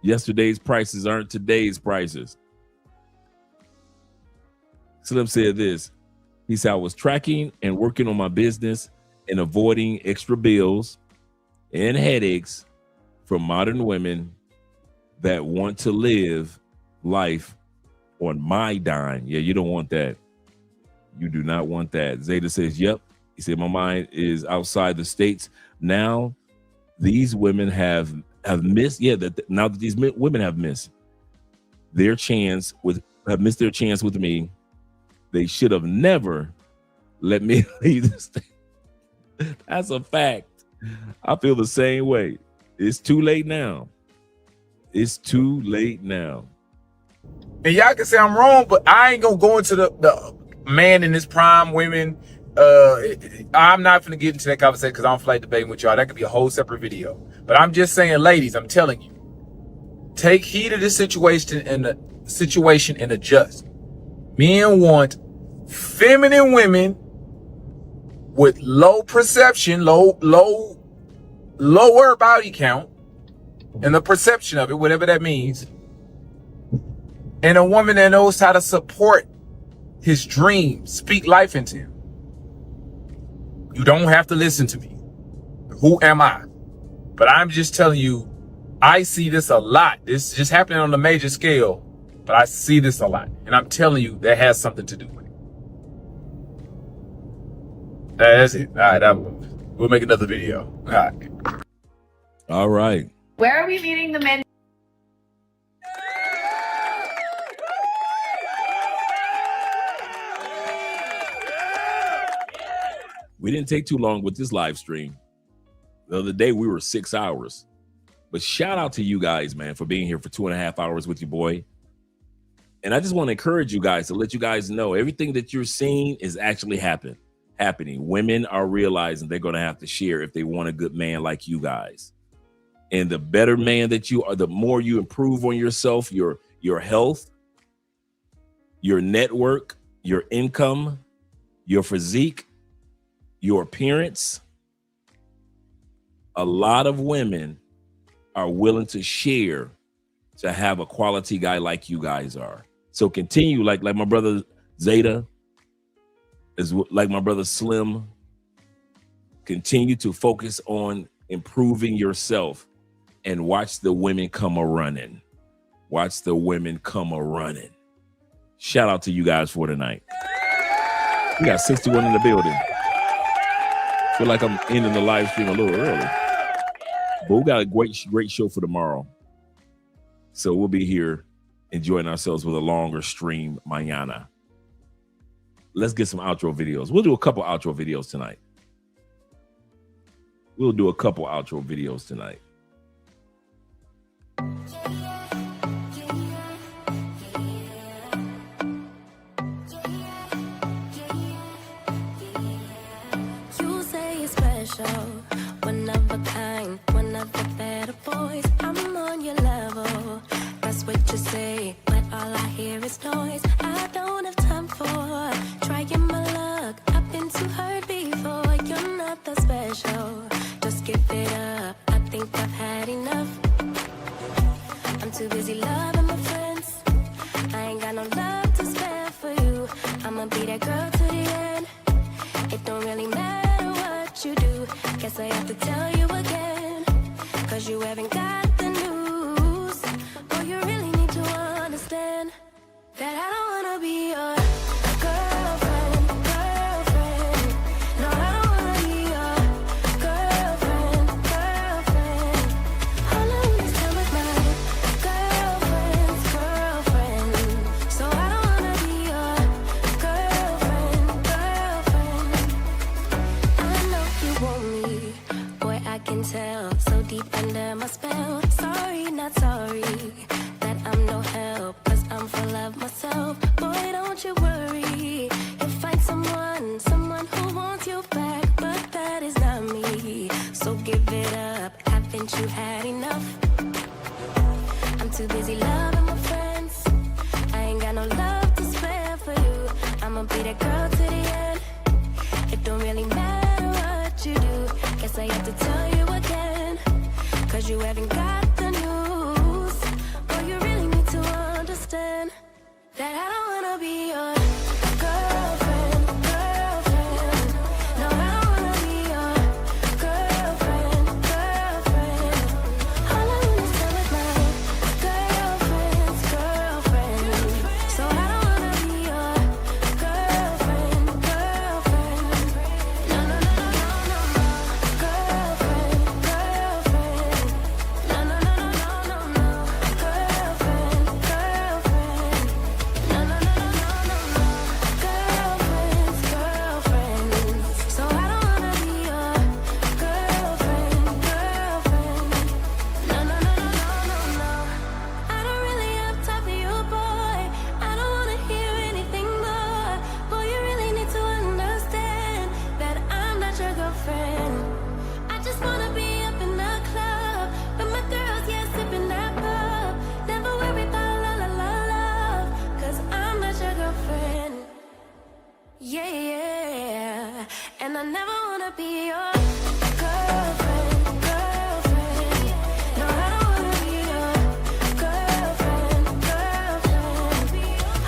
Yesterday's prices aren't today's prices. Slim said this. He said, I was tracking and working on my business and avoiding extra bills and headaches from modern women that want to live life on my dime. Yeah, you don't want that. You do not want that. Zeta says, yep. He said, my mind is outside the States. Now these women have missed. Yeah, now that these women have missed their chance with me. They should have never let me leave the state. That's a fact. I feel the same way. It's too late now. It's too late now.
And y'all can say I'm wrong, but I ain't gonna go into the man in his prime women. I'm not gonna get into that conversation because I don't feel like debating with y'all. That could be a whole separate video. But I'm just saying, ladies, I'm telling you, take heed of the situation and adjust. Men want feminine women with low perception, lower body count, and the perception of it, whatever that means. And a woman that knows how to support his dreams, speak life into him. You don't have to listen to me. Who am I? But I'm just telling you, I see this a lot. This is just happening on a major scale, but I see this a lot. And I'm telling you, that has something to do with it. That's it. All right, we'll make another video. All right.
All right.
Where are we meeting the men?
We didn't take too long with this live stream. The other day we were 6 hours. But shout out to you guys, man, for being here for 2.5 hours with your boy. And I just want to encourage you guys to let you guys know everything that you're seeing is actually happening. Women are realizing they're going to have to share if they want a good man like you guys. And the better man that you are, the more you improve on yourself, your health, your network, your income, your physique, your appearance. A lot of women are willing to share to have a quality guy like you guys are. So continue, like my brother Zeta, is like my brother Slim. Continue to focus on improving yourself and watch the women come a-running. Watch the women come a-running. Shout out to you guys for tonight. We got 61 in the building. Feel like I'm ending the live stream a little early. But we got a great show for tomorrow. So we'll be here enjoying ourselves with a longer stream mañana. Let's get some outro videos. We'll do a couple outro videos tonight.
You say you're special, one of a kind, one of the better boys. I'm on your level, that's what you say, but all I hear is noise. I don't have time for trying my luck. I've been too hurt before. You're not that special, just give it up. I think I've had enough. I'm too busy loving my friends. I ain't got no love to spare for you. I'ma be that girl to the end. It don't really matter what you do. Guess I have to tell you again, 'cause you haven't got the news. Oh, you really need to understand that I don't wanna be your girlfriend. No, I don't wanna be your girlfriend. All I wanna spend with my girlfriend's girlfriend. So I don't wanna be your girlfriend. I know you want me, boy, I can tell. So deep under my spell. Sorry, not sorry that I'm no help, 'cause I'm full of myself. Boy, don't you worry, you'll find someone who wants you back, but that is not me. So give it up, haven't you had enough? I'm too busy loving my friends. I ain't got no love to spare for you. I'ma be that girl to the end. It don't really matter what you do. Guess I have to tell you again, 'cause you haven't got the news. Boy, you really need to understand that I don't wanna be your girlfriend. No, I don't wanna be your girlfriend. All I wanna spend with my girlfriend's girlfriend. So I don't wanna be your girlfriend. No, no, no, no, no, no, no. Girlfriend. No, no, no, no, no, no, no. Girlfriend. No, no, no, no, no, no, no. Girlfriend's girlfriend. So I don't wanna be your girlfriend. No, no, no, no, no, no, no. I don't really have time for you, boy. I don't wanna hear anything more. Boy, you really need to understand that I'm not your girlfriend. I just wanna be up in the club with my girls, yeah, sipping that pub. Never worry about la la la love, 'cause I'm not your girlfriend. Yeah, yeah. And I never wanna be your girlfriend. No, I don't wanna be your girlfriend.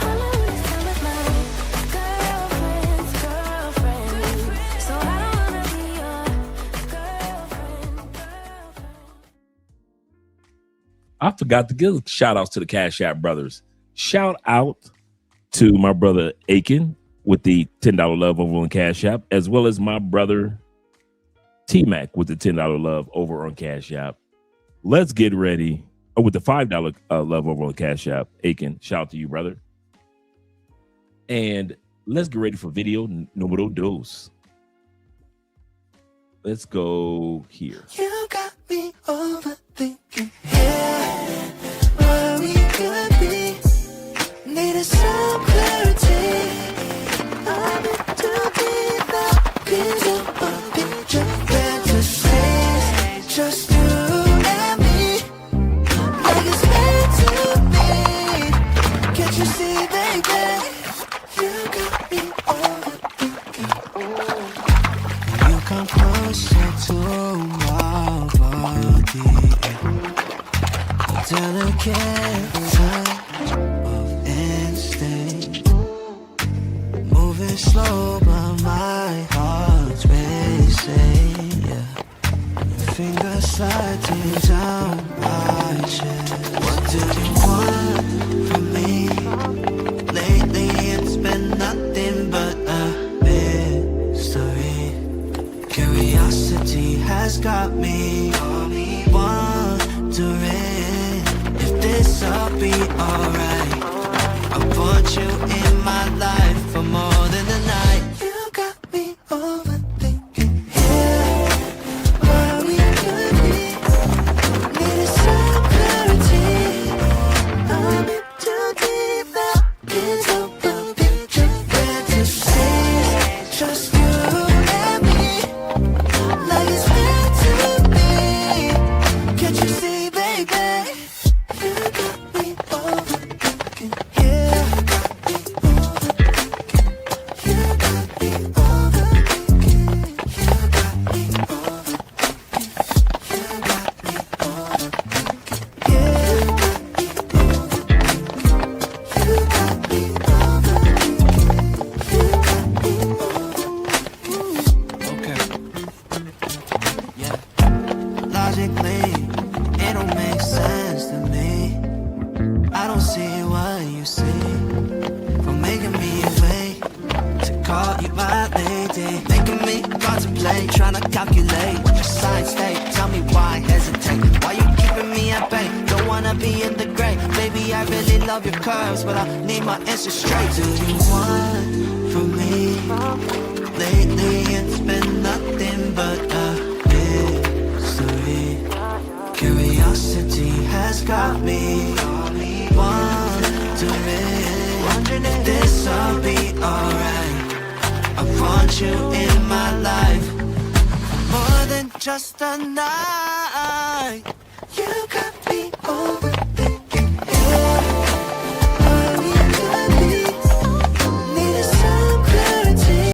All I wanna spend with my girlfriend's girlfriend. So I don't wanna be your girlfriend.
I forgot to give shout outs to the Cash App brothers. Shout out to my brother Aiken, with the $10 love over on Cash App, as well as my brother T-Mac with the $10 love over on Cash App. Let's get ready. Oh, with the $5 love over on Cash App. Aiken, shout out to you, brother. And let's get ready for video numero dos. Let's go here.
You got me overthinking, yeah, where we could be. Needed some clarity. I'm in too deep now. Clears up a picture. Fantasies, just you and me. Like it's meant to be. Can't you see, baby? You got me overthinking. You come closer to my body. Delicate touch of instinct. Moving slow, but my heart's racing. Yeah. Fingers sliding down my chest. What do you want from me? Lately it's been nothing but a mystery. Curiosity has got me wondering if this'll be alright. I want you in my life for more than a night. You got me overthinking, yeah, where we could be. Needed some clarity. I'm in too deep now. Can't help but picture fantasies. Just you and me. Like it's meant to be. Can't you see, baby? You got me overthinking, yeah. You got me overthinking. You got me overthinking. You got me overthinking. Yeah. You got me overthinking. You got me overthinking. Okay. Yeah. Logically, it don't make sense to me. I don't see what you see. For making me wait to call you my lady. Making me contemplate, trying to calculate what your signs state. Tell me why hesitate. Why you keeping me at bay? Don't wanna be in the gray. Baby, I really love your curves, but I need my answer straight. Do you want from me? Lately it's been nothing but a mystery. Curiosity has got me wondering if this'll be alright. I want you in my life more than just a night. You got me over.